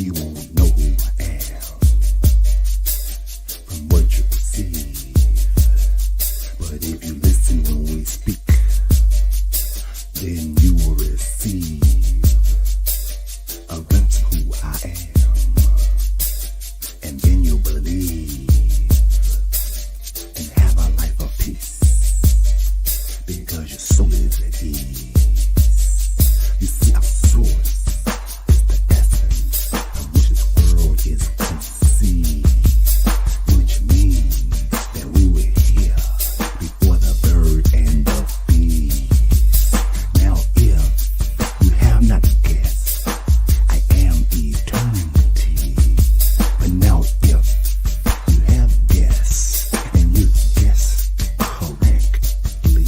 You won't know who I am from what you perceive. But if you listen when we speak, then you will receive a glimpse of who I am. And then you'll believe and have a life of peace, because your soul is at ease. You see, our source is the essence of which this world is conceived, which means that we were here before the bird and the bee. Now if you have not guessed, I am eternity. But now if you have guessed, and you guessed correctly,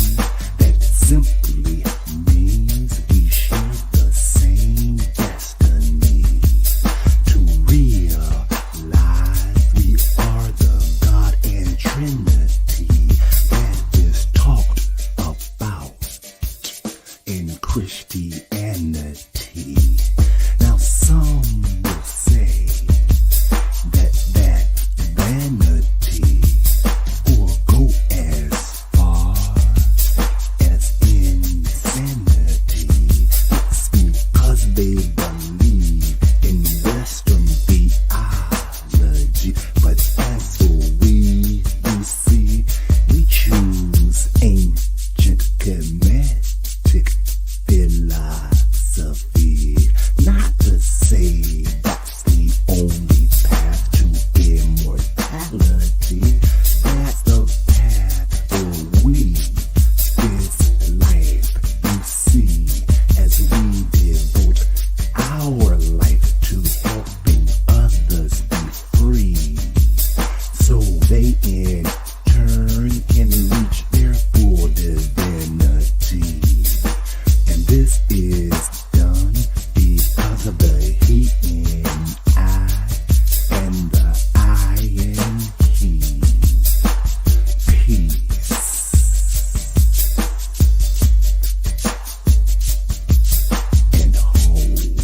that simply means we share the same destiny. To realize we are the God and Trinity that is talked about in Christianity. Now some will say that vanity, or go as far as insanity. It's because they believe in Western theology. But as for we, you see, we choose ancient Kemetic philosophy. Not to say that's the only path to immortality. That's the path for we. This life, you see, as we devote our life to helping others be free, so they in turn can reach their full divinity. And this is done because of the he in I and the I in he. Peace and wholeness.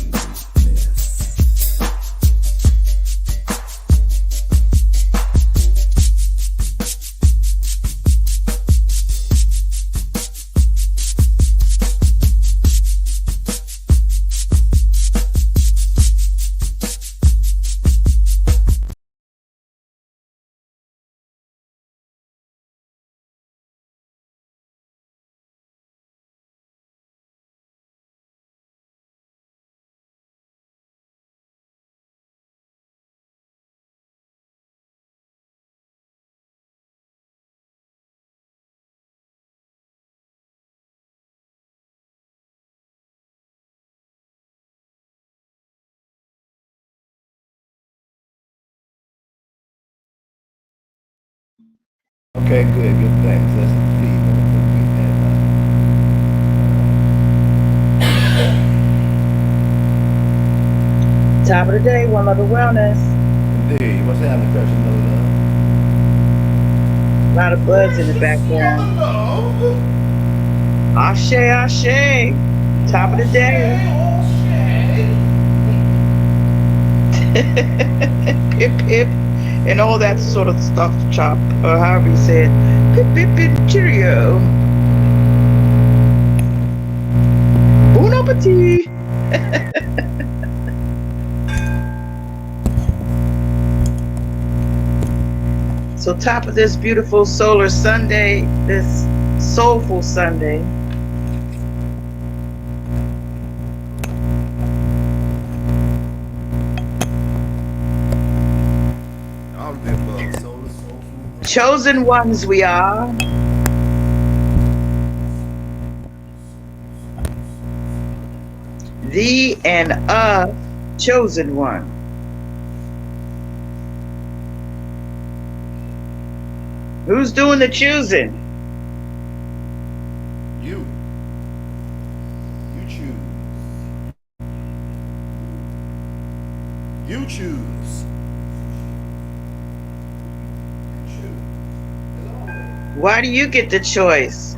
Okay, good, thanks. That's the feed. Top of the day, one love and wellness. Indeed. What's happening, Christian? A lot of buds in the background. Ashe, ashe. Top of the day. Pip, pip. And all that sort of stuff, chop, or however you say it. Pip, pip, pip, cheerio. Bon appetit. So top of this beautiful solar Sunday, this Soulful Sunday. Chosen ones we are. The and a chosen one. Who's doing the choosing? You choose. You choose. Why do you get the choice?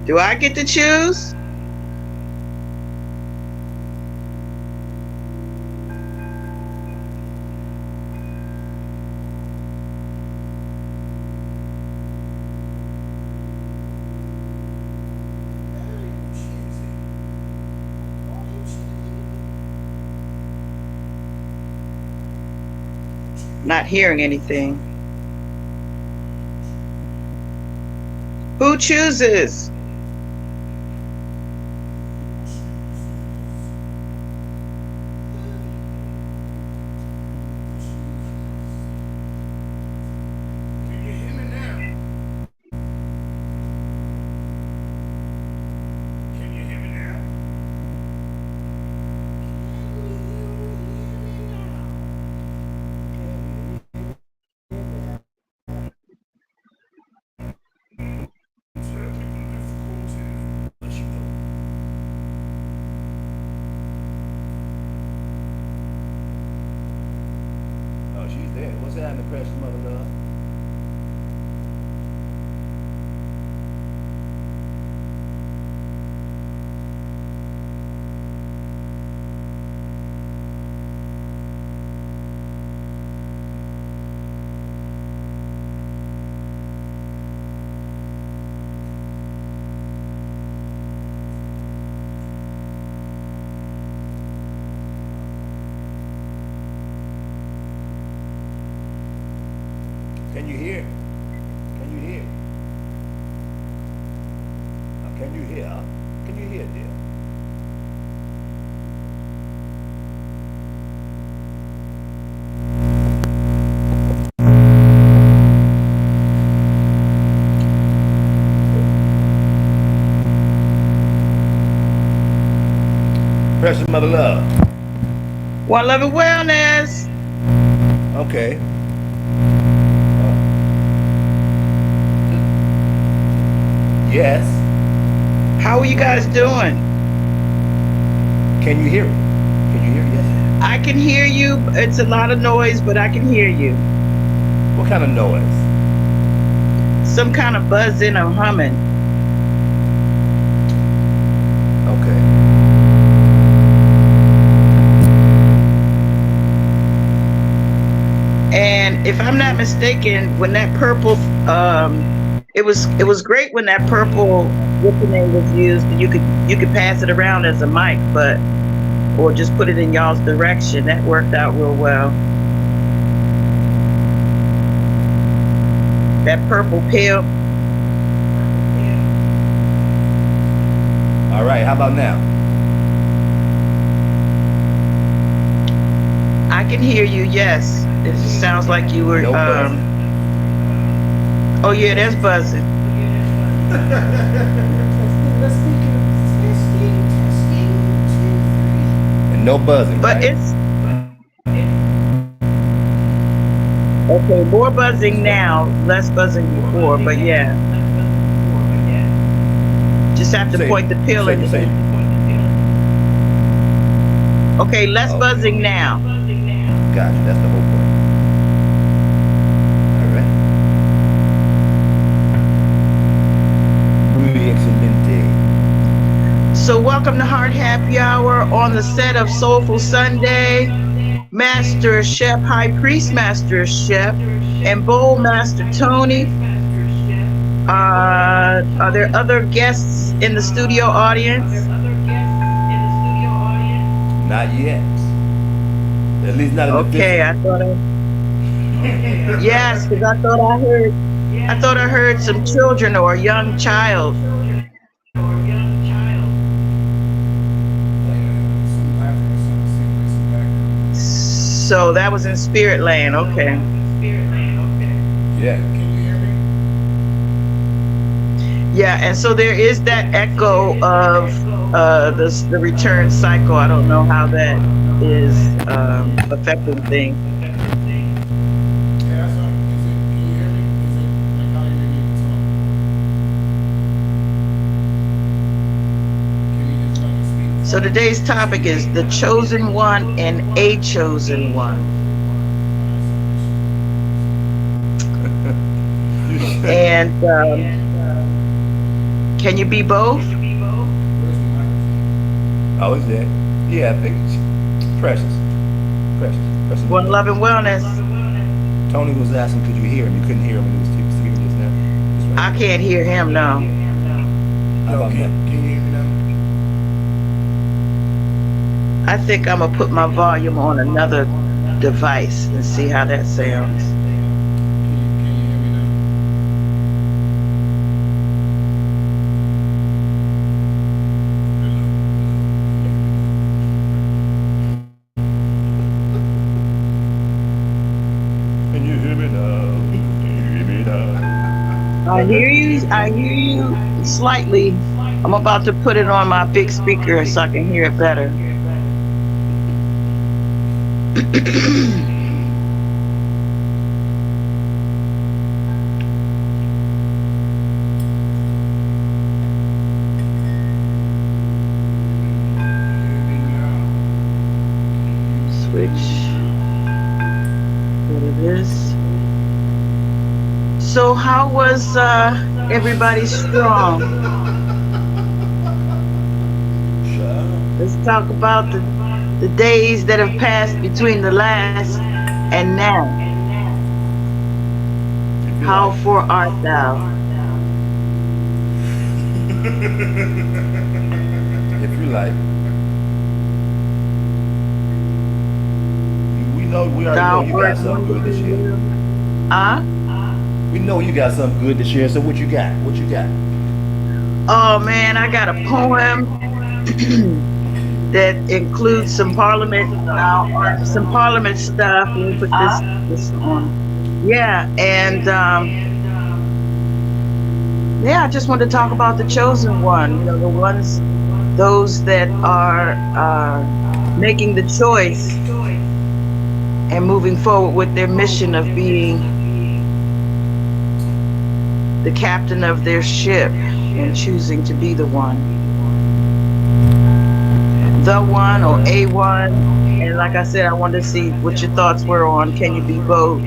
Do I get to choose? Not hearing anything. Who chooses? Can you hear me now? Can you hear me now? Technical difficulties. Let you know. Oh, she's there. What's happening, precious mother love? Can you hear? Can you hear? Can you hear? Can you hear, dear? Precious mother love. One Love and Wellness. Okay. Yes. How are you guys doing? Can you hear me? Can you hear? Yes. I can hear you. It's a lot of noise, but I can hear you. What kind of noise? Some kind of buzzing or humming. Okay. And if I'm not mistaken, when that purple, it was great when that purple name was used. You could pass it around as a mic, but or just put it in y'all's direction. That worked out real well. That purple pill. All right. How about now? I can hear you. Yes, it just sounds like you were. No buzzing. Oh yeah, there's buzzing. And no buzzing, But right? it's okay. More buzzing now, less buzzing before. But yeah, just have to point the pill in. Okay, less buzzing now. Gotcha. That's the whole point. All right. Muy excelente. So welcome to Heart Happy Hour on the set of Soulful Sunday. Master Chef, High Priest Master Chef, and Bowl Master Tony. Are there other guests in the studio audience? Not yet. At least not in the Okay, I thought yes, because I thought I heard some children or a young child. So that was in Spirit Land, okay. Yeah. Can you hear me? Yeah, and so there is that echo of the return cycle. I don't know how that is affecting things. Yeah, that's right. Can you hear me? Is it like how you need to talk? Can you just like speak? So today's topic is the chosen one and a chosen one. And can you be both? Where's the microphone? Oh, is there? Yeah, I think it's precious. Precious. One Love and Wellness. Tony was asking, could you hear him? You couldn't hear him when he was speaking just now. I can't hear him, no. How about Can now? you hear me now? I think I'm gonna put my volume on another device and see how that sounds. Can you hear me now? Can you hear me now? Can you hear me now? I hear you. I hear you slightly. I'm about to put it on my big speaker so I can hear it better. Switch. Go to this. So how was everybody strong? Let's talk about the days that have passed between the last and now. If you How like. for art thou? If you like. We already know Thou you art got something good to wonderfully share. well. Ah? We know you got something good to share. So what you got? What you got? Oh man, I got a poem that includes some some parliament stuff. Let me put this on. Yeah, and yeah, I just wanted to talk about the chosen one. You know, those that are making the choice and moving forward with their mission of being the captain of their ship and choosing to be the one or a one. And like I said, I wanted to see what your thoughts were on can you be both.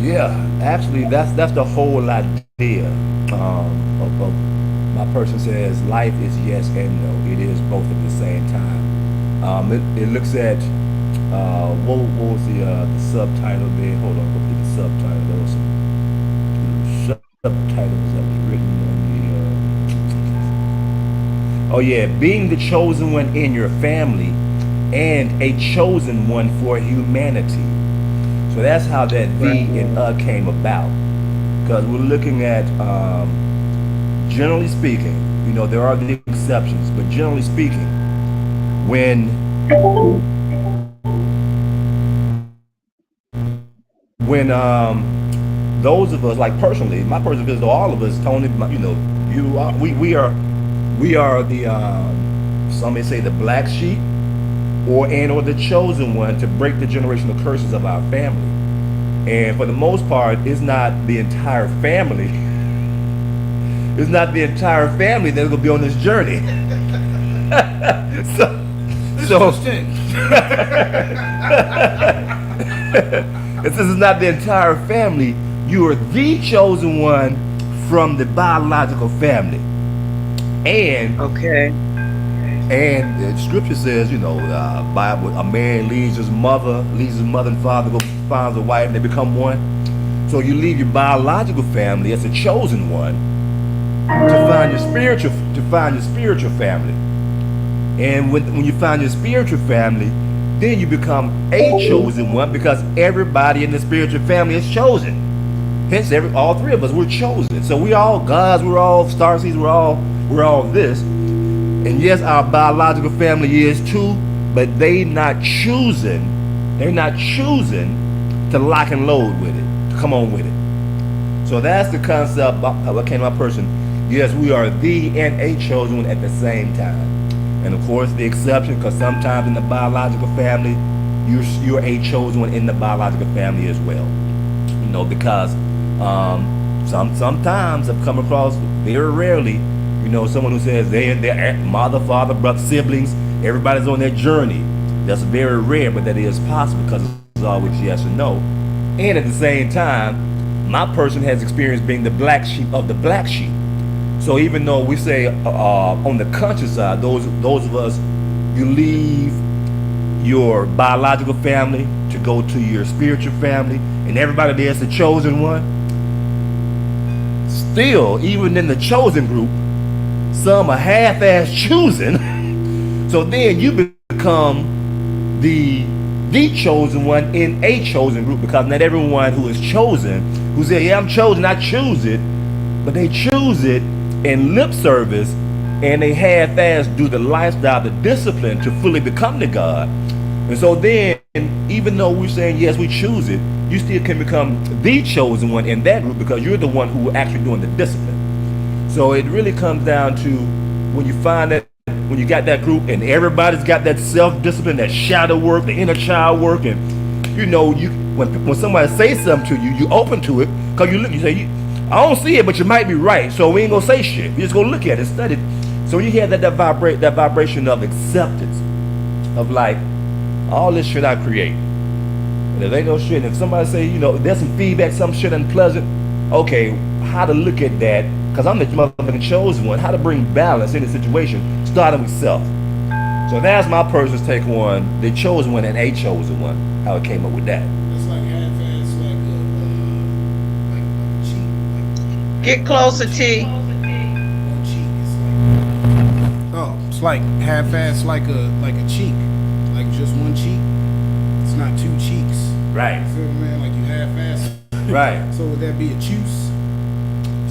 Yeah, actually, that's the whole idea. Of my person says life is yes and no. It is both at the same time. It looks at what was the subtitle there? Hold on, look at the subtitle. There was some subtitles that was written on the. Oh yeah, being the chosen one in your family, and a chosen one for humanity. So that's how that Right. V and came about. Because we're looking at, generally speaking, there are the exceptions, but generally speaking, when those of us, like personally, my personal business, all of us, Tony, you are, we are the, some may say the black sheep, or the chosen one to break the generational curses of our family. And for the most part, it's not the entire family. It's not the entire family that's gonna be on this journey. so this is not the entire family. You are the chosen one from the biological family. And Okay. the scripture says, Bible, a man leaves his mother and father, go finds a wife, and they become one. So you leave your biological family as a chosen one to find your spiritual family. And when you find your spiritual family, then you become a chosen one because everybody in the spiritual family is chosen. Hence, all three of us, we're chosen. So we all gods, we're all starseeds, we're all this. And yes, our biological family is too, but they're not choosing to lock and load with it, to come on with it. So that's the concept of what came to my person. Yes, we are the and a chosen one at the same time. And of course, the exception, because sometimes in the biological family, you're a chosen one in the biological family as well. Because sometimes I've come across, very rarely, someone who says they're mother, father, brother, siblings, everybody's on their journey. That's very rare, but that is possible because it's always yes or no. And at the same time, my person has experienced being the black sheep of the black sheep. So even though we say on the conscious side, those of us, you leave your biological family to go to your spiritual family, and everybody there's the chosen one. Still, even in the chosen group, some are half-ass choosing. So then you become the chosen one in a chosen group, because not everyone who is chosen, who say, yeah, I'm chosen, I choose it, but they choose it in lip service, and they half-ass do the lifestyle, the discipline to fully become the God. And so then, even though we're saying, yes, we choose it, you still can become the chosen one in that group because you're the one who are actually doing the discipline. So it really comes down to when you find that, when you got that group and everybody's got that self-discipline, that shadow work, the inner child work, and you know, when somebody says something to you, you open to it because you look, you say, I don't see it, but you might be right, so we ain't gonna say shit. We just gonna look at it, study it. So you hear that vibration of acceptance, of like, all this shit I create. And if ain't no shit, and if somebody say, you know, there's some feedback, some shit unpleasant, okay, how to look at that, because I'm the motherfucking chosen one, how to bring balance in the situation, starting with self. So that's my personal take on the chosen one and a chosen one, how it came up with that. It's like half-ass, like cheek. Get closer, T. Cheek. It's like half-ass, like a cheek, like just one cheek. It's not two cheeks. Right. You feel me, man? Like you half-ass. Right. So would that be a choose?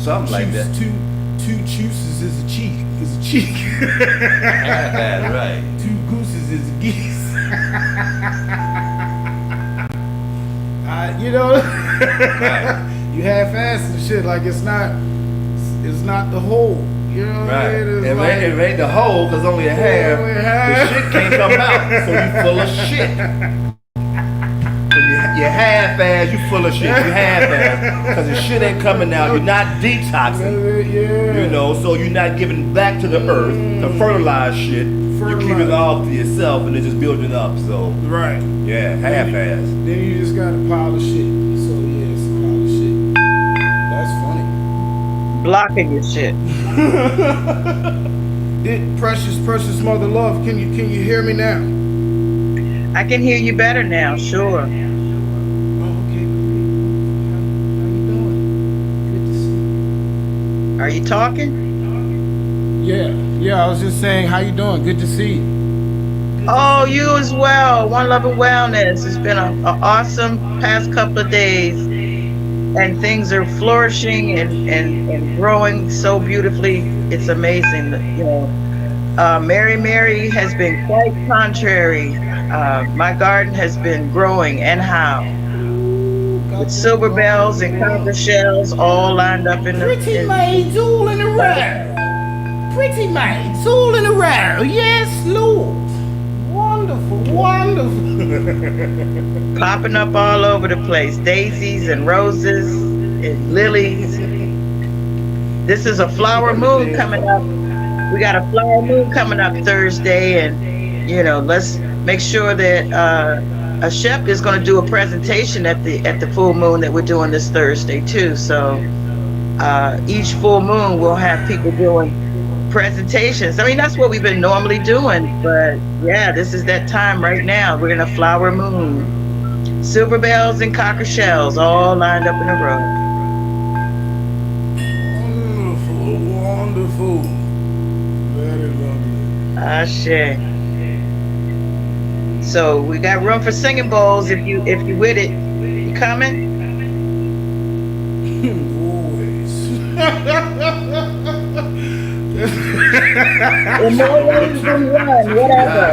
Something like that. Two chooses is a cheek. Is a cheek. Half-ass, right. Two gooses is a geese. You know, Right. you half-ass and shit. Like it's not the whole. You know, Right. It is It like, ain't the whole, because only a half. Only The half. shit can't come out, so you full of shit. So you half-ass, you full of shit. You half-ass, because the shit ain't coming out. You're not detoxing. Yeah. You know, so you're not giving back to the earth to fertilize shit. You keep it all to yourself, and it's just building up. So Right. yeah, half-ass. Then you just got a pile of shit. So yeah, it's a pile of shit. That's funny. Blocking your shit. Precious mother love, can you hear me now? I can hear you better now, sure. Oh, okay, great. How you doing? Good to see Are you talking? you. Yeah, I was just saying, how you doing? Good to see you. Oh, you as well. One Love and Wellness. It's been an awesome past couple of days, and things are flourishing and growing so beautifully. It's amazing. You know, Mary has been quite contrary. My garden has been growing, and how, with silver bells and conker shells all lined up in the. Pretty maids all in a row. Pretty maids all in a row. Yes, Lord. Wonderful. Popping up all over the place. Daisies and roses and lilies. This is a flower moon coming up. We got a flower moon coming up Thursday, and you know, let's make sure that a chef is going to do a presentation at the full moon that we're doing this Thursday too. So each full moon we'll have people doing presentations. I mean, that's what we've been normally doing, but yeah, this is that time right now. We're in a flower moon. Silver bells and cocker shells all lined up in a row. Wonderful. Very lovely. Ashe. So we got room for singing bowls if you with it. You coming? Always. Or more ways than one, whatever.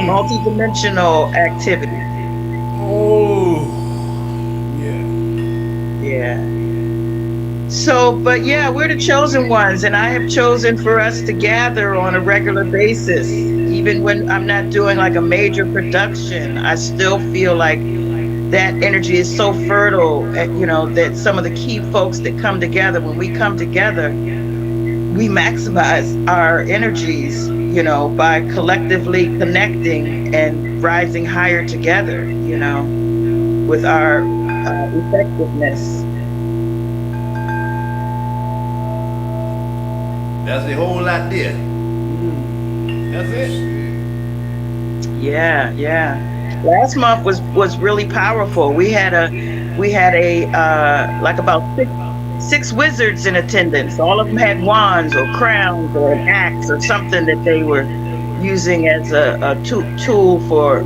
Multi-dimensional activity. Oh. Yeah. So, but yeah, we're the chosen ones, and I have chosen for us to gather on a regular basis. Even when I'm not doing like a major production, I still feel like that energy is so fertile, you know, that some of the key folks that come together, when we come together, we maximize our energies, you know, by collectively connecting and rising higher together, you know, with our effectiveness. That's the whole idea. That's it. Yeah. Last month was really powerful. We had a like about 6 wizards in attendance. All of them had wands or crowns or an axe or something that they were using as a tool for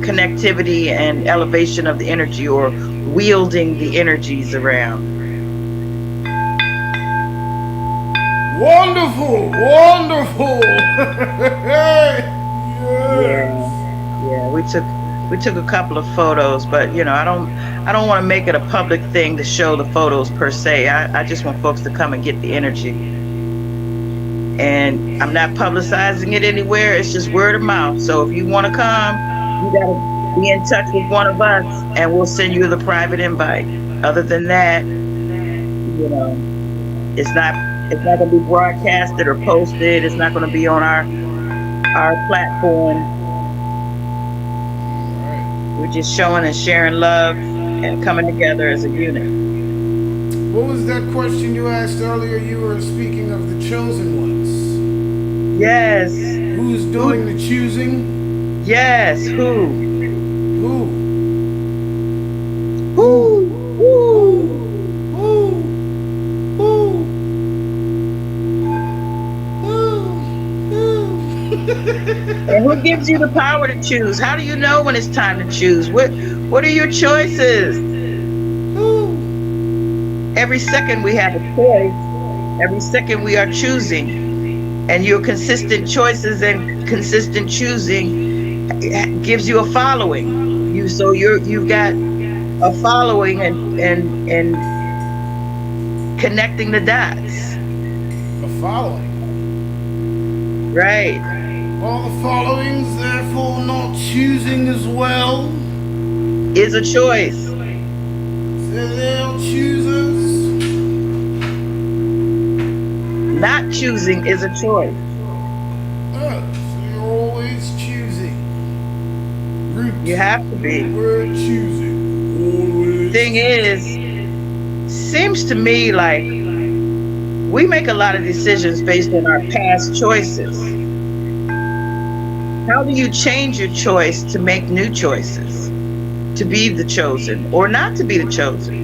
connectivity and elevation of the energy, or wielding the energies around. Wonderful, wonderful. Yes. Yeah, we took a couple of photos, but you know, I don't want to make it a public thing to show the photos per se. I just want folks to come and get the energy. And I'm not publicizing it anywhere. It's just word of mouth. So if you want to come, you got to be in touch with one of us and we'll send you the private invite. Other than that, you know, it's not going to be broadcasted or posted. It's not going to be on our platform. We're just showing and sharing love and coming together as a unit. What was that question you asked earlier? You were speaking of the chosen ones. Yes. Who's doing the choosing? Yes. Who? Who? Who? Who? Who? And who gives you the power to choose? How do you know when it's time to choose? What are your choices? Every second we have a choice. Every second we are choosing. And your consistent choices and consistent choosing gives you a following. You've got a following and connecting the dots. A following. Right. All the followings, therefore not choosing as well, is a choice. So they'll choosers. Not choosing is a choice. So you're always choosing. Root. You have to be. We're choosing. Always. Thing is, seems to me like we make a lot of decisions based on our past choices. How do you change your choice to make new choices? To be the chosen or not to be the chosen?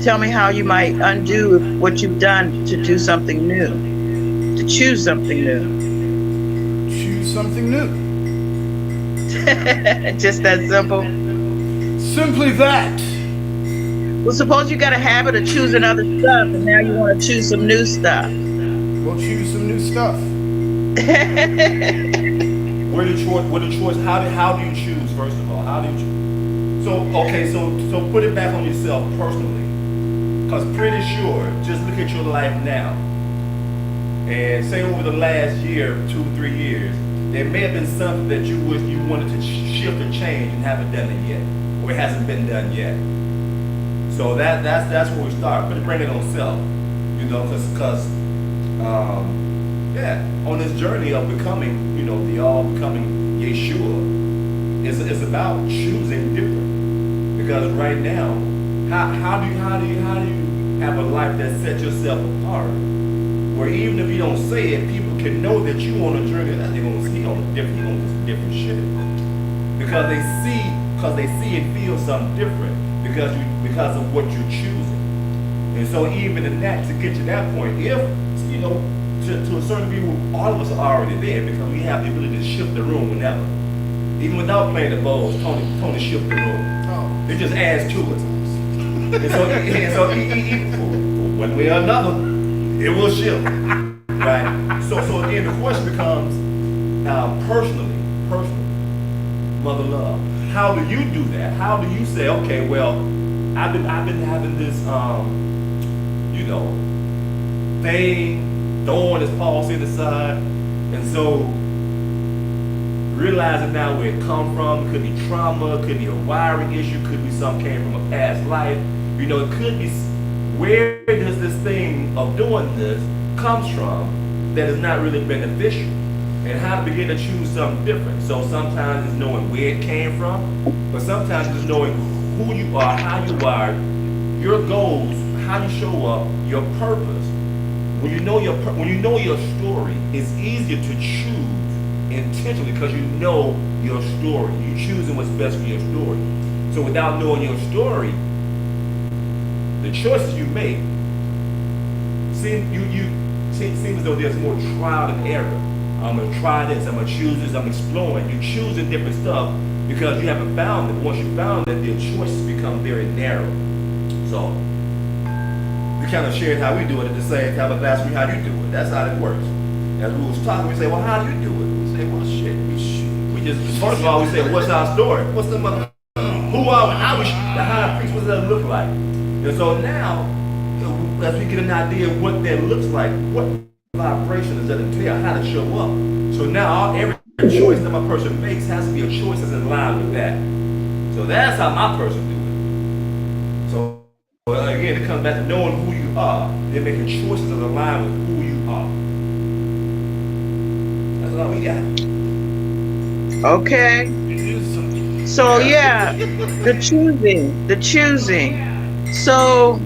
Tell me how you might undo what you've done to do something new, to choose something new. Choose something new. Just that simple. Simply that. Well, suppose you got a habit of choosing other stuff and now you want to choose some new stuff. We'll choose some new stuff. What the choice? How do you choose? First of all, how do you choose? So put it back on yourself personally, because pretty sure, just look at your life now, and say over the last year, 2-3 years, there may have been something that you wish you wanted to shift or change and haven't done it yet, or it hasn't been done yet. So that's where we start. Bring it on self, you know, because. On this journey of becoming, you know, the all becoming Yeshua, it's about choosing different. Because right now, how do you have a life that sets yourself apart? Where even if you don't say it, people can know that you on a journey that they're gonna see on different shit. Because they see and feel something different because of what you're choosing. And so even in that, to get to that point, if you know, to a certain degree, all of us are already there because we have the ability to shift the room whenever. Even without playing the bowls, Tony shift the room. Oh. It just adds to it. And so one way or another, it will shift. Right? So again, the question becomes, personally, Mother Love, how do you do that? How do you say, okay, well, I've been having this, you know, thing, thorn, as Paul said, aside, and so realizing now where it come from, could be trauma, could be a wiring issue, could be something came from a past life, you know, it could be, where does this thing of doing this comes from that is not really beneficial, and how to begin to choose something different. So sometimes it's knowing where it came from, but sometimes it's knowing who you are, how you are, your goals, how you show up, your purpose. When you know your story, it's easier to choose intentionally because you know your story. You're choosing what's best for your story. So without knowing your story, the choices you make seem as though there's more trial and error. I'm gonna try this, I'm gonna choose this, I'm exploring. You're choosing different stuff because you haven't found it. Once you found it, your choices become very narrow. So we kind of shared how we do it at the same time, but ask me how you do it. That's how it works. As we was talking, we say, well, how do you do it? We say, well, shit. We just, first of all, we say, what's our story? What's the mother? Who are we? How we? The high priest, what does that look like? And so now, as we get an idea of what that looks like, what vibration does that entail, how to show up. So now every choice that my person makes has to be a choice that's in line with that. So that's how my person do it. So again, it comes back to knowing who you are, then making choices that align with who you are. That's all we got. Okay. So yeah, the choosing. So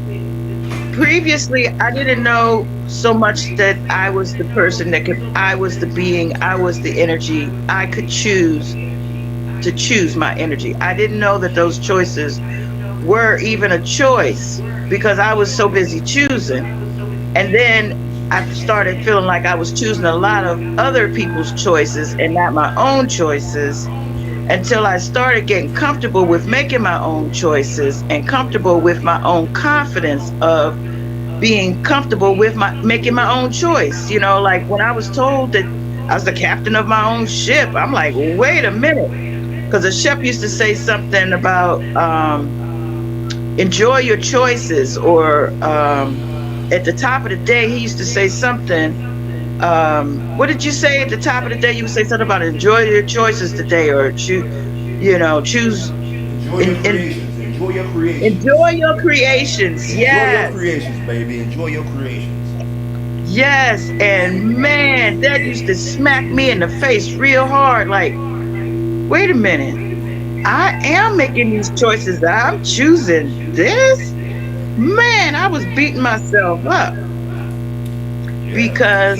previously, I didn't know so much that I was the person I was the being, I was the energy. I could choose to choose my energy. I didn't know that those choices were even a choice because I was so busy choosing. And then I started feeling like I was choosing a lot of other people's choices and not my own choices, until I started getting comfortable with making my own choices and comfortable with my own confidence of being comfortable with making my own choice. You know, like when I was told that I was the captain of my own ship, I'm like, wait a minute. Because the chef used to say something about enjoy your choices, or at the top of the day, he used to say something. What did you say at the top of the day? You would say something about enjoy your choices today, or choose. Enjoy your creations. Enjoy your creations. Enjoy your creations. Yes. Enjoy your creations, baby. Enjoy your creations. Yes. And man, that used to smack me in the face real hard. Like, wait a minute. I am making these choices. I'm choosing this. Man, I was beating myself up. Because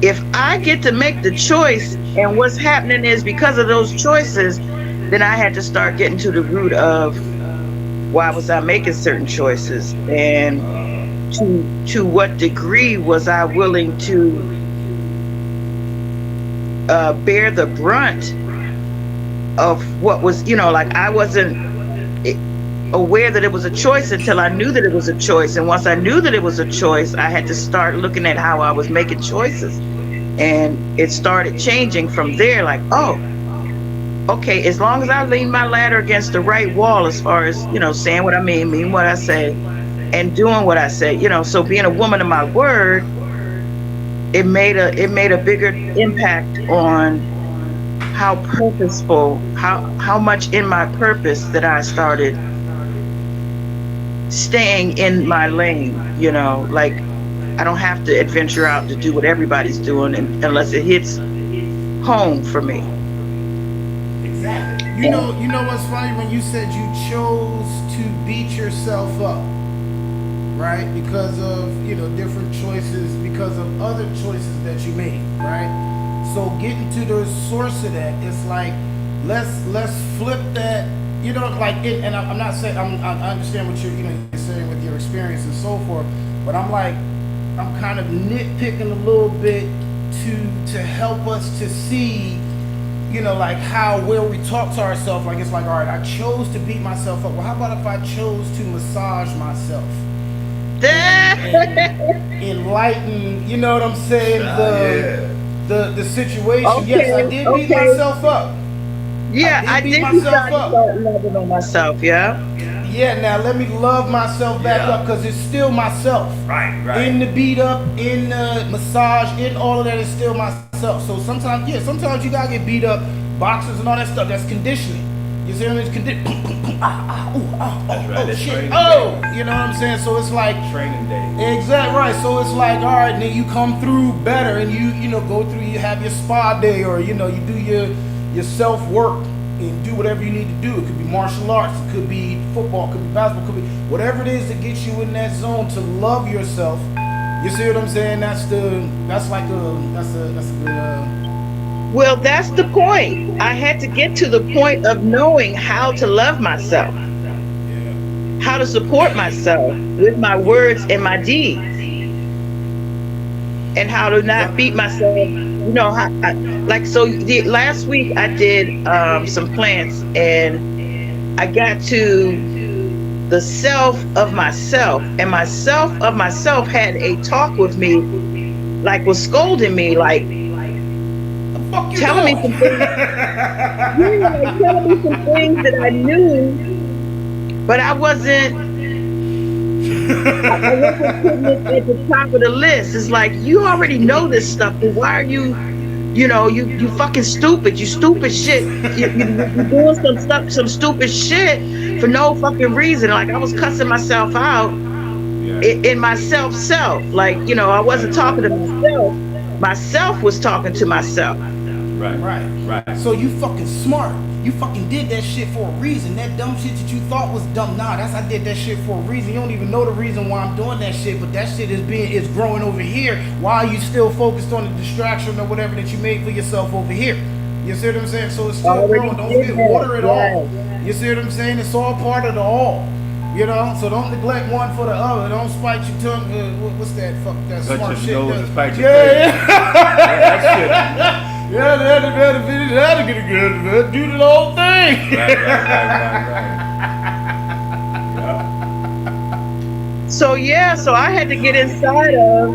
if I get to make the choice, and what's happening is because of those choices, then I had to start getting to the root of why was I making certain choices, and to what degree was I willing to bear the brunt of what was, like I wasn't aware that it was a choice until I knew that it was a choice. And once I knew that it was a choice, I had to start looking at how I was making choices. And it started changing from there, like, oh, okay, as long as I lean my ladder against the right wall, as far as, saying what I mean what I say, and doing what I say, so being a woman of my word, it made a bigger impact on how purposeful, how much in my purpose that I started staying in my lane, like I don't have to adventure out to do what everybody's doing unless it hits home for me. Exactly. You know what's funny, when you said you chose to beat yourself up, right? Because of, different choices, because of other choices that you made, right? So getting to the source of that, it's like, let's flip that, like it. And I'm not saying, I understand what you're saying with your experience and so forth, but I'm kind of nitpicking a little bit to help us to see, like where we talk to ourselves, like it's like, all right, I chose to beat myself up. Well, how about if I chose to massage myself? And enlighten, you know what I'm saying? The situation. Okay, yes, I did beat myself up. Yeah, I did beat myself up. Loving on myself, yeah. Yeah, now let me love myself back up, because it's still myself. Right. In the beat up, in the massage, in all of that is still myself. So sometimes you gotta get beat up, boxers and all that stuff. That's conditioning. You see what I mean? It's shit. You know what I'm saying? So it's like training day. Exactly right. So it's like, all right, then you come through better, and you go through. You have your spa day, or you do your self work and do whatever you need to do. It could be martial arts, it could be football, it could be basketball, it could be whatever it is that gets you in that zone to love yourself. You see what I'm saying? That's a good Well, that's the point. I had to get to the point of knowing how to love myself, how to support myself with my words and my deeds, and how to not beat myself. You know, like so. Last week I did some plants, and I got to the self of myself, and myself of myself had a talk with me, like was scolding me, like Fuck you telling me doing? some things. Yeah, like telling me some things that I knew, but I wasn't putting it at the top of the list. It's like, you already know this stuff, but why are you fucking stupid. You stupid shit. You're doing some stuff, some stupid shit for no fucking reason. Like, I was cussing myself out in my self. Like, I wasn't talking to myself. Myself was talking to myself. Right. So you fucking smart. You fucking did that shit for a reason. That dumb shit that you thought was dumb. Nah, I did that shit for a reason. You don't even know the reason why I'm doing that shit, but that shit is growing over here. Why are you still focused on the distraction or whatever that you made for yourself over here? You see what I'm saying? So it's still growing. Don't forget water it all. You see what I'm saying? It's all part of the all. You know, so don't neglect one for the other. Don't spite your tongue. What's that? Fuck that smart shit. Spite your that shit. Yeah, that'll get a good, do the whole thing. Right. So I had to get inside of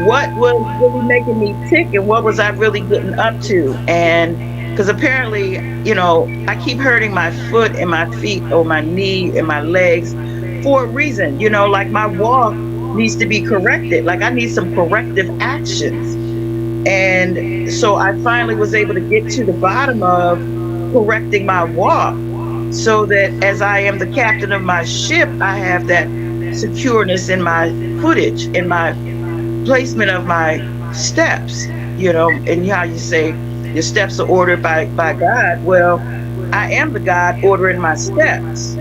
what was really making me tick and what was I really getting up to. And because apparently, I keep hurting my foot and my feet or my knee and my legs for a reason. Like my walk needs to be corrected. Like, I need some corrective actions. And so I finally was able to get to the bottom of correcting my walk, so that as I am the captain of my ship, I have that secureness in my footage, in my placement of my steps, and how you say your steps are ordered by God. Well, I am the God ordering my steps.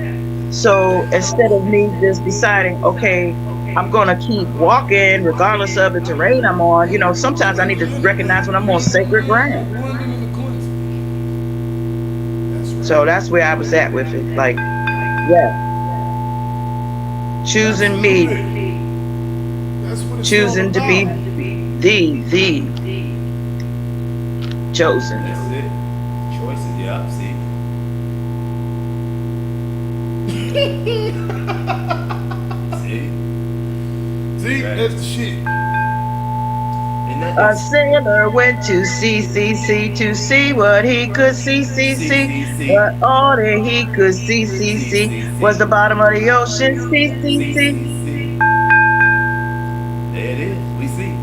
So instead of me just deciding, okay, I'm going to keep walking regardless of the terrain I'm on, sometimes I need to recognize when I'm on sacred ground. So that's where I was at with it. Like, choosing me, choosing to be the chosen. That's it. Choices, yeah, See, that's the shit. A sailor went to sea to see what he could see. But all that he could see was the bottom of the ocean. See. There it is. We see.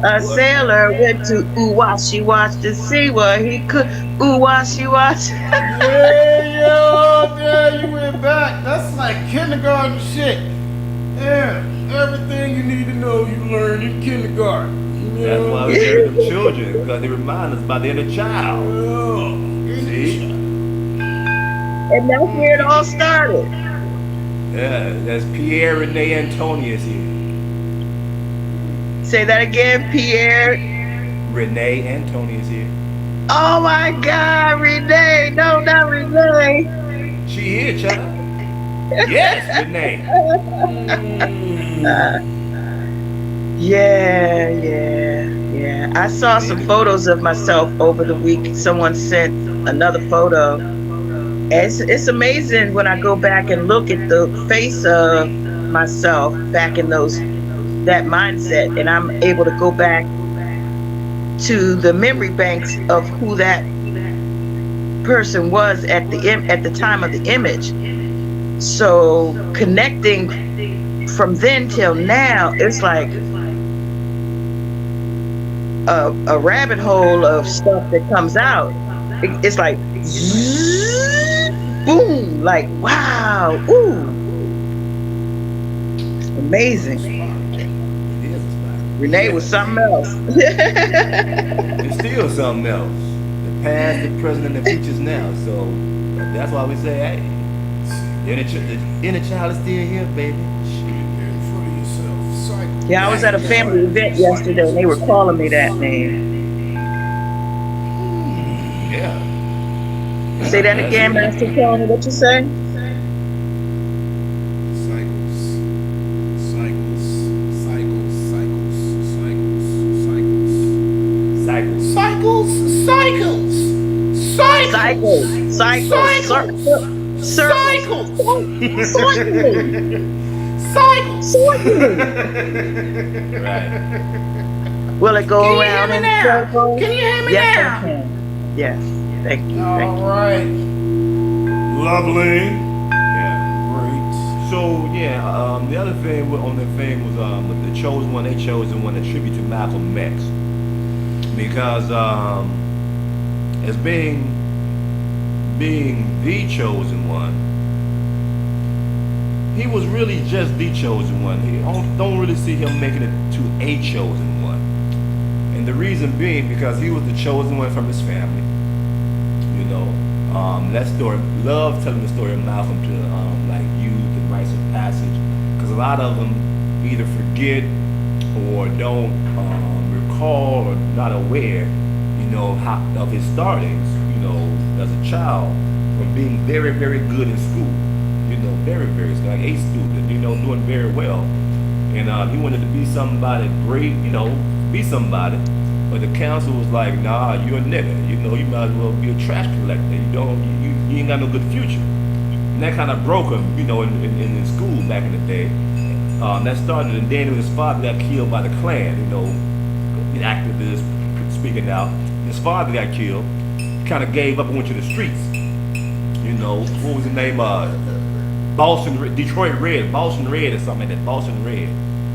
A sailor went to Uwashi to see what he could. Uwashi. Yeah, you went back. That's like kindergarten shit. Yeah, everything you need to know you learn in kindergarten. That's why we carry them children, because they remind us about the inner child. See? And that's where it all started. Yeah, that's Pierre Rene Antonius here. Say that again, Pierre. Rene Antonius here. Oh my God, Renee. No, not Renee. She here, child. Yes, Renee. Yeah. I saw some photos of myself over the week. Someone sent another photo. It's amazing when I go back and look at the face of myself back in that mindset, and I'm able to go back to the memory banks of who that person was at the time of the image. So connecting from then till now, it's like a rabbit hole of stuff that comes out. It's like zzz, boom, like wow, ooh, amazing. Renee was something else. It's still something else. The past, the present, and the future's now. So that's why we say, hey, the inner child is still here, baby. Yeah, I was at a family event yesterday and they were calling me that name. Yeah. Say that again, Master Tony. What you say? Cycles, cycles, cycles, cycles, cycles, Cycles. cycles, cycles, Cycles. cycles, Circles. cycles, Circling. cycles. Circling. Right. Will it go Can you hear around me in now? circles? Can you hear me Yes, I now? can. Yes. Thank you. Thank All you. right. Lovely. Yeah. Great. So yeah, the other thing on the thing was with the chosen one, they chosen one, a tribute to Malcolm X, because as being the chosen one, he was really just the chosen one. He don't really see him making it to a chosen one, and the reason being because he was the chosen one from his family. You know, that story, love telling the story of Malcolm to like youth and rites of passage, because a lot of them either forget or don't recall or not aware, you know, of his startings, you know, as a child, from being very, very good in school, you know, very, very like A student, you know, doing very well, and he wanted to be somebody great, you know, be somebody. But the council was like, nah, you're a nigga. You know, you might as well be a trash collector. You ain't got no good future. And that kind of broke him, you know, in school back in the day. That started, and then his father got killed by the Klan, you know, the activist speaking out. His father got killed. He kind of gave up and went to the streets. You know, what was the name? Detroit Red, Boston Red or something like that. Boston Red.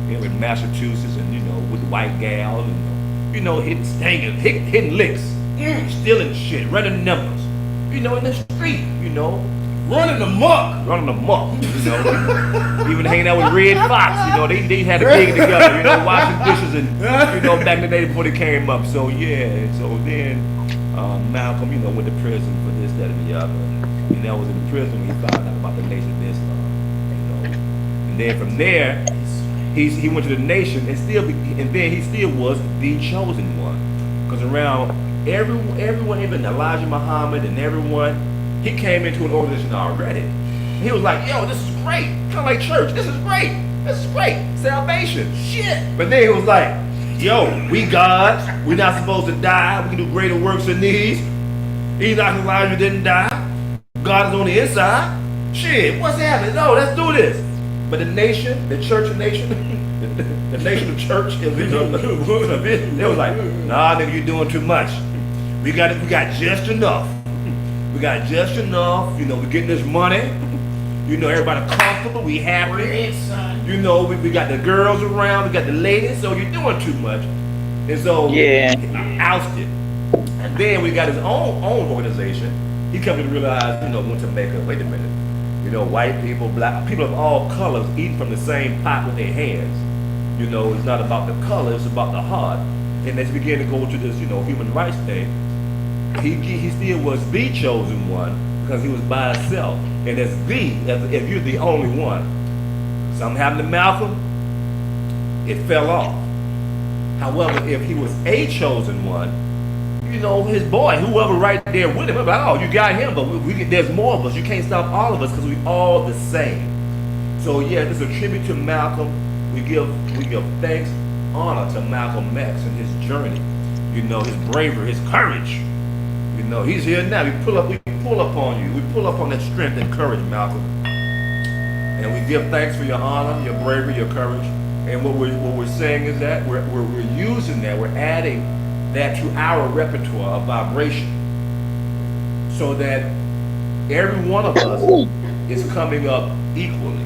You know, in Massachusetts, and, you know, with the white gal and, you know, hitting licks, stealing shit, running numbers, you know, in the street, you know, running amok, you know, even hanging out with Red Fox, you know, they had a gig together, you know, washing dishes and, you know, back in the day before they came up. So yeah, so then Malcolm, you know, went to prison for this, that, and the other, and that was in the prison when he found out about the Nation of Islam, you know, and then from there. He went to the nation and then he still was the chosen one, because around everyone, even Elijah Muhammad and everyone, he came into an organization already. He was like, yo, this is great, kind of like church. This is great, salvation, shit. But then he was like, yo, we gods, we're not supposed to die. We can do greater works than these. Enoch and Elijah didn't die. God is on the inside. Shit, what's happening? No, let's do this. But the nation, the church of nation, the nation of church, they was like, nah, nigga, you doing too much. We got just enough. We got just enough. You know, we getting this money. You know, everybody comfortable. We happy. You know, we got the girls around. We got the ladies. So you're doing too much. And so, Yeah. ousted. And then we got his own organization. He come to realize, you know, went to make a, wait a minute. You know, white people, black people of all colors eating from the same pot with their hands. You know, it's not about the color, it's about the heart. And as we begin to go to this, you know, human rights thing, he still was the chosen one because he was by himself. And as if you're the only one, something happened to Malcolm, it fell off. However, if he was a chosen one, you know, his boy, whoever right there with him, I'm like, oh, you got him, but there's more of us. You can't stop all of us because we all the same. So yeah, this is a tribute to Malcolm. We give thanks, honor to Malcolm X and his journey. You know, his bravery, his courage. You know, he's here now. We pull up on you. We pull up on that strength and courage, Malcolm. And we give thanks for your honor, your bravery, your courage. And what we're saying is that we're using that. We're adding that to our repertoire of vibration, so that every one of us is coming up equally.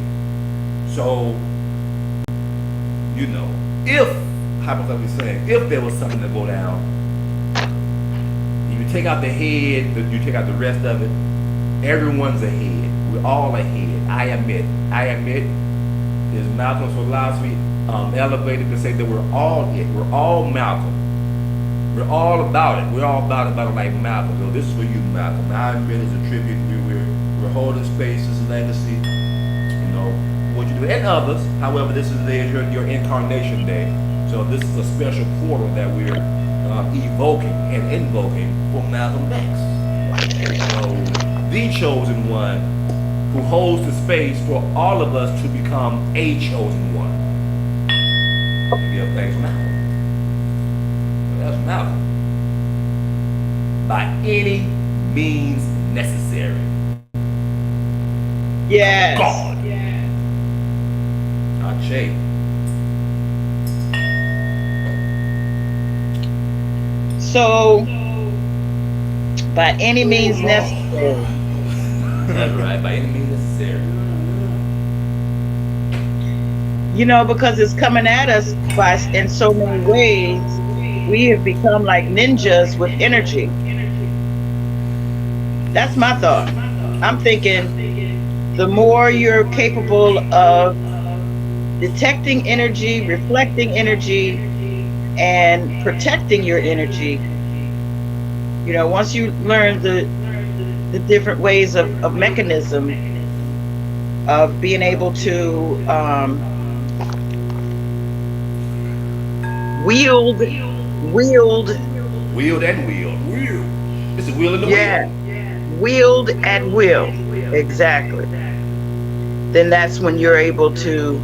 So, you know, if, hypothetically saying, if there was something to go down, you take out the head, you take out the rest of it, everyone's ahead. We're all ahead. I admit, is Malcolm's philosophy elevated to say that we're all it. We're all Malcolm. We're all about it. We're all about it like Malcolm. So this is for you, Malcolm. I admit it's a tribute to you. We're holding space. This is legacy. You know what you do, and others. However, this is your incarnation day. So this is a special portal that we're evoking and invoking for Malcolm X. The chosen one who holds the space for all of us to become a chosen one. Give thanks, Malcolm. That's Malcolm. By any means necessary. Yes. God. Ache. So, by any means necessary. That's right, by any means necessary. You know, because it's coming at us in so many ways. We have become like ninjas with energy. That's my thought. I'm thinking the more you're capable of detecting energy, reflecting energy, and protecting your energy, you know, once you learn the different ways of mechanism of being able to wield and wield. It's a wheel in the yeah, wheel. wield and will. Exactly. Then that's when you're able to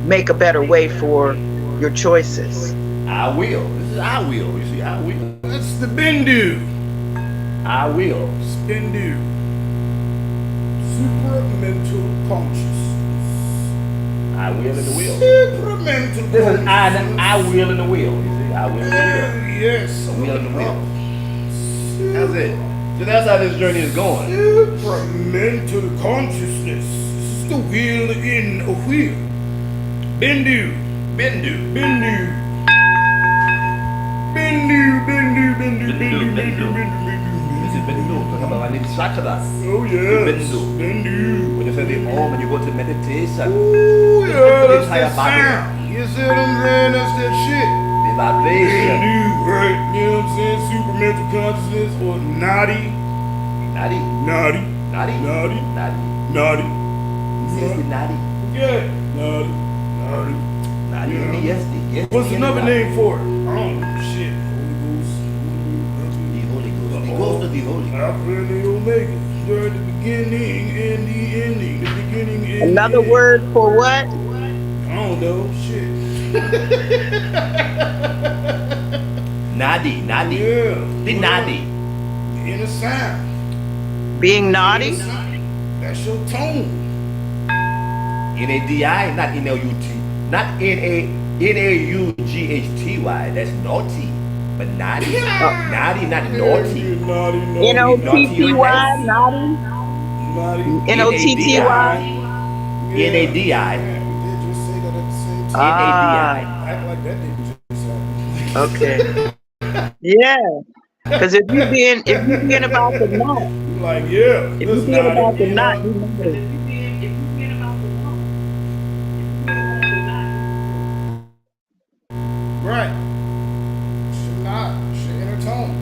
make a better way for your choices. I will. This is I will. You see, I will. That's the Bindu. I will. Bindu. Supramental consciousness. I will in the wheel. Supramental This is consciousness. I will in the wheel. You see, I will in the wheel. Yes. The wheel in the wheel. That's it. So that's how this journey is going. Supramental consciousness. This is the wheel in a wheel. Bindu. Bindu. Bindu. Bindu. Bindu. Bindu. Bindu. Bindu. This is Bindu. Talk about I need chakras. Oh yes. Bindu. Bindu. When you say the Om and you go to meditation. Ooh, the yeah, that's entire that body. sound. You see what I'm saying? That's that shit. The vibration. Bindu, right? You know what I'm saying? Supramental consciousness or naughty. Naughty. Naughty. Naughty. Naughty. Naughty. Naughty. It's the naughty. Yeah. Naughty. Naughty. Naughty. Yeah. Yes, yes. What's another name for it? Oh, shit. The Holy Ghost. The Ghost of the Holy Ghost. Alpha and the Omega. You're the beginning and the ending. The beginning and Another the word for what? I don't know. Shit. Nadi. Nadi. Yeah. The Nadi. The inner sound. Being naughty? That's your tone. N-A-D-I, not N-L-U-T. Not N-A-U-G-H-T-Y. That's naughty. But naughty. Naughty, not naughty. Naughty. N-O-T-T-Y? Naughty? Naughty. N-O-T-T-Y? N-A-D-I. They just say that at the same time. N-A-D-I. Act like that didn't just happen. Okay. Yeah. Because if you being about the knot, Like, yeah. if you being about the knot, you know it. Right. Should not. Should inner tone.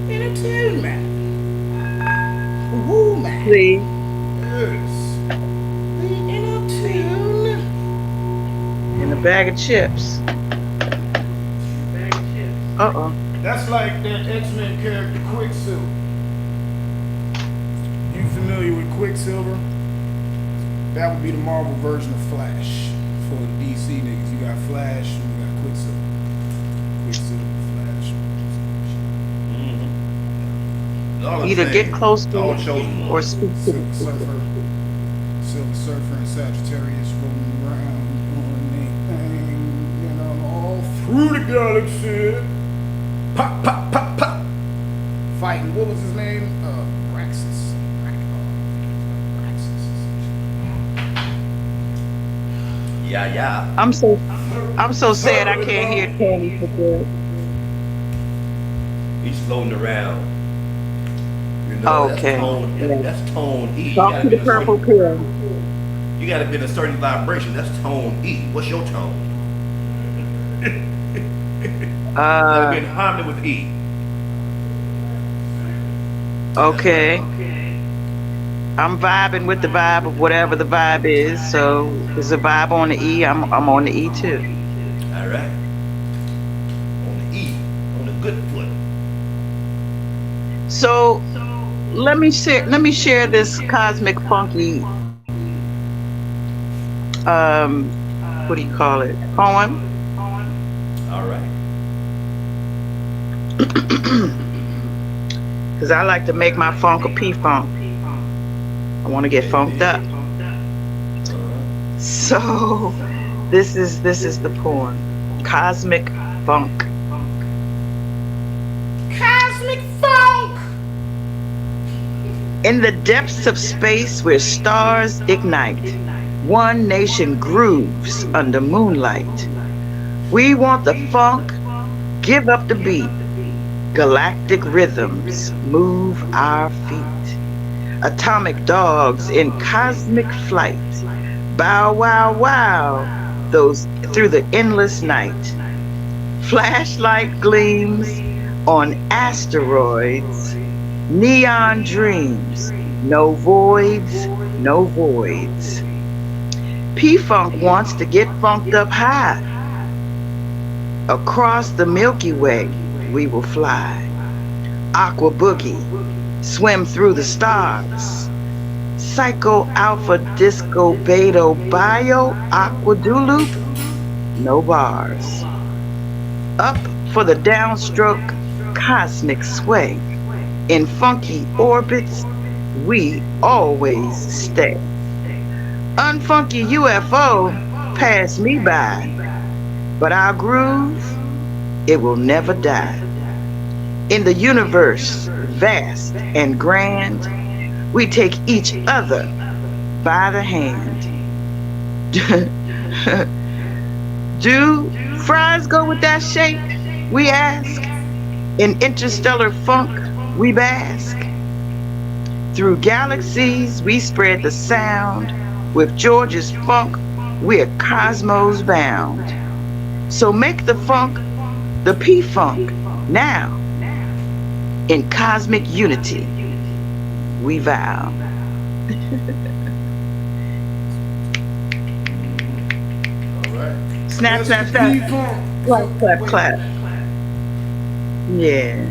Inner tone, man. Woo, man. Please. Yes. The inner tone. In a bag of chips. Uh-oh. That's like that X-Men character Quicksilver. You familiar with Quicksilver? That would be the Marvel version of Flash. For the DC niggas, you got Flash and you got Quicksilver. Quicksilver, Flash. Either get close to All it chosen or speak to Silver it. Surfer. Silver Surfer and Sagittarius rolling around doing their thing, you know, all through the galaxy. Pop, pop, pop, pop. Fighting, what was his name? Raxus. Yeah. I'm so sad I can't hear Tony for good. He's floating around. You know, Okay. That's tone E. Talk to the purple pill. You gotta be in a certain vibration. That's tone E. What's your tone? You gotta be in harmony with E. Okay. I'm vibing with the vibe of whatever the vibe is. So there's a vibe on the E. I'm on the E too. All right. On the E, on the good foot. So let me share this cosmic funky um what do you call it? Poem. All right. Because I like to make my funk a P-funk. I want to get funked up. So this is the poem. Cosmic Funk. Cosmic funk. In the depths of space where stars ignite, one nation grooves under moonlight. We want the funk, give up the beat. Galactic rhythms move our feet. Atomic dogs in cosmic flight. Bow wow wow, those through the endless night. Flashlight gleams on asteroids. Neon dreams. No voids, no voids. P-Funk wants to get funked up high. Across the Milky Way we will fly. Aqua boogie, swim through the stars. Psycho alpha disco beta bio aqua loop, no bars. Up for the downstroke cosmic sway. In funky orbits we always stay. Unfunky UFO pass me by, but our groove, it will never die. In the universe vast and grand, we take each other by the hand. Do fries go with that shape? We ask. In interstellar funk we bask. Through galaxies we spread the sound. With George's funk we're cosmos bound. So make the funk the P-Funk now. In cosmic unity we vow. All right. Snap, That's the snap, snap. P-funk. Clap, So clap, wait, clap. Yeah.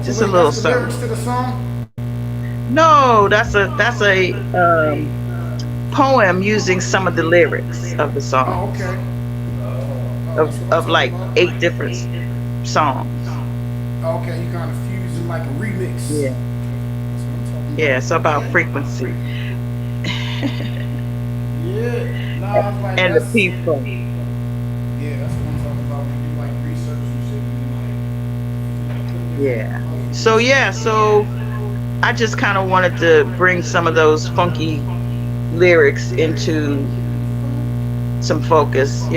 so Just a wait, little that's the lyrics something. to the song? No, that's a poem using some of the lyrics of the Oh, songs. okay. Oh, Of that's what I'm of talking like about. 8 different songs. Oh, okay, you kind of fusing like a remix. Yeah. That's what I'm talking Yeah, about. it's about Okay. frequency. Yeah. Nah, it's like And the that's people. yeah, that's what I'm talking about. When you like research and shit, and like put different Yeah. So motherfuckers. yeah, so I just kind of wanted to bring some of those funky lyrics into some focus.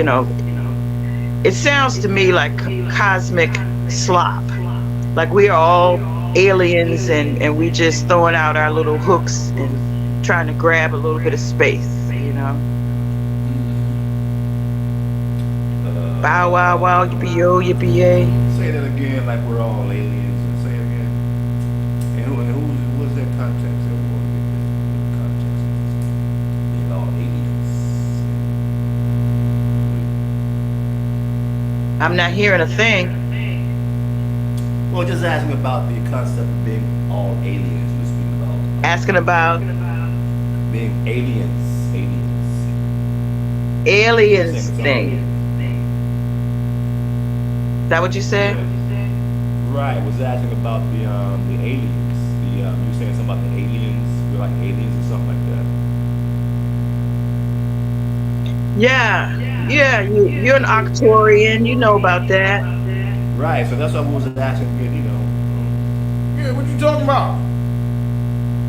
It sounds to me like cosmic slop. Like we are all aliens and we just throwing out our little hooks and trying to grab a little bit of space. Bow wow wow yippee yo yippee yay. Say that again, like we're all aliens, and say it again. And who's that context? I want to get the context. Being all aliens. I'm not hearing a thing. Well, just asking about the concept of being all aliens. You're speaking about Asking about being aliens. You're saying aliens it's all thing. aliens. Is that what you said? Yeah. Right. Was asking about the aliens. You saying something about the aliens? We're like aliens or something like that. Yeah. Yeah, you're an Octorian, you know about that. Right. So that's what I was asking. Yeah, what you talking about?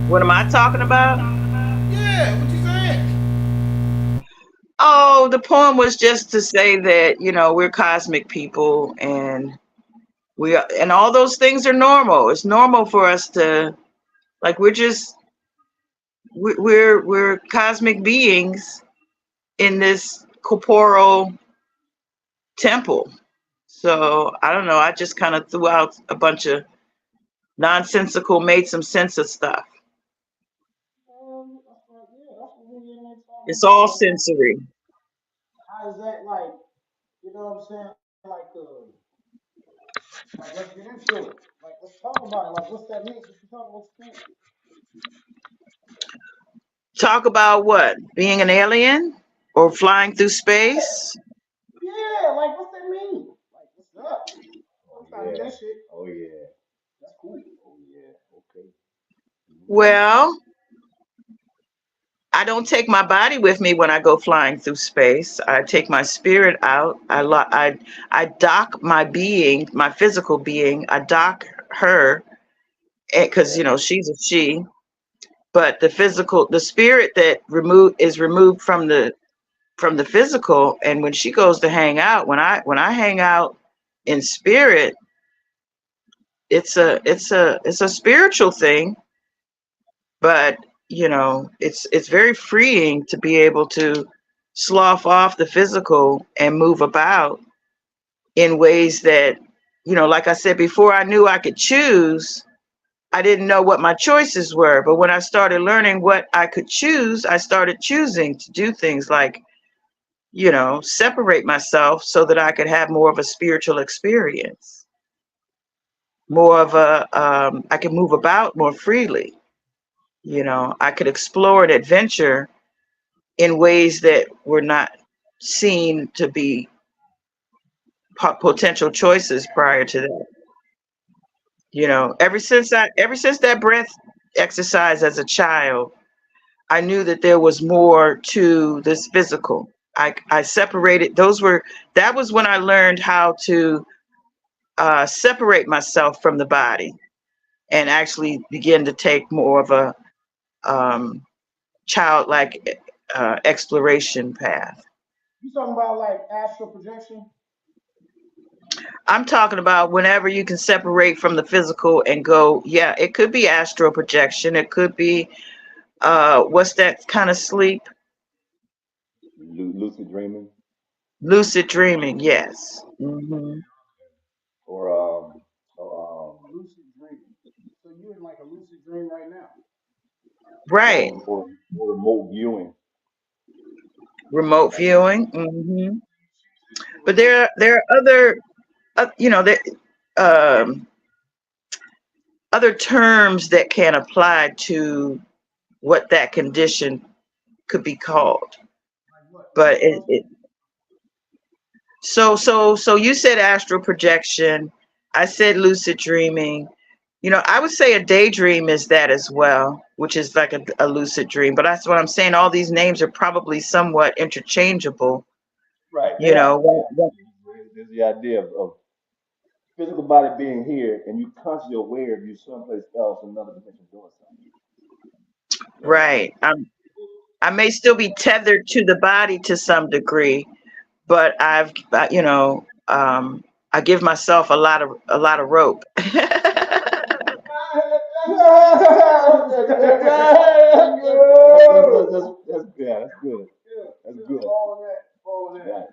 What am I talking about? Yeah, what you saying? Oh, the poem was just to say that, we're cosmic people and and all those things are normal. It's normal for us to like we're cosmic beings in this corporal temple. So I don't know. I just kind of threw out a bunch of nonsensical, made some sense of stuff. Yeah, that's what we in there talking It's all about. sensory. How is that like? You know what I'm saying? Like let's get into it. Like let's talk about it. Like what's that mean? Since you talking about spirit. Talk about what? Being an alien or flying through space? Yeah, like what's that mean? Like what's up? Oh I'm trying to do yeah. that shit. Oh yeah. That's cool. Oh yeah. Okay. Hmm. Well, I don't take my body with me when I go flying through space. I take my spirit out. I dock my being, my physical being. I dock her because Yeah. she's a she. But the spirit that is removed from the physical, and when she goes to hang out, when I hang out in spirit, it's a spiritual thing, but it's very freeing to be able to slough off the physical and move about in ways that, like I said before, I knew I could choose. I didn't know what my choices were, but when I started learning what I could choose, I started choosing to do things like, separate myself so that I could have more of a spiritual experience, more of I could move about more freely. I could explore and adventure in ways that were not seen to be potential choices prior to that. Ever since that breath exercise as a child, I knew that there was more to this physical. I separated. That was when I learned how to separate myself from the body and actually begin to take more of a um, childlike exploration path. You talking about like astral projection? I'm talking about whenever you can separate from the physical and go, yeah, it could be astral projection. It could be, what's that kind of sleep? Lucid dreaming, Lucid dreaming, yes. Hmm. or Lucid dreaming. So you in like a lucid dream right now? Right. or remote viewing. Remote Like you, viewing. Hmm. Choosing to But remote. there are um, other terms that can apply to what that condition could be called. Like what? Like But what else? so you said astral projection. I said lucid dreaming. I would say a daydream is that as well, which is like a lucid dream. But that's what I'm saying. All these names are probably somewhat interchangeable. right? They You are. know, They are. There's the idea of physical body being here and you consciously aware of you someplace else, another dimension doing something. Yeah. right. I may still be tethered to the body to some degree, but I give myself a lot of rope. Yeah, that's good. Yeah, That's yeah, good. all that. Right.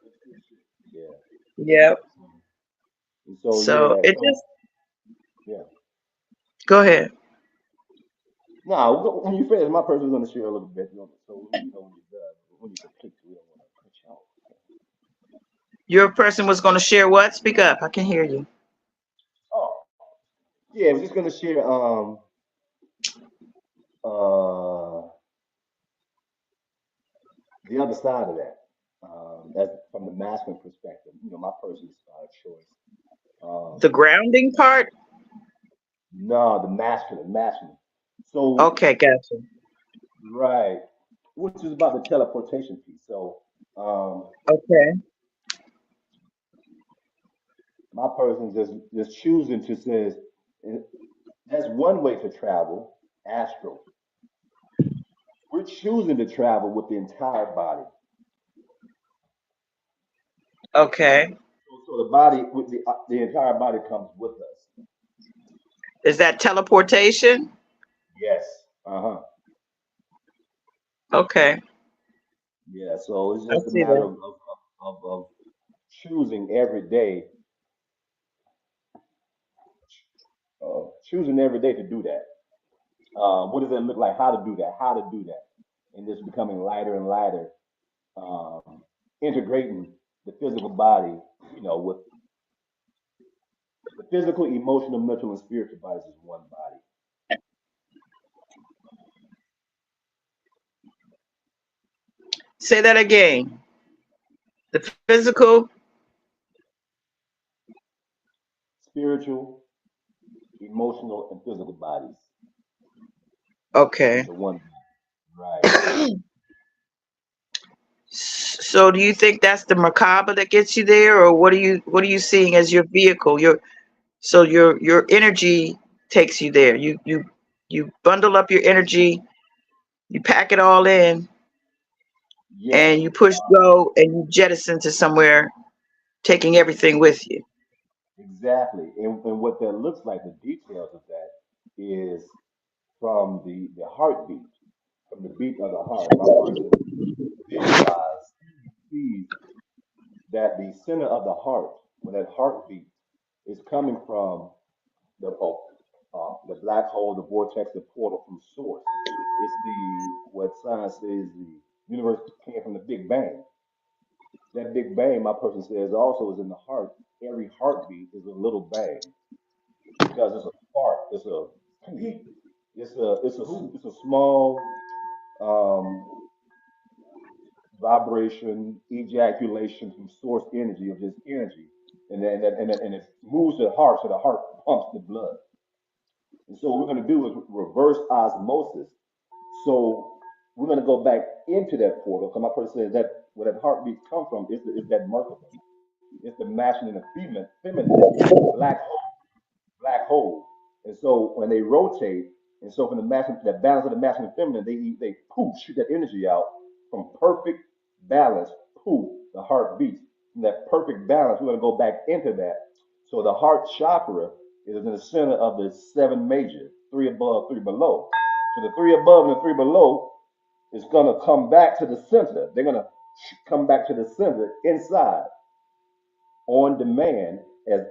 That's good shit. Yeah. Yep. So So yeah. it So just yeah. go ahead. Now, when you finish, my person is going to share a little bit. So when you done, when you complete, we don't want to cut you off. Your person was going to share what? Speak up. I can hear you. Oh, yeah. I was just going to share uh the other side of that. That's from the masculine perspective. My personal choice. The Um, grounding part. no, the masculine. So Okay, gotcha. right, which is about the teleportation piece. So um, Okay. my person just choosing to says eh, that's one way to travel, astral. We're choosing to travel with the entire body. Okay. So the body, with the entire body comes with us. Is that teleportation? Yes. Uh huh. Okay. Yeah. So it's I just a see matter that. of choosing every day, choosing every day to do that. What does it look like? How to do that? And just becoming lighter and lighter, integrating. the physical body, you know, with the physical, emotional, mental, and spiritual bodies is one body. Say that again. The physical. Spiritual, emotional, and physical bodies Okay. into one body. Right. So do you think that's the macabre that gets you there, or what are you seeing as your vehicle? Your energy takes you there. You bundle up your energy, you pack it all in, Yes. and you push go and you jettison to somewhere, taking everything with you. Exactly. And what that looks like, the details of that is from the heartbeat, from the beat of the heart. My person visualize, sees that the center of the heart, when that heartbeat is coming from the black hole, the vortex, the portal from source. It's the what science says the universe came from the Big Bang. That Big Bang, my person says, also is in the heart. Every heartbeat is a little bang because it's a spark. It's a small um, vibration, ejaculation from source energy of this energy, and it moves to the heart, so the heart pumps the blood. And so what we're going to do is reverse osmosis. So we're going to go back into that portal. Because my person says that where that heartbeat come from is that Merkaba. It's the masculine and feminine black black hole. And so when they rotate, and so from the masculine, that balance of the masculine and feminine, they poof, shoot that energy out from perfect balance. Poof, the heart beats. From that perfect balance, we're going to go back into that. So the heart chakra is in the center of the seven major, three above, three below. So the three above and the three below is going to come back to the center. They're going to come back to the center inside on demand as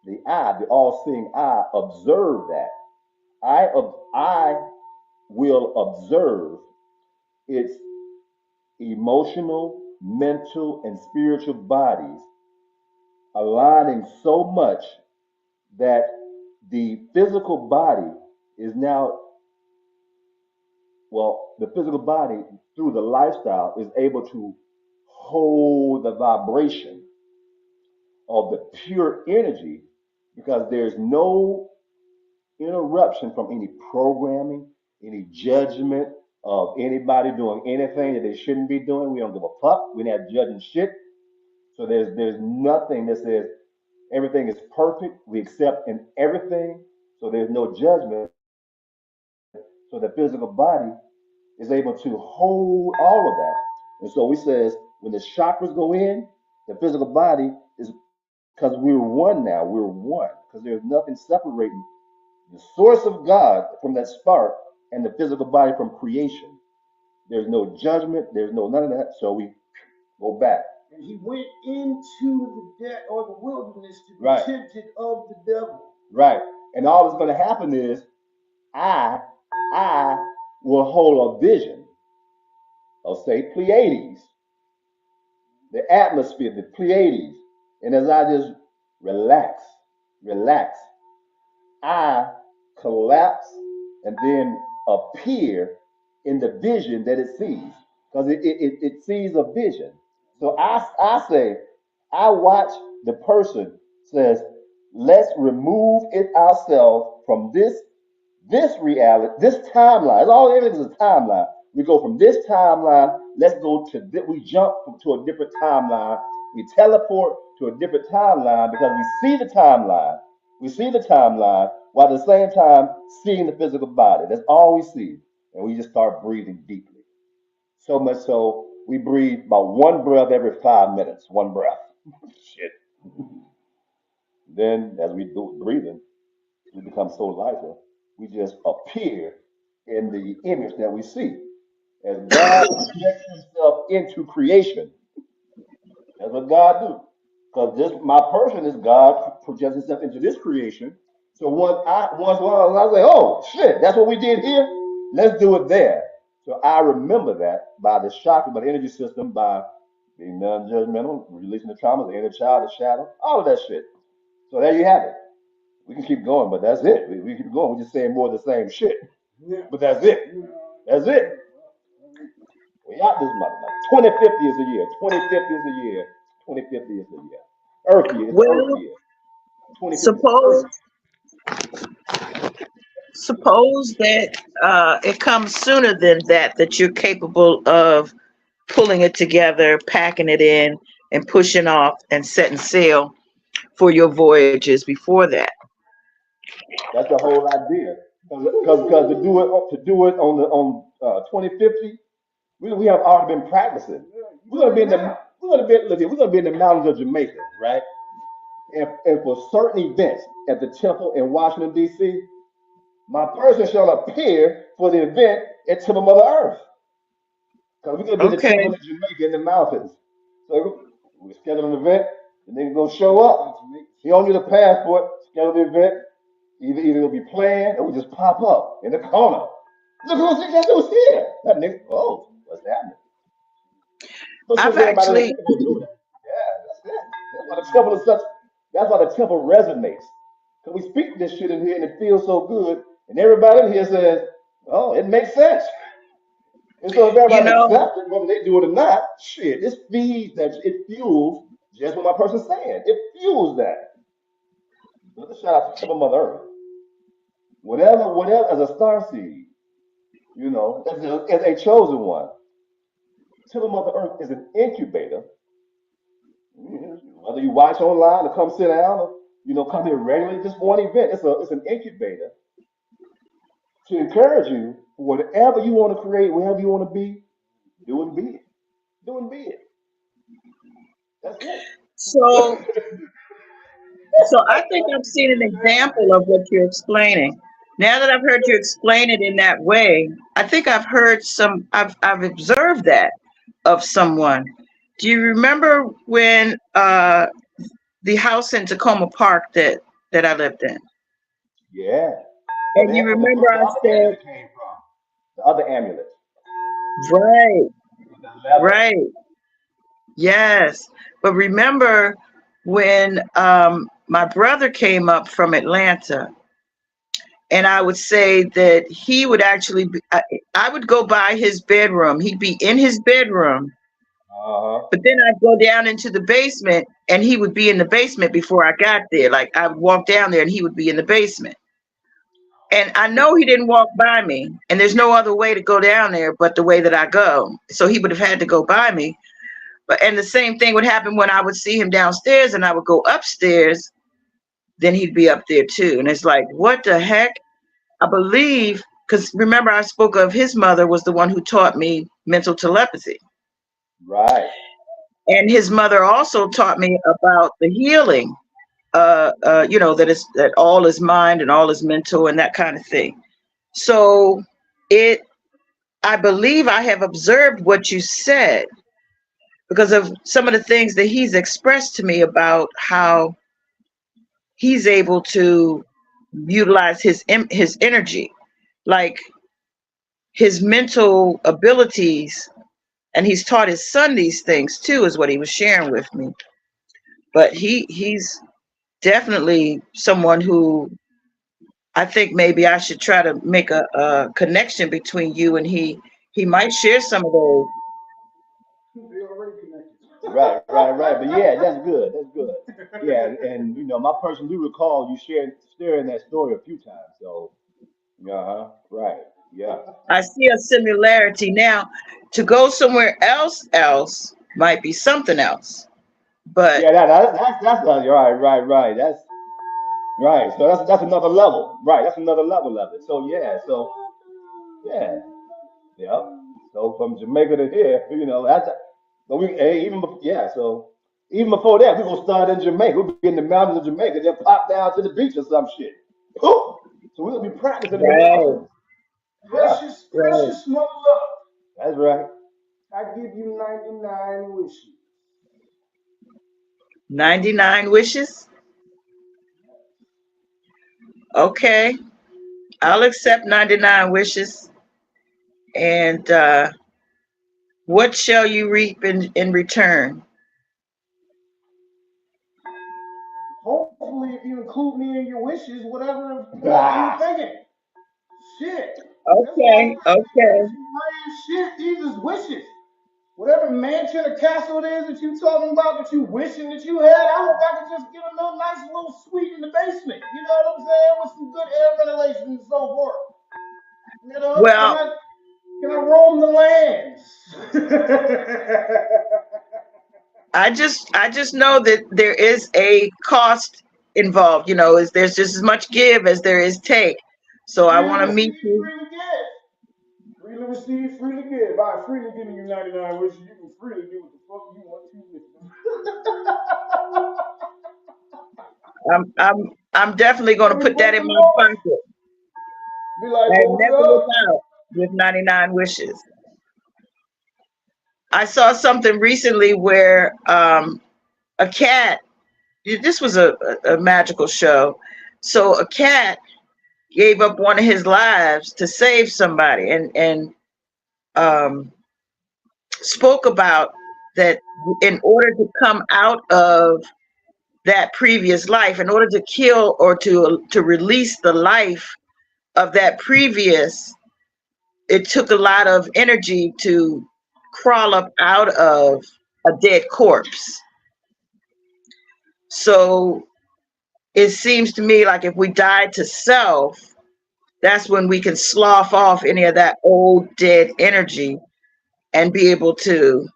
the all-seeing eye, observe that. I will observe its emotional, mental, and spiritual bodies aligning so much that the physical body is now, well, the physical body through the lifestyle is able to hold the vibration of the pure energy because there's no interruption from any programming, any judgment of anybody doing anything that they shouldn't be doing. We don't give a fuck. We're not judging shit. So there's nothing that says everything is perfect. We accept in everything. So there's no judgment. So the physical body is able to hold all of that. And so we says when the chakras go in, the physical body is because we're one now. We're one because there's nothing separating the source of God from that spark and the physical body from creation. There's no judgment. There's no none of that. So we go back. And he went into the death or the wilderness to be Right. tempted of the devil. Right. And all that's going to happen is I, I will hold a vision of say Pleiades, the atmosphere, the Pleiades. And as I just relax, relax, I collapse and then appear in the vision that it sees because it sees a vision. So I say, I watch the person says, let's remove it ourselves from this reality, this timeline. It's all everything is a timeline. We go from this timeline, let's go to we jump to a different timeline. We teleport to a different timeline because we see the timeline. We see the timeline while at the same time seeing the physical body. That's all we see. And we just start breathing deeply. So much so we breathe about one breath every 5 minutes. One breath. Shit. Then as we do breathing, we become so lighter, we just appear in the image that we see. As God projects himself into creation, that's what God do. Because this my person is God projects himself into this creation. So once I say, oh shit, that's what we did here, let's do it there. So I remember that by the chakra, by the energy system, by being non-judgmental, releasing the trauma, the inner child, the shadow, all of that shit. So there you have it. We can keep going, but that's it. We keep going. We're just saying more of the same shit. Yeah. But that's it. That's it. We out this mother. Like 2050 is a year. 2050 is a year. 2050 is a year. Earth year. It's Earth Well, year. 2050 is suppose Earth. suppose that it comes sooner than that, that you're capable of pulling it together, packing it in, and pushing off and setting sail for your voyages before that. That's the whole idea. Because to do it on 2050, we have already been practicing. We're gonna be in the we're gonna be look here, we're gonna be in the mountains of Jamaica, right? And for certain events at the temple in Washington D.C., my person shall appear for the event at Temple Mother Earth. Because we're gonna be at the temple Okay. in Jamaica in the mountains. So we schedule an event, the nigga gonna show up. He don't need a passport, schedule the event. Either it'll be planned or we just pop up in the corner. Look who's here. That nigga, oh, what's happening? But since I've everybody in the actually, temple do it, yeah, that's it. That's why the temple is such. That's why the temple resonates. Cause we speak this shit in here and it feels so good, and everybody in here says, "Oh, it makes sense." And so if you everybody know, accepts it, whether they do it or not, shit, it feeds that. It fuels just what my person's saying. It fuels that. Another shout out to Temple Mother Earth. Whatever, as a star seed, as a chosen one, Temple Mother Earth is an incubator. Whether you watch online or come sit down or come here regularly, just one event. It's an incubator to encourage you for whatever you want to create, wherever you want to be, do and be it. Do and be it. That's so it. so I think I've seen an example of what you're explaining. Now that I've heard you explain it in that way, I think I've observed that of someone. Do you remember when the house in Tacoma Park that I lived in? Yeah. Where And you that where remember the I other said, amulet came from. The other amulet right, with the leather. right, yes. But remember when my brother came up from Atlanta, and I would say that he would actually be, I would go by his bedroom. He'd be in his bedroom, Uh-huh. but then I'd go down into the basement and he would be in the basement before I got there. Like I would walk down there and he would be in the basement. And I know he didn't walk by me, and there's no other way to go down there but the way that I go. So he would have had to go by me. But and the same thing would happen when I would see him downstairs and I would go upstairs, then he'd be up there too. And it's like, what the heck? I believe, because remember I spoke of his mother was the one who taught me mental telepathy. Right. And his mother also taught me about the healing, that all is mind and all is mental and that kind of thing. So it, I believe I have observed what you said because of some of the things that he's expressed to me about how he's able to utilize his energy, like his mental abilities, and he's taught his son these things too, is what he was sharing with me. But he's definitely someone who I think maybe I should try to make a connection between you and he. He might share some of those. They already connected. Right. But yeah, that's good. That's good. Yeah, and my person do recall you sharing that story a few times. So, right. Yeah. I see a similarity now. To go somewhere else might be something else. But Yeah, that's right. That's right. So that's another level. Right. That's another level of it. So yeah. So yeah. Yeah. So from Jamaica to here, that's. But yeah. So even before that, we're gonna start in Jamaica. We'll be in the mountains of Jamaica, then pop down to the beach or some shit. Whew. So we're gonna be practicing in the right, mountains. Yeah. Precious, right. precious mother love. That's right. I give you 99 wishes. 99 wishes. Okay, I'll accept 99 wishes. And What shall you reap in return? Hopefully, if you include me in your wishes, whatever you thinking. Shit. That's why Okay, okay. some brand shit. These is wishes. Whatever mansion or castle it is that you talking about that you wishing that you had, I hope I could just get a little nice little suite in the basement. You know what I'm saying? With some good air ventilation and so forth. You know, Well, can I roam the lands? I just know that there is a cost involved. Is there's just as much give as there is take. So I Freely want to meet receive, you. freely give. Freely receive, freely give. By freely giving you 99 wishes, you can freely do what the fuck you want to with them. I'm definitely going to Every put that breath in of my yours, pocket. be like, I hold it never look up. out with 99 wishes. I saw something recently where a cat. This was a magical show. So a cat gave up one of his lives to save somebody, and um, spoke about that in order to come out of that previous life, in order to kill or to release the life of that previous, it took a lot of energy to crawl up out of a dead corpse. So it seems to me like if we die to self, that's when we can slough off any of that old dead energy and be able to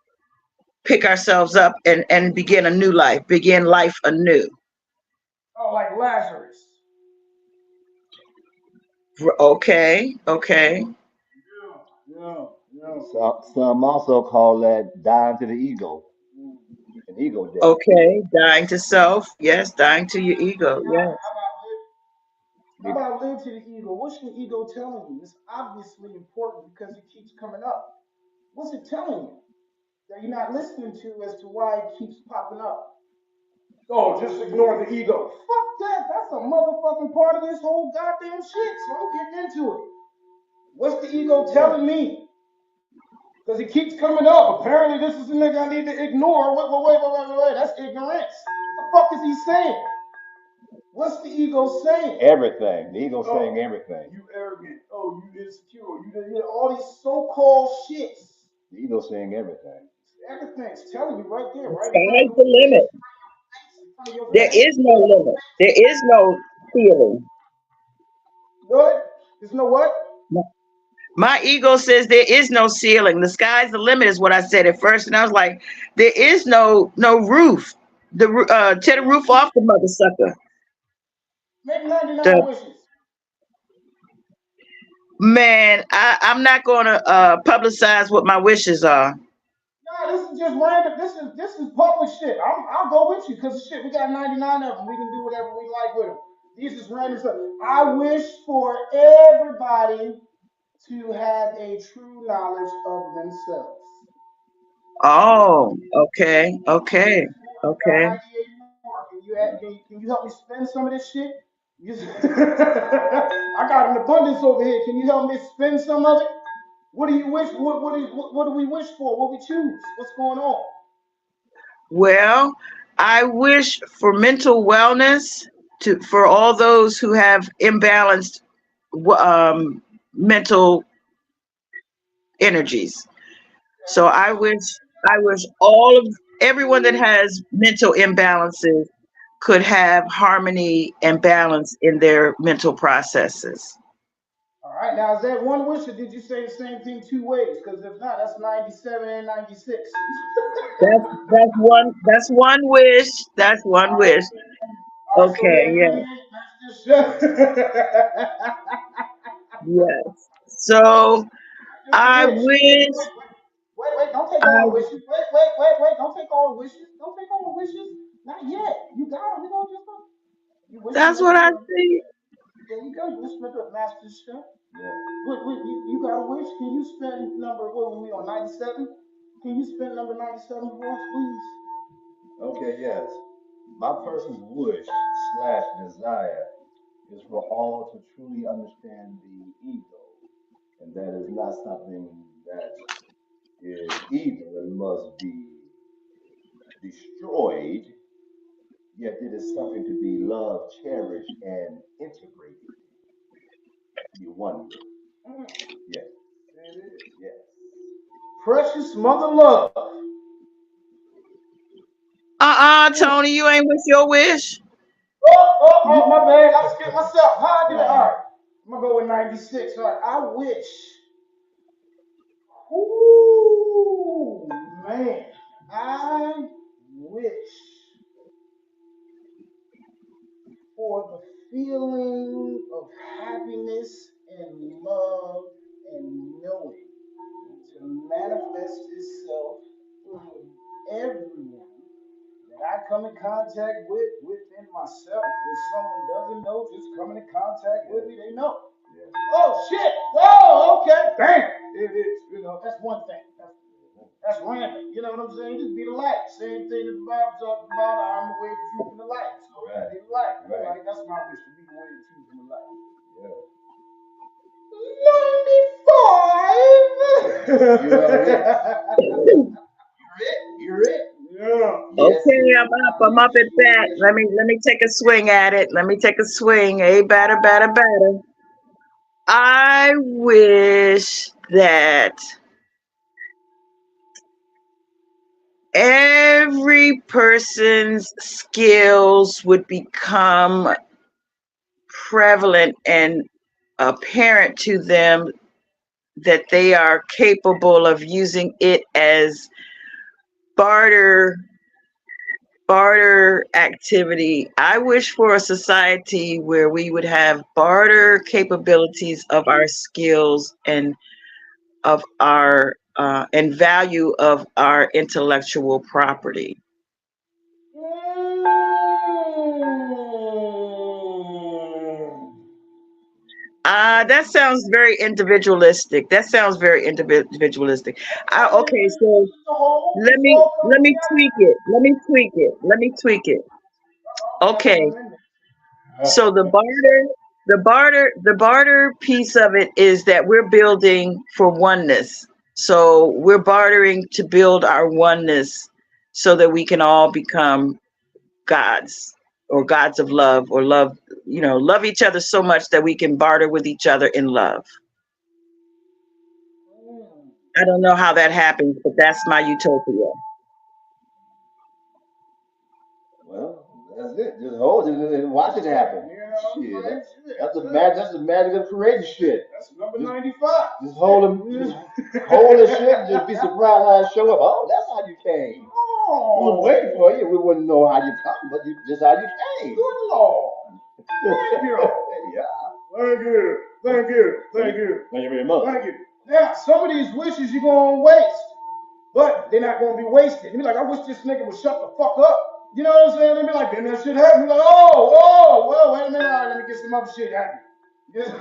pick ourselves up and begin a new life, begin life anew. Oh, like Lazarus. Okay, okay, Yeah, yeah. So, some also call that dying to the ego, Mm. an ego death. okay. Dying to self. Yes, dying to your ego. Yes. How about live to the ego? What's your ego telling you? It's obviously important because it keeps coming up. What's it telling you that you're not listening to as to why it keeps popping up? Oh, just ignore the ego. Fuck that. That's a motherfucking part of this whole goddamn shit. So I'm getting into it. What's the ego telling me? Because it keeps coming up. Apparently, this is the nigga I need to ignore. Wait. That's ignorance. What the fuck is he saying? What's the ego saying? Everything. The ego saying Oh, everything. you arrogant. Oh, you insecure. All these so-called shits. The ego saying everything. Everything's telling you right there, The right in front of sky's your the face, limit. in front of your There face. is no limit. There is no ceiling. What? There's no what? My ego says there is no ceiling. The sky's the limit is what I said at first, and I was like, there is no roof. Tear the roof off the mother sucker. Make 99 The wishes. man, I'm not going to publicize what my wishes are. Nah, this is just random. This is public shit. I'll go with you because shit, we got 99 of them. We can do whatever we like with them. These is random stuff. I wish for everybody to have a true knowledge of themselves. Oh, okay, I okay, wish for okay. 98 more. Can you help me spend some of this shit? I got an abundance over here. Can you help me spend some of it? What do you wish? What do we wish for? What we choose? What's going on? Well, I wish for mental wellness for all those who have imbalanced mental energies. So I wish all of everyone that has mental imbalances could have harmony and balance in their mental processes. All right, now is that one wish, or did you say the same thing two ways? Because if not, that's 97 and 96. That's one wish. That's one All right, wish. all right. So we Okay, at yeah, 98. That's just yes. So just a I wish. wish Wait. Don't take all I the wishes. Wait. Don't take all the wishes. Don't take all the wishes. Not yet. You got it. We gonna just you wish for that's what I mental. see. There you go. You wish for mental master stuff. Yeah. You got a wish? Can you spend number, what were we on, 97? Can you spend number 97 for us, please? Okay, yes. My personal wish slash desire is for all to truly understand the ego, and that is not something that is evil and must be destroyed, yet it is something to be loved, cherished, and integrated to be one with. Yes, There it is. yes. Precious mother love. Tony, you ain't with your wish. My bad. I skipped myself. How I do that? All right. I'm gonna go with 96. All right. I wish. Ooh, man. I wish for the feeling of happiness and love and knowing to manifest itself in everyone that I come in contact with within myself. If someone doesn't know, just coming in contact with me, they know. Yes. Oh shit! Oh, okay. Damn. It is. You know, that's one thing. That's random. You know what I'm saying? Just be the light. Same thing that the Bible talks about. I'm the way, the truth, and the light. So Right. be the light. Right. Like, that's my wish to be the way, the truth, and the light. Yeah. 95. You already. You're it. Yeah. Yes, Okay, indeed. I'm up at that. Let me take a swing at it. Let me take a swing. A batter, batter, batter. I wish that every person's skills would become prevalent and apparent to them, that they are capable of using it as barter activity. I wish for a society where we would have barter capabilities of our skills and of our and value of our intellectual property. That sounds very individualistic. That sounds very individualistic. Okay, so let me tweak it. Let me tweak it. Okay, so the barter piece of it is that we're building for oneness. So we're bartering to build our oneness so that we can all become gods, or gods of love, or love, love each other so much that we can barter with each other in love. I don't know how that happens, but that's my utopia. Well, that's it. Just hold it and watch it happen. Shit, that's the magic. That's the magic of creating shit. That's number 95. Just hold the shit, and just be surprised how it show up. Oh, that's how you came. We was waiting for you. We wouldn't know how you come, but just how you came. Good Lord. Thank you. Yeah. Thank you. Thank you. Thank you. Thank you very much. Thank you. Now, some of these wishes you're going to waste, but they're not going to be wasted. You be like, I wish this nigga would shut the fuck up. You know what I'm saying? They be like, then that shit happen. Be like, well, wait a minute. All right, let me get some other shit happen. Yeah.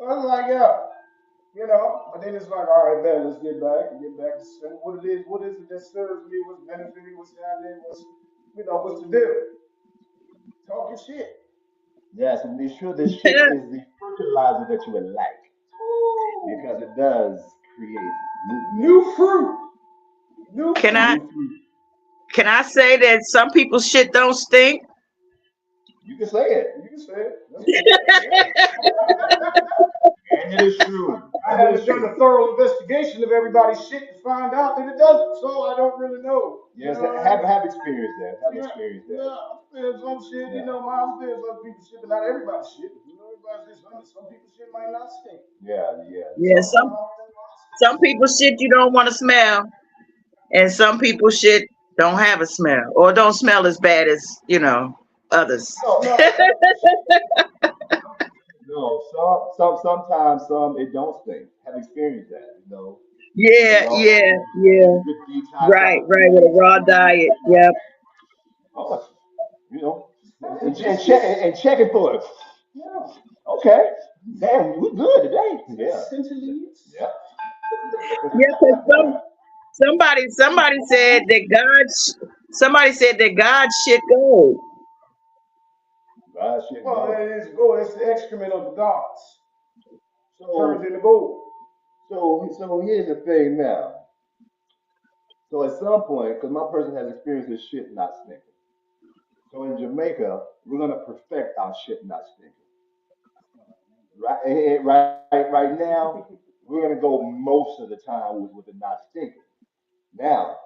I was like, yeah. But then it's like, all right, man, let's get back to what it is. What is it that serves me? What's benefiting me? What's happening? What's the deal? Talk your shit. Yes, and be sure this shit is the fertilizer that you would like, because it does create new fruit. New Can fruit. I can I say that some people's shit don't stink? You can say it. You can say it. And it is true. I haven't done a thorough investigation of everybody's shit to find out that it doesn't, so I don't really know. Yes, have experience that. Have experience that. Yeah, I spend some shit, I spend some people's shit, but not everybody's shit. Everybody's shit, some people's shit might not stink. Yeah, some people's shit you don't want to smell, and some people's shit don't have a smell, or don't smell as bad as others. No, sometimes it don't stink. Have experienced that, Yeah. Right, with a raw diet. Yep. Oh, and check it for it. Yeah. Okay. Damn, we good today. Yeah. Yeah. Yeah, because somebody said that God shit gold. God shit Well, gold. it is gold. It's the excrement of the gods. turns into gold. So here's the thing now. So at some point, because my person has experienced this shit not stinking. So in Jamaica, we're gonna perfect our shit not stinking. Right now, we're gonna go most of the time with it not stinking. Now,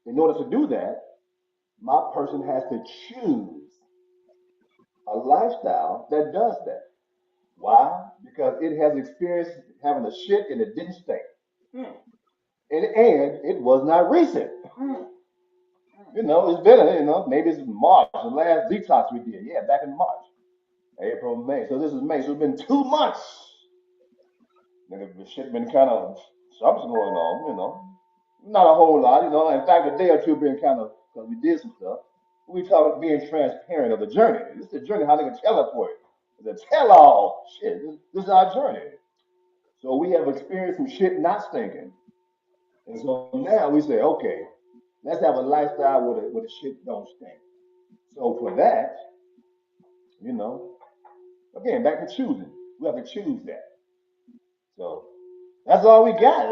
in order to do that, my person has to choose a lifestyle that does that. Why? Because it has experienced having a shit and it didn't stink. Mm. And it was not recent. Mm. It's been, maybe it's March, the last detox we did. Yeah, back in March, April, May. So this is May. So it's been 2 months. And the shit been kind of, something's going on. Not a whole lot. In fact, a day or two been kind of, because we did some stuff. We talk about being transparent of the journey. This is the journey, how they can teleport. The tell all shit. This is our journey. So we have experienced some shit not stinking. And so now we say, okay, let's have a lifestyle where the shit don't stink. So for that, again, back to choosing. We have to choose that. So that's all we got.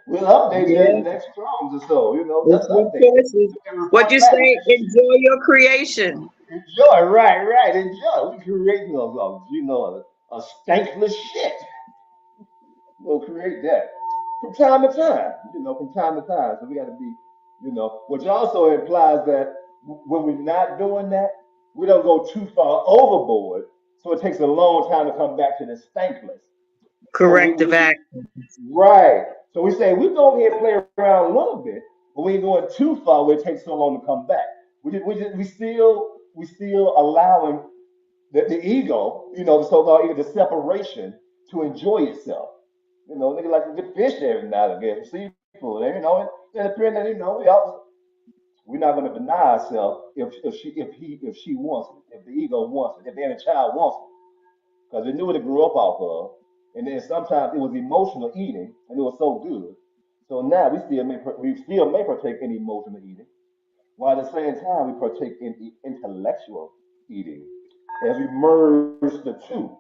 We'll update you in the next songs or so. That's It's your update. choices. What you say? Enjoy your creation. Enjoy, right. Enjoy. We creating a stankless shit. We'll create that from time to time. From time to time. So we got to be, which also implies that when we're not doing that, we don't go too far overboard. So it takes a long time to come back to the stankless. Corrective action. Right. So we say we go over here and play around a little bit, but we ain't going too far where it takes so long to come back. We still allowing the ego, the so-called ego, the separation to enjoy itself. Nigga like a good fish every now and again, seafood, and appearing that we're not going to deny ourselves if she wants it, if the ego wants it, if the inner child wants it, because they knew what it grew up off of, and then sometimes it was emotional eating, and it was so good. So now we still may partake in emotional eating, while at the same time we partake in intellectual eating as we merge the two.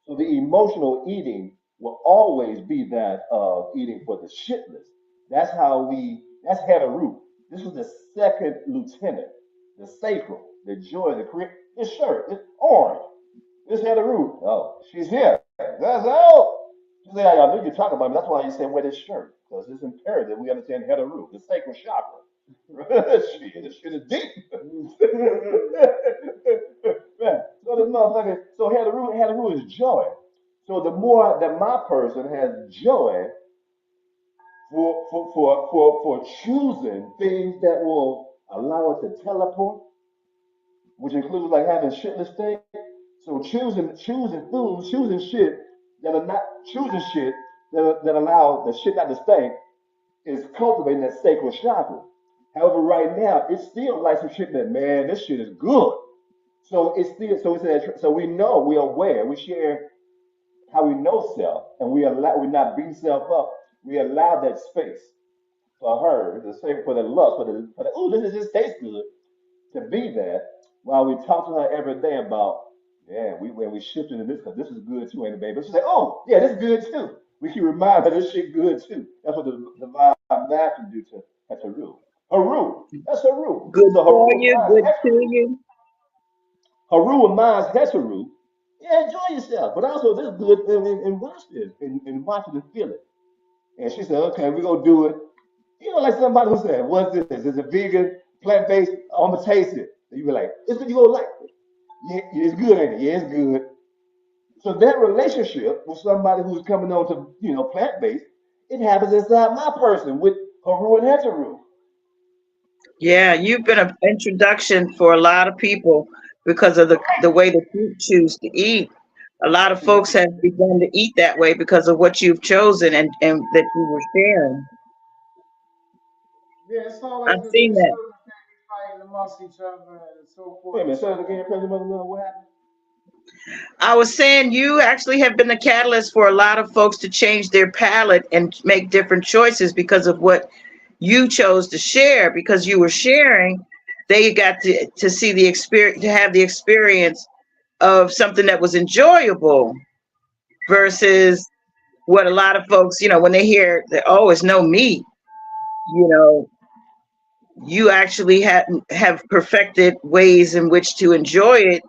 So the emotional eating will always be that of eating for the shitless. That's Heru. This was the second lieutenant, the sacral, the joy, the create. This shirt, it's orange. This Heru. Oh, she's here. That's out. She said, I knew you're talking about me. That's why you said wear this shirt. Because it's imperative we understand Heru, the sacral chakra. Shit, this shit is deep. Man, so this motherfucker, so Heru is joy. So the more that my person has joy for choosing things that will allow us to teleport, which includes like having shitless things. So choosing foods, choosing shit that are not choosing shit that allow the shit not to stink is cultivating that sacral chakra. However, right now it's still like some shit that, man, this shit is good. So it's still so we know, we're aware, we share how we know self, and we're not beating self up. We allow that space for her, the same for the lust, for the oh, this just tastes good, to be there while we talk to her every day about, yeah, when we shifted to this because this is good too, ain't it, baby? She say, oh, yeah, this is good too. We keep reminding her this shit good too. That's what the divine master do to Heru. Heru, that's Heru. Good So for Heru you, reminds good to Heru. you. Haru reminds Heteru, yeah, enjoy yourself, but also this is good and watch this and watch it and feel it. And she said, okay, we're gonna do it. Like somebody who said, what's this? Is it vegan, plant-based? I'm gonna taste it. And you be like, it's what you gonna like it. Yeah, it's good, ain't it? Yeah, it's good. So that relationship with somebody who's coming on to, plant-based, it happens inside my person with Haru and Heteru. Yeah, you've been an introduction for a lot of people because of the way that you choose to eat. A lot of folks have begun to eat that way because of what you've chosen and that you were sharing. Yeah, it's always I've the seen that. children fighting amongst each other and so Wait a forth and minute, say so it again, on. President Mother Love, what happened? I was saying you actually have been the catalyst for a lot of folks to change their palate and make different choices because of what you chose to share. Because you were sharing, they got to see the experience, to have the experience of something that was enjoyable versus what a lot of folks, when they hear that, oh, it's no me, you know, you actually have perfected ways in which to enjoy it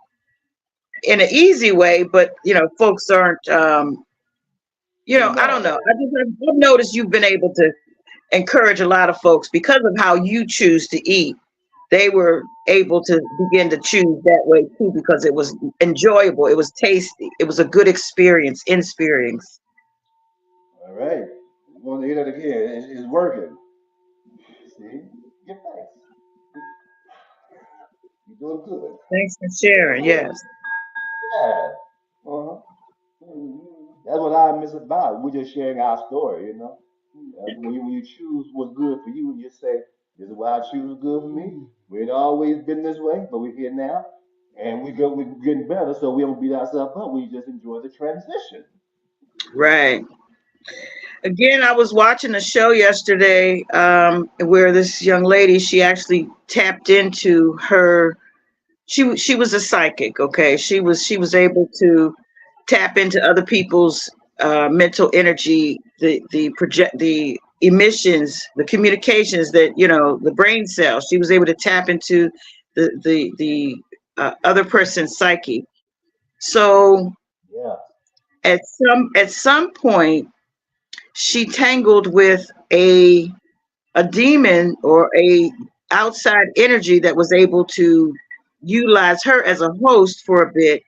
in an easy way, but folks aren't. I don't know. No. I've noticed you've been able to encourage a lot of folks because of how you choose to eat. They were able to begin to choose that way too because it was enjoyable, it was tasty, it was a good experience, experience. All right. You want to hear that again? It's working. See? Give thanks. You're doing good. Thanks for You're doing sharing. good. Yes. Yeah. Uh-huh. That's what I miss about it. We're just sharing our story, you know. When you choose what's good for you, and you say, "This is what I choose good for me." We ain't always been this way, but we're here now, and we're getting better. So we don't beat ourselves up. We just enjoy the transition. Right. Again, I was watching a show yesterday where this young lady, she actually tapped into her. She was a psychic. Okay, she was able to tap into other people's mental energy, the emissions, the communications that the brain cells. She was able to tap into the other person's psyche. So Yeah. at some point, she tangled with a demon or a outside energy that was able to utilize her as a host for a bit.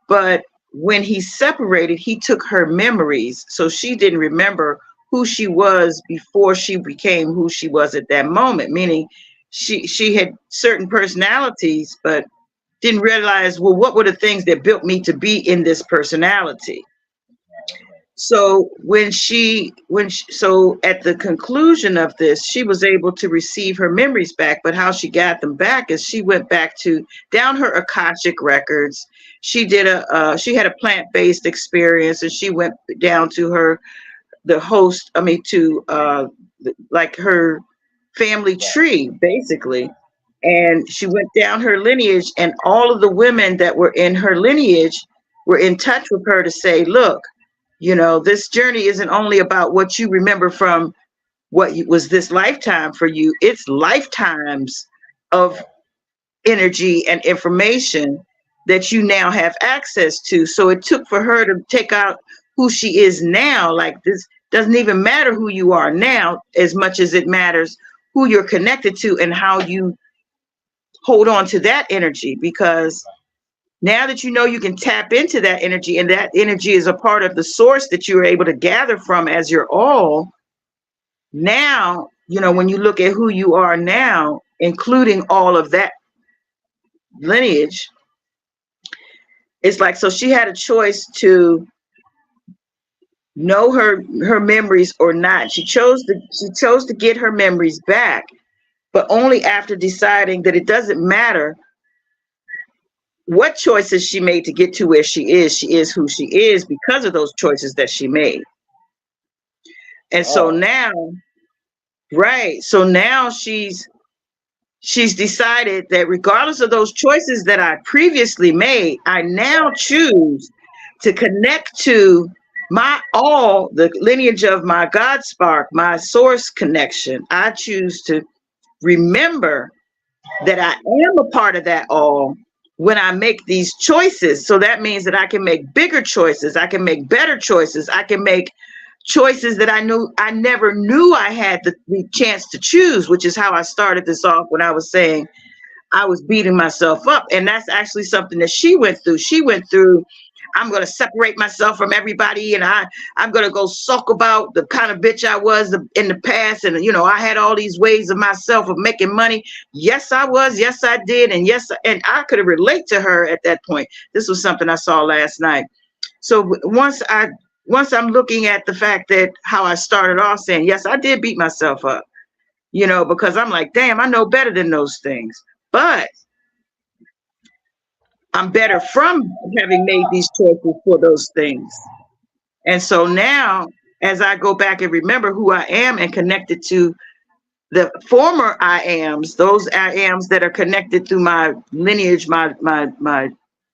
But when he separated, he took her memories, so she didn't remember who she was before she became who she was at that moment, meaning she had certain personalities but didn't realize, well, what were the things that built me to be in this personality. So so at the conclusion of this, she was able to receive her memories back. But how she got them back is she went back to down her Akashic records. She had a plant-based experience, and she went down to like her family Right. tree, basically. And she went down her lineage, and all of the women that were in her lineage were in touch with her to say, look, this journey isn't only about what you remember from was this lifetime for you. It's lifetimes of Yeah. energy and information that you now have access to. So it took for her to take out who she is now. Like, this doesn't even matter who you are now as much as it matters who you're connected to and how you hold on to that energy, because now that you can tap into that energy, and that energy is a part of the source that you're able to gather from as your all. Now, when you look at who you are now, including all of that lineage, it's like, so she had a choice to know her memories or not. She chose to get her memories back, but only after deciding that it doesn't matter what choices she made to get to where she is. She is who she is because of those choices that she made. And so Wow. now, right. So now she's decided that regardless of those choices that I previously made, I now choose to connect to the lineage of my God spark, my source connection. I choose to remember that I am a part of that all when I make these choices. So that means that I can make bigger choices. I can make better choices. I can make choices that I never knew I had the chance to choose, which is how I started this off when I was saying I was beating myself up. And that's actually something that she went through. She went through, I'm going to separate myself from everybody, and I'm going to go sulk about the kind of bitch I was in the past. And, I had all these ways of myself of making money. Yes, I was. Yes, I did. And and I could relate to her at that point. This was something I saw last night. So once I'm looking at the fact that how I started off saying, yes, I did beat myself up, because I'm like, damn, I know better than those things. But I'm better from having made these choices for those things. And so now, as I go back and remember who I am and connected to the former I ams, those I ams that are connected through my lineage, my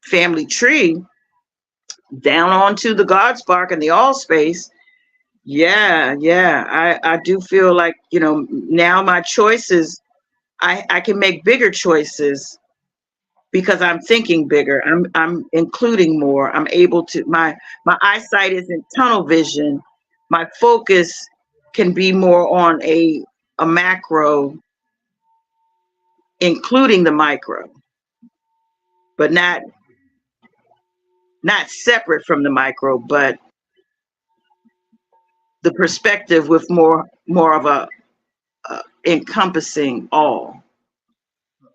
family tree, down onto the God spark and the all space. Yeah, yeah. I do feel like, now my choices, I can make bigger choices because I'm thinking bigger. I'm including more. I'm able to, my eyesight isn't tunnel vision. My focus can be more on a macro, including the micro, but not separate from the micro, but the perspective with more of a encompassing all.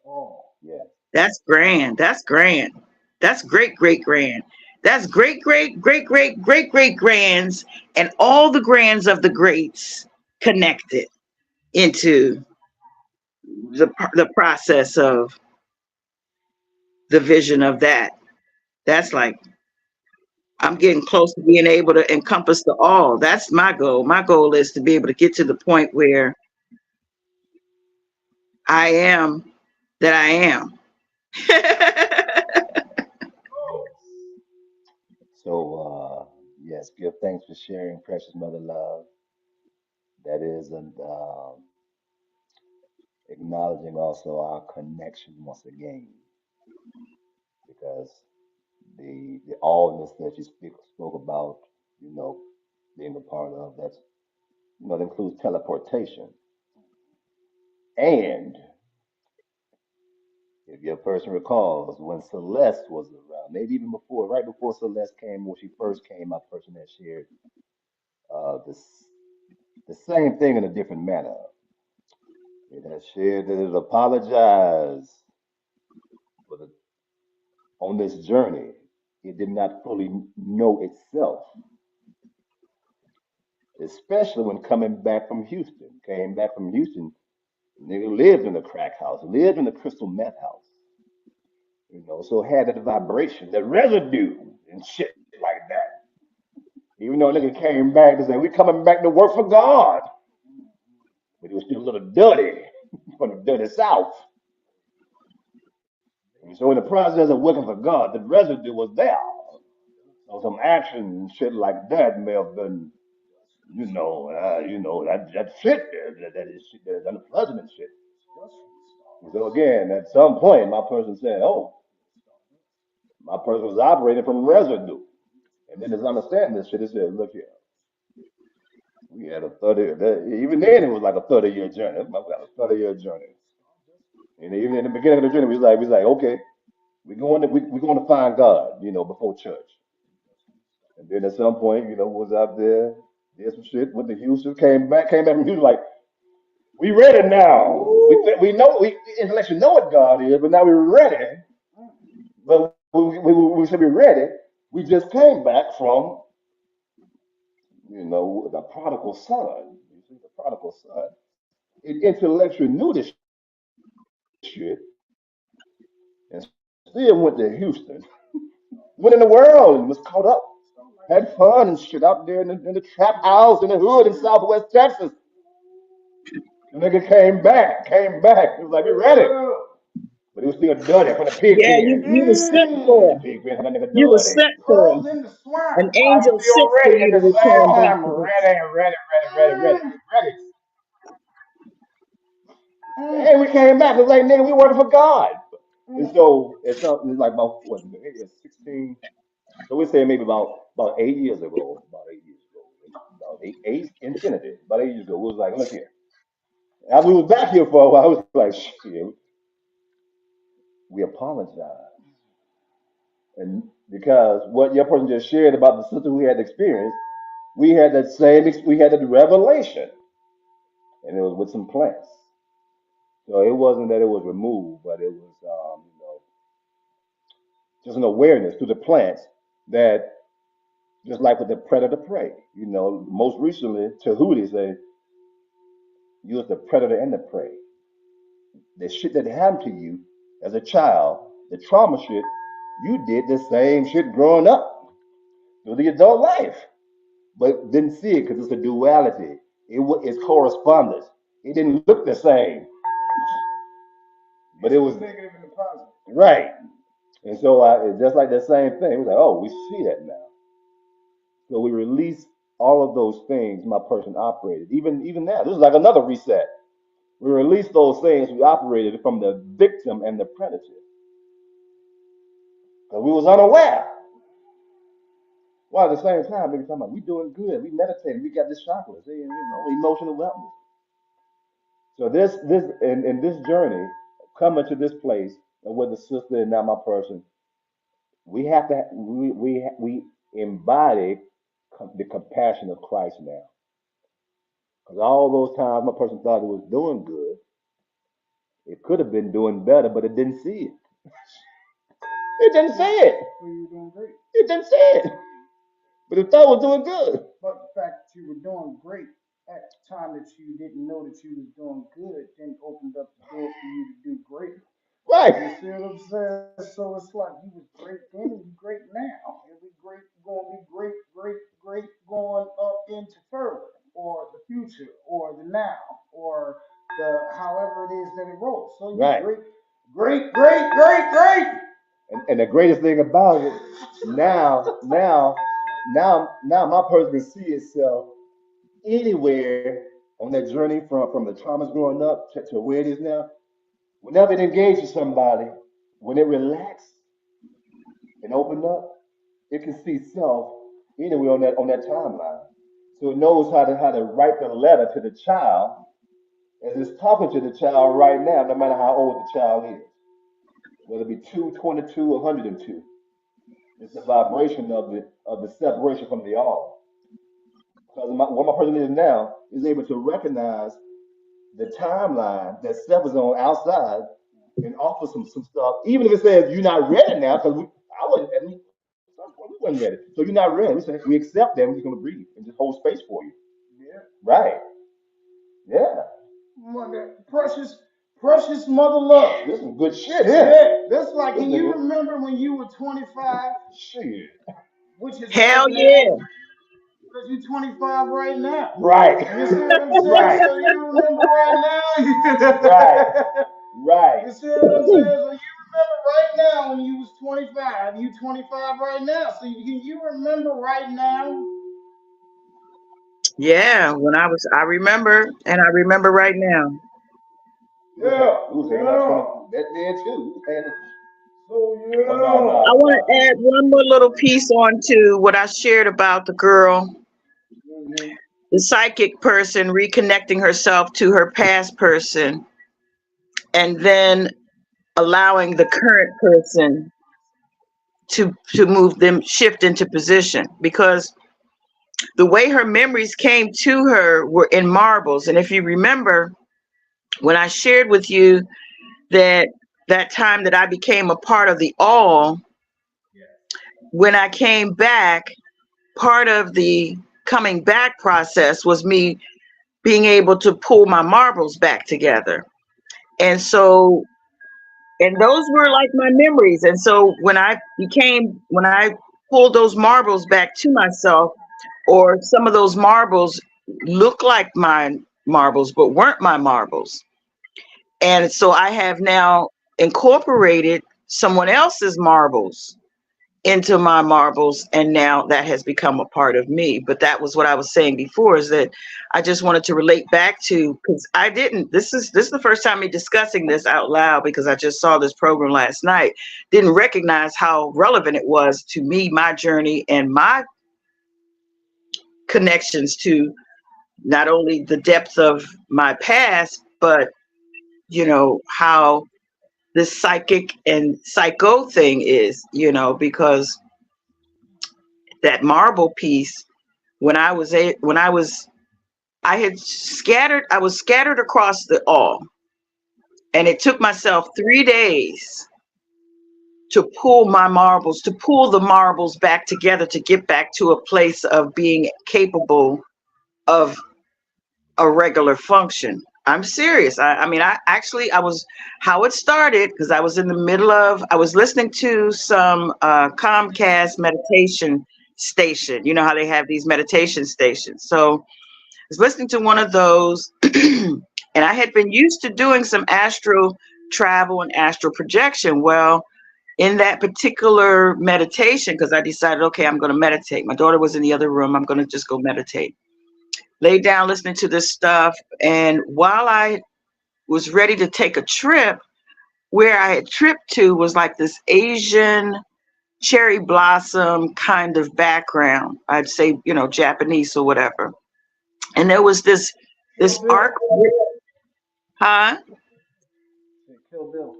Oh, yeah. That's grand. That's grand. That's great, great grand. That's great, great, great, great, great, great grands, and all the grands of the greats connected into the process of the vision of that. That's like I'm getting close to being able to encompass the all. That's my goal. My goal is to be able to get to the point where I am that I am. So, yes, give thanks for sharing, precious mother love. That is an acknowledging also our connection once again, because the allness that you spoke about, you know, being a part of, that's, that includes teleportation. And if your person recalls, when Celeste was around, maybe even before, right before Celeste came, when she first came, my person had shared this the same thing in a different manner. It has shared that it apologized for on this journey. It did not fully know itself, especially when coming back from Houston. Came back from Houston, nigga lived in the crack house, lived in the crystal meth house, so it had that vibration, that residue and shit like that. Even though nigga came back to say, we coming back to work for God, but he was still a little dirty from the dirty South. And so in the process of working for God, the residue was there. So some action and shit like that may have been, that shit there, that is shit, that is unpleasant and shit. And so again, at some point, my person said, "Oh, my person was operating from residue," and then it's understanding this shit. It said, "Look here, we had a 30. Even then, it was like a 30-year journey. We got a 30-year journey, and even in the beginning of the journey, we was like, okay, we're going to find God, before church." And then at some point, was out there, did some shit, went to Houston, came back from Houston like, we ready now. We know we intellectually know what God is, but now we're ready. But we should be ready. We just came back from, the prodigal son. You see, the prodigal son. It intellectually knew this shit and still went to Houston. Went in the world and was caught up. Had fun and shit out there in the trap house in the hood in Southwest Texas. The nigga came back. He was like, we ready. But he was still dirty from the pig Yeah, pen. you were sent From the for. pig pen, that nigga You were dirty. sent for. Pearls in the swamp. An I'm angel still sent for ready you at to the same return back time. to us. Ready. Mm, And we came back. It was like, nigga, we working for God. And mm. so it's like about what, maybe 16. So we say maybe about 8 years ago, about infinity, about 8 years ago, we was like, look here. As we was back here for a while, I was like, shit, we apologize. And because what your person just shared about the sister who had experienced, we had that revelation, and it was with some plants. So it wasn't that it was removed, but it was, just an awareness to the plants that, just like with the predator prey, most recently, Tahuti say, use the predator and the prey. The shit that happened to you as a child, the trauma shit, you did the same shit growing up through the adult life, but didn't see it because it's a duality. It's correspondence. It didn't look the same, but it was Negative and the positive. right. And so just like that same thing, we're like, oh, we see that now. So we release all of those things my person operated. Even now, this is like another reset. We release those things we operated from the victim and the predator. Because we was unaware. While at the same time, we talking about we doing good, we meditating, we got this chakra, see, you know, emotional wellness. So this in this journey, coming to this place and with the sister and now my person, we have to we embody the compassion of Christ now. Because all those times my person thought it was doing good, it could have been doing better, but it didn't see it. It didn't see it. So you were doing great. It didn't see it. But it thought it was doing good. But the fact that you were doing great at the time that you didn't know that you was doing good, then opened up the door for you to do great. Right. You see what I'm saying? So it's like you was great then and you great now. And we great gonna be great, great going up into further, or the future, or the now, or the however it is that it rolls. So you Right. great. And the greatest thing about it, now my person can see itself anywhere on that journey from the traumas growing up to where it is now. Whenever it engages somebody, when it relaxes and open up, it can see self anywhere on that timeline. So it knows how to write the letter to the child as it's talking to the child right now, no matter how old the child is. Whether it be 2, 22, or 102. It's the vibration of the separation from the all. Because what my person is now is able to recognize the timeline that self is on outside and offer some stuff, even if it says you're not ready now, because I wasn't ready. We wasn't ready. So you're not ready. We accept that. We're just gonna breathe and just hold space for you. Yeah. Right. Yeah. Mother, precious mother love. This is good shit here. Yeah. That's like, This can you nigga- remember when you were 25? Shit. Which is Hell right yeah. now, because you're 25 right now. Right. You see what I'm saying? Right. So you remember right now. Right. Right. You see what I'm saying? So you remember right now when you was 25. You 25 right now. So you remember right now? Yeah, I remember, and I remember right now. Yeah. Who's hanging out that there too? So I want to add one more little piece on to what I shared about the girl, Mhm. the psychic person reconnecting herself to her past person, and then allowing the current person to move them, shift into position, because the way her memories came to her were in marbles. And if you remember, when I shared with you that time that I became a part of the all, when I came back, part of the coming back process was me being able to pull my marbles back together. And so, and those were like my memories. And so when I pulled those marbles back to myself, or some of those marbles look like my marbles, but weren't my marbles. And so I have now incorporated someone else's marbles into my marbles, and now that has become a part of me. But that was what I was saying before, is that I just wanted to relate back to, because I didn't, this is the first time me discussing this out loud, because I just saw this program last night, didn't recognize how relevant it was to me, my journey, and my connections to not only the depth of my past, but how this psychic and psycho thing is, because that marble piece, I was scattered across the all, and it took myself 3 days to pull the marbles back together, to get back to a place of being capable of a regular function. I'm serious. I mean, how it started, because I was listening to some Comcast meditation station. You know how they have these meditation stations. So I was listening to one of those, and I had been used to doing some astral travel and astral projection. Well, in that particular meditation, because I decided, okay, I'm going to meditate. My daughter was in the other room. I'm going to just go meditate. Lay down listening to this stuff. And while I was ready to take a trip, where I had tripped to was like this Asian cherry blossom kind of background. I'd say, you know, Japanese or whatever. And there was this Kill Bill. arc. Huh? Kill Bill.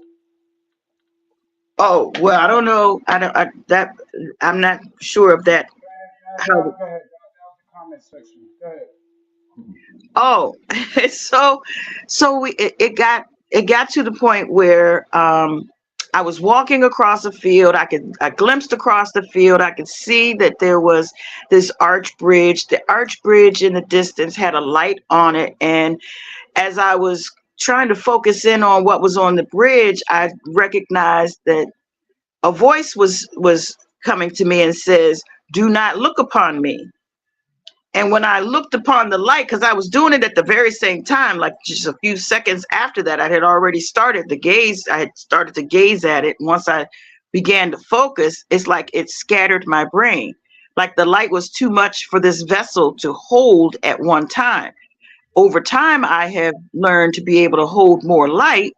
Oh, well, I don't know. I'm not sure of that. Go ahead. That was the comment section. Go ahead. Oh, it got to the point where I was walking across a field. I glimpsed across the field. I could see that there was this arch bridge. The arch bridge in the distance had a light on it, and as I was trying to focus in on what was on the bridge, I recognized that a voice was coming to me and says, "Do not look upon me." And when I looked upon the light, because I was doing it at the very same time, like just a few seconds after that, I had already started the gaze. I had started to gaze at it. And once I began to focus, it's like it scattered my brain. Like the light was too much for this vessel to hold at one time. Over time, I have learned to be able to hold more light.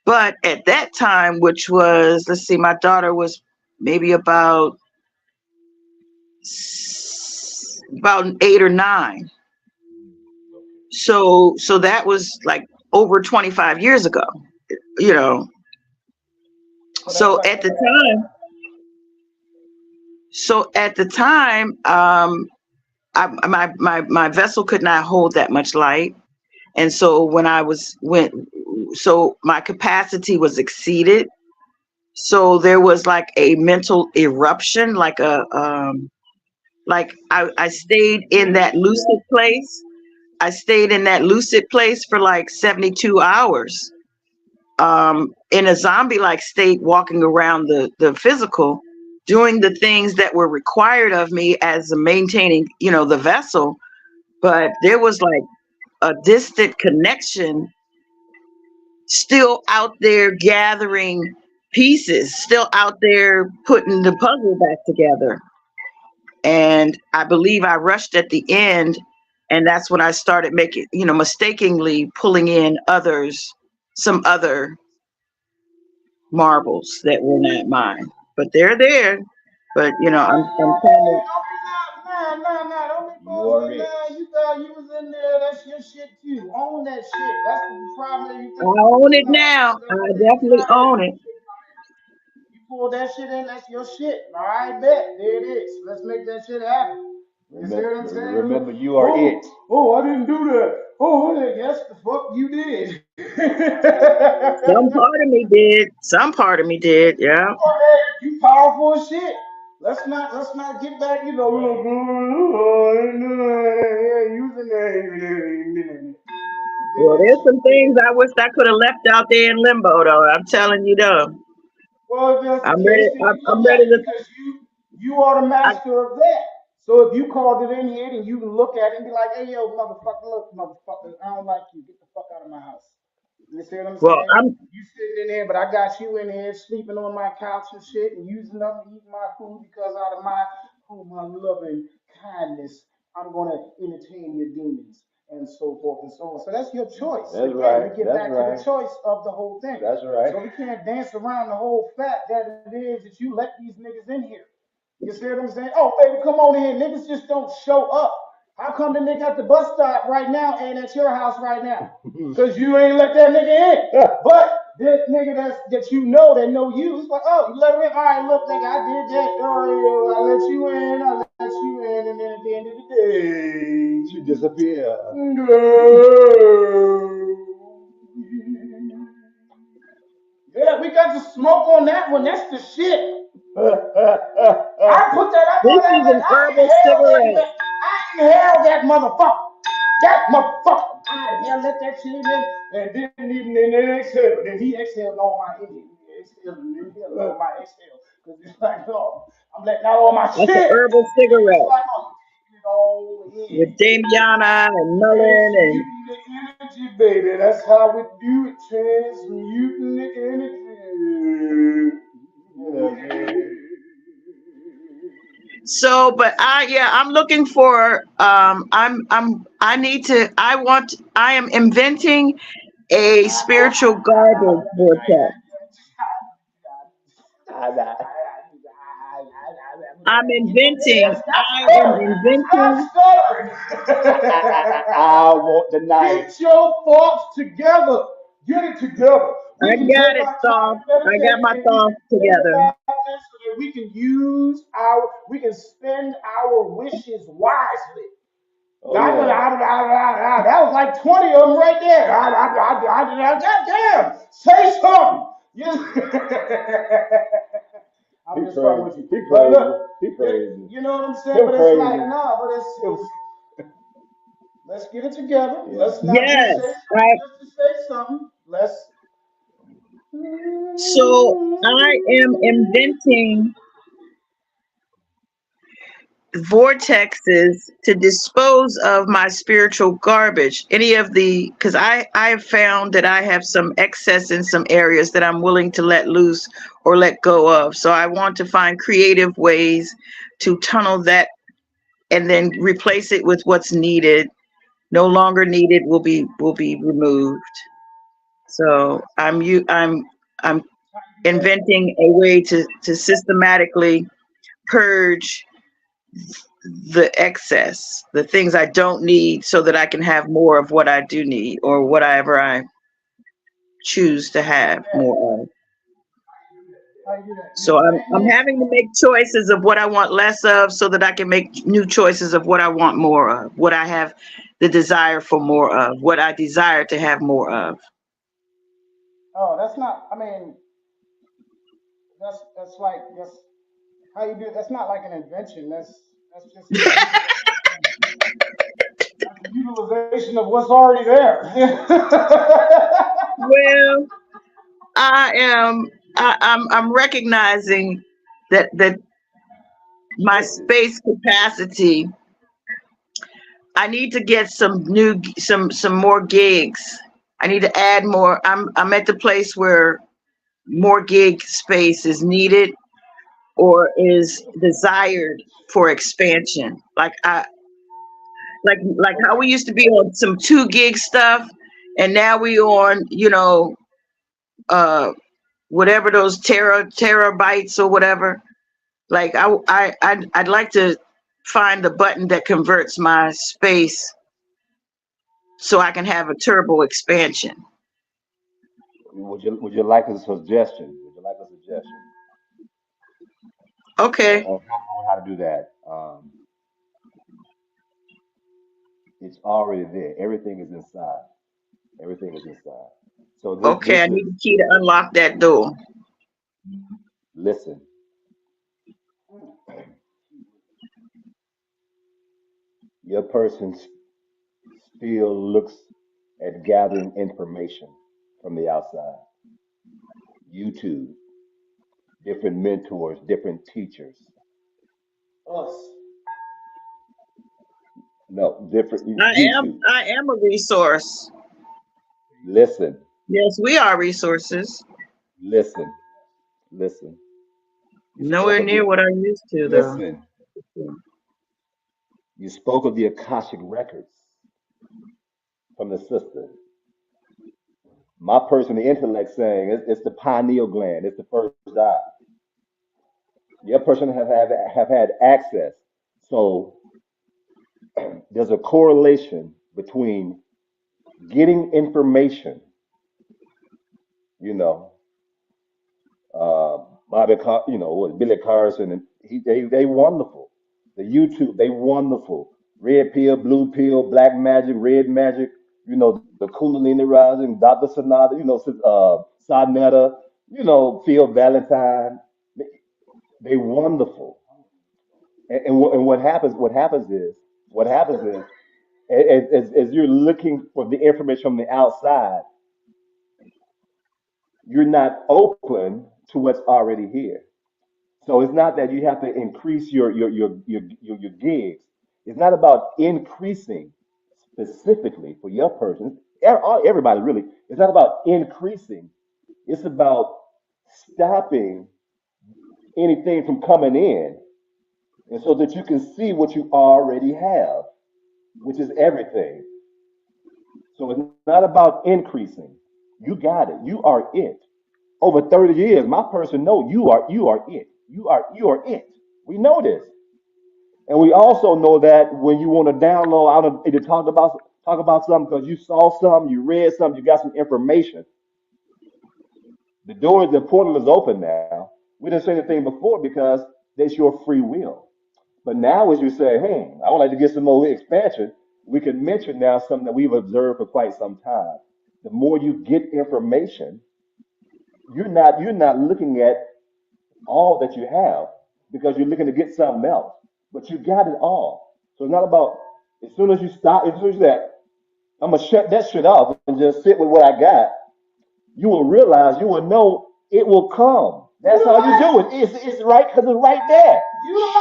But at that time, which was, let's see, my daughter was maybe about 8 or 9. So that was like over 25 years ago, you know. So at the time, my vessel could not hold that much light. And so so my capacity was exceeded. So there was like a mental eruption, like I stayed in that lucid place. I stayed in that lucid place for like 72 hours, in a zombie-like state, walking around the physical, doing the things that were required of me as a maintaining, you know, the vessel. But there was like a distant connection still out there gathering pieces, still out there putting the puzzle back together. And I believe I rushed at the end, and that's when I started making, you know, mistakenly pulling in some other marbles that were not mine. But they're there. But you know, I'm kind of. Nah, don't be bullshit. You was in there. That's your shit too. Own that shit. That's the problem you I think own you it know. now. I definitely own it. You pull that shit in, that's your shit. All right, bet. There it is. Let's make that shit happen. You see what I'm saying? Remember, you are it. Oh, I didn't do that. Oh, yes, the fuck you did. Some part of me did. Some part of me did. Yeah. You powerful as shit. Let's not get back, you know, using that. Well, there's some things I wish I could have left out there in limbo, though. I'm telling you, though. Well, if that's I'm the ready. case, then you I'm look at ready it to. because you are the master of that. So if you called it in here, then you can look at it and be like, "Hey, yo, motherfucker, look, motherfucker, I don't like you. Get the fuck out of my house." You see what I'm Well, saying? You sitting in there, but I got you in here sleeping on my couch and shit, and using up and eating my food because out of my loving kindness, I'm gonna entertain your demons and so forth and so on. So that's your choice. That's Again, right. we get That's back right. to the choice of the whole thing. That's right. So we can't dance around the whole fact that it is that you let these niggas in here. You see what I'm saying? Oh, baby, come on in. Niggas just don't show up. How come the nigga at the bus stop right now ain't at your house right now? Because you ain't let that nigga in. But this nigga that you know that know you, it's like, oh, you let him in? All right, look, nigga, I did that. Oh, I let you in. And then at the end of the day, You disappear. Yeah, we got the smoke on that one. That's the shit. I put that up this on that is man. an herbal cigarette. I inhaled that motherfucker. That motherfucker. I inhaled that shit in and didn't even exhale. Then he exhaled all my inhale. Exhaled all my exhale. Because it's like, oh, I'm letting out all my That's an shit. herbal It's cigarette like, oh, taking it all with in. Damiana and melon and. Transmuting the energy, baby. That's how we do it. Transmuting the energy. man. So, but I'm looking for I am inventing a spiritual garbage vortex. I'm inventing. I am I'm inventing. stuttering. I won't deny it. Get your thoughts together. Get it together. We I can take got it, our time thoughts. I got meditating my and we can thoughts think together. about this so that we can spend our wishes wisely. Oh, yeah. That was like 20 of them right there. Goddamn, say something. I'm just fucking with you. But look, you know what I'm saying? But it's like, no, but let's get it together. Yeah. Let's not just say Yes. something just to say something. Let's. So I am inventing vortexes to dispose of my spiritual garbage. Any of the, because I have found that I have some excess in some areas that I'm willing to let loose or let go of. So I want to find creative ways to tunnel that and then replace it with what's needed. No longer needed will be removed. So I'm inventing a way to systematically purge the excess, the things I don't need, so that I can have more of what I do need or whatever I choose to have more of. How you do that? You So I'm invent having to make choices of what I want less of so that I can make new choices of what I want more of, what I have the desire for more of, what I desire to have more of. Oh, that's not. I mean, that's like that's how you do. That's not like an invention. That's just a utilization. That's a utilization of what's already there. Well, I'm recognizing that my space capacity, I need to get some more gigs. I need to add more. I'm at the place where more gig space is needed or is desired for expansion. Like how we used to be on some 2 gig stuff, and now we on uh whatever those terabytes or whatever. Like I'd like to find the button that converts my space so I can have a turbo expansion. Would you like a suggestion? Would you like a suggestion Okay, on how to do that? It's already there. Everything is inside. Everything is inside. So okay, this I is need the key to unlock that door. listen. Your person still looks at gathering information from the outside. YouTube, different mentors, different teachers. Us. No, different YouTube. I am a resource. Listen, Yes, we are resources. listen, listen. You spoke Nowhere of the near what I used to though. listen. You spoke of the Akashic records from the sister. My person, the intellect, saying it's the pineal gland. It's the first eye. Your person have had access. So there's a correlation between getting information, you know, uh, Billy Carson, and they wonderful. The YouTube, they wonderful. Red pill, blue pill, black magic, red magic. The Kundalini rising, Dr. Sanada, Sadnetta, Phil Valentine. They wonderful. And what happens is, as you're looking for the information from the outside, you're not open to what's already here. So it's not that you have to increase your gigs. It's not about increasing specifically for your person. Everybody really. It's not about increasing. It's about stopping anything from coming in, and so that you can see what you already have, which is everything. So it's not about increasing. You got it. You are it. Over 30 years, my person know you are it. You are it. We know this. And we also know that when you want to download out of to talk about something because you saw something, you read something, you got some information, the portal is open now. We didn't say anything before because that's your free will. But now as you say, I would like to get some more expansion, we can mention now something that we've observed for quite some time. The more you get information, you're not looking at all that you have because you're looking to get something else. But you got it all. So it's not about as soon as you say, I'm gonna shut that shit off and just sit with what I got, you will realize, you will know it will come. That's how you do it. It's right because it's right there.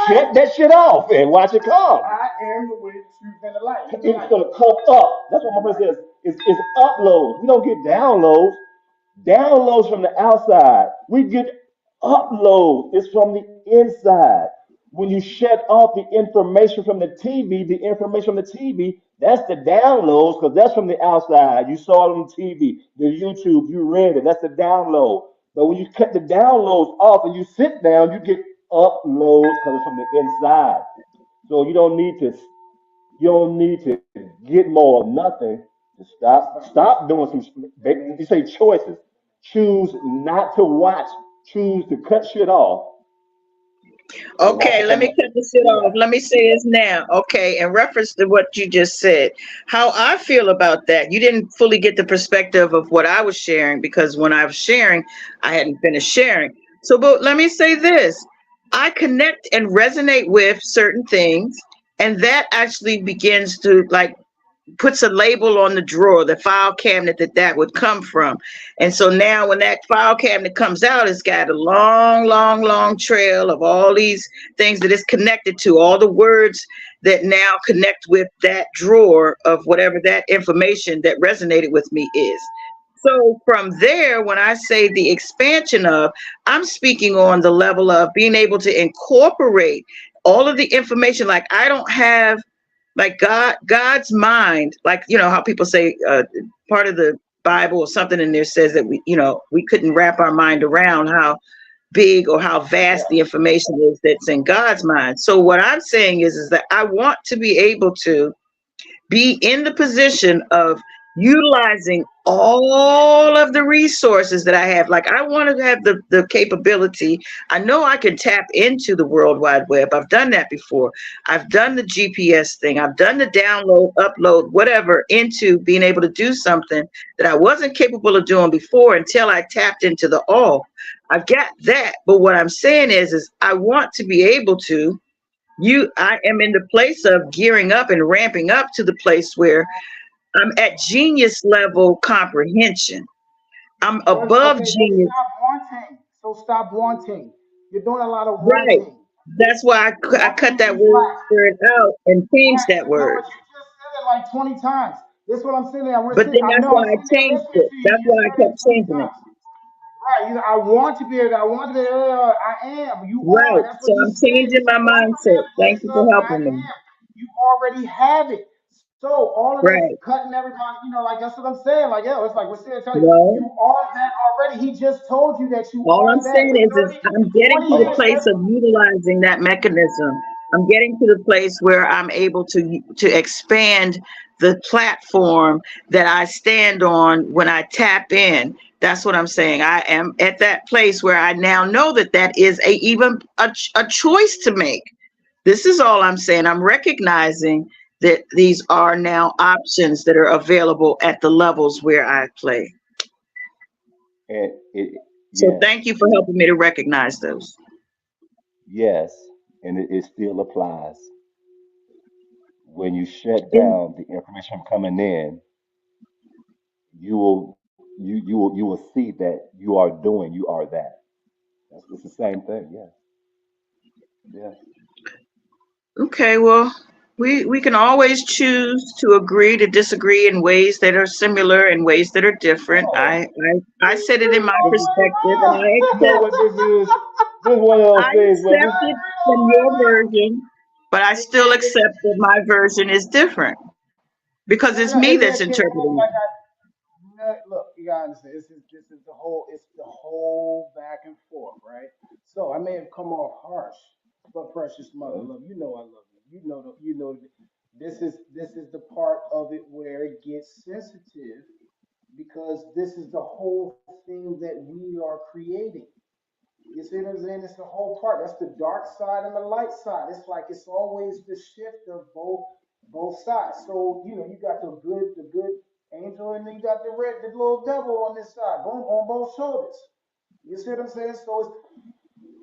Shut that shit off and watch it come. I am the way, the truth, and the light. It's gonna come up. That's what my friend says. It's uploads. We don't get downloads. Downloads from the outside. We get uploads. It's from the inside. When you shut off the information from the information from the TV, that's the downloads because that's from the outside. You saw it on TV, the YouTube, you read it. That's the download. But when you cut the downloads off and you sit down, you get uploads because it's from the inside. So you don't need to get more of nothing to stop doing you say choices. Choose not to watch. Choose to cut shit off and watch Okay, it let come me up. cut this shit Yeah. off. Let me say this now. Okay, in reference to what you just said, how I feel about that, you didn't fully get the perspective of what I was sharing because when I was sharing, I hadn't finished sharing. So, but let me say this, I connect and resonate with certain things, and that actually begins to like puts a label on the drawer, the file cabinet that would come from. And so now when that file cabinet comes out, it's got a long, long, long trail of all these things that it's connected to, all the words that now connect with that drawer of whatever that information that resonated with me is. So from there, when I say the expansion of, I'm speaking on the level of being able to incorporate all of the information. Like I don't have like God's mind, like how people say part of the Bible or something in there says that we couldn't wrap our mind around how big or how vast Yeah. the information is that's in God's mind. So what I'm saying is that I want to be able to be in the position of utilizing all of the resources that I have. Like I want to have the capability. I know I can tap into the World Wide Web. I've done that before. I've done the GPS thing. I've done the download, upload, whatever into being able to do something that I wasn't capable of doing before until I tapped into the all. I've got that. But what I'm saying is I want to be able to I am in the place of gearing up and ramping up to the place where I'm at genius level comprehension. I'm above Okay, then genius. stop wanting. So stop wanting. You're doing a lot of Right. wanting. That's why I cut Wanting that is lack. word out and changed Right. that No, word. but you just said it like 20 times. This is what I'm sitting there. But then I that's know why I'm I sitting there changed listening it. to you. That's You why I said it kept 20 changing it. times. Right. I want to be able to, I want to be able to, I am. You are. Right. That's So what you I'm said. changing You my don't come in mindset. a Thank place you of for I helping me. am. You already have it. So all of this Right. cutting everybody, like that's what I'm saying. Like, yeah, it's like we're sitting telling you, No. you are that already. He just told you that you All I'm are that saying for is 30, I'm getting 20 to the years. Okay. place of utilizing that mechanism. I'm getting to the place where I'm able to expand the platform that I stand on when I tap in. That's what I'm saying. I am at that place where I now know that is even a choice to make. This is all I'm saying. I'm recognizing that these are now options that are available at the levels where I play. And So yes, thank you for helping me to recognize those. yes, and it still applies. When you shut And down the information coming in, you will see that you are that. It's the same thing. Yes, yes. okay, well, we can always choose to agree to disagree in ways that are similar and ways that are different. Oh, I said it in my this is perspective, and I you know accept. what this is. This is one of I those things where we. accept it from your version, but I still accept that my version is different because it's No, no, me it that's may came off interpreting like it. look, you gotta understand. This is the whole. It's the whole back and forth, right? So I may have come off harsh, but precious mother, love, you know I love you. This is the part of it where it gets sensitive because this is the whole thing that we are creating. You see what I'm saying? It's the whole part. That's the dark side and the light side. It's like it's always the shift of both sides. So you got the good angel, and then you got the little devil on this side, boom, on both shoulders. You see what I'm saying? So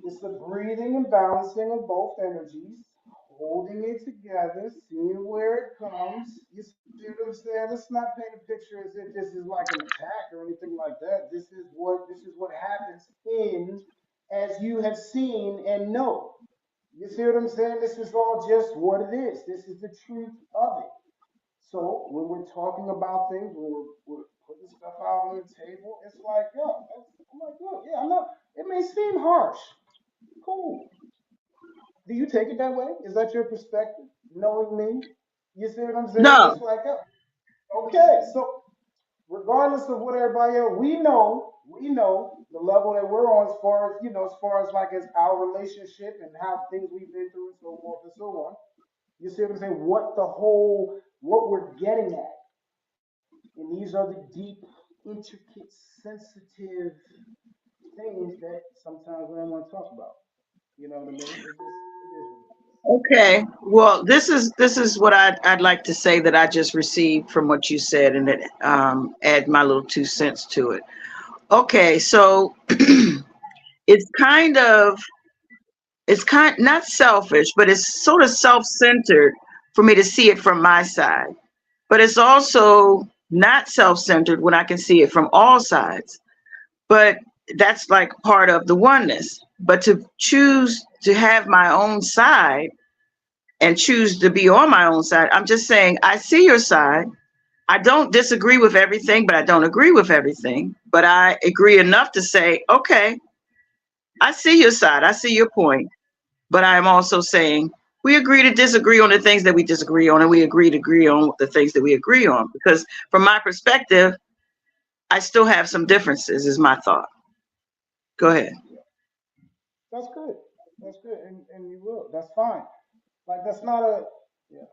it's the breathing and balancing of both energies, holding it together, seeing where it comes. You see what I'm saying? Let's not paint a picture as if this is like an attack or anything like that. This is what happens in as you have seen and know. You see what I'm saying? This is all just what it is. This is the truth of it. So when we're talking about things, when we're putting stuff out on the table, it's like, yo, I'm like, look, yeah, I'm not. It may seem harsh. Cool. Do you take it that way? Is that your perspective? Knowing me? You see what I'm saying? No, It's like, okay, so regardless of what everybody else, we know the level that we're on as far as like as our relationship and how things we've been through and so forth and so on. You see what I'm saying? What we're getting at. And these are the deep, intricate, sensitive things that sometimes we don't want to talk about. You know what I mean? It is what it is. okay. Well, this is what I'd like to say that I just received from what you said, and that add my little 2 cents to it. Okay, so it's kind of it's kind not selfish, but it's sort of self-centered for me to see it from my side. But it's also not self-centered when I can see it from all sides. But that's like part of the oneness. But to choose to have my own side and choose to be on my own side, I'm just saying I see your side. I don't disagree with everything, but I don't agree with everything. But I agree enough to say, okay, I see your side. I see your point. But I'm also saying we agree to disagree on the things that we disagree on, and we agree to agree on the things that we agree on. Because from my perspective, I still have some differences, is my thought. Go ahead. Yeah, that's good. That's good, and you will. That's fine. Like that's not a yeah.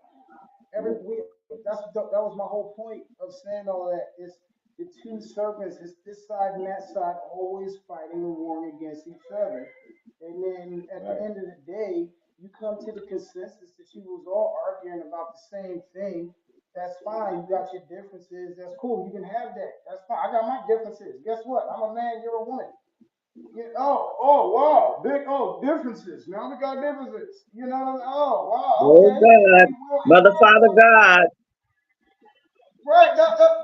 That was my whole point of saying all that. It's the two serpents. It's this side and that side always fighting and warring against each other. And then at the Right. end of the day, you come to the consensus that you was all arguing about the same thing. That's fine. You got your differences. That's cool. You can have that. That's fine. I got my differences. Guess what? I'm a man. You're a woman. Wow, big differences. Now we got differences. Oh wow, Oh okay. God, We will Mother, have Father, all of that. God. Right.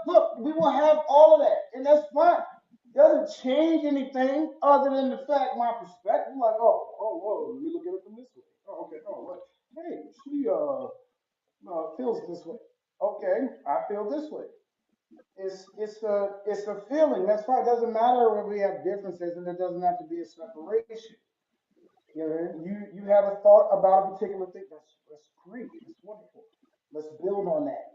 Look, we will have all of that, and that's fine. Doesn't change anything other than the fact my perspective. Like, whoa, let me look at it from this way. Oh, okay. Oh, what? Hey, she feels this way. Okay, I feel this way. It's a feeling. That's fine. It doesn't matter when we have differences, and there doesn't have to be a separation. You have a thought about a particular thing. That's great. That's wonderful. Let's build on that.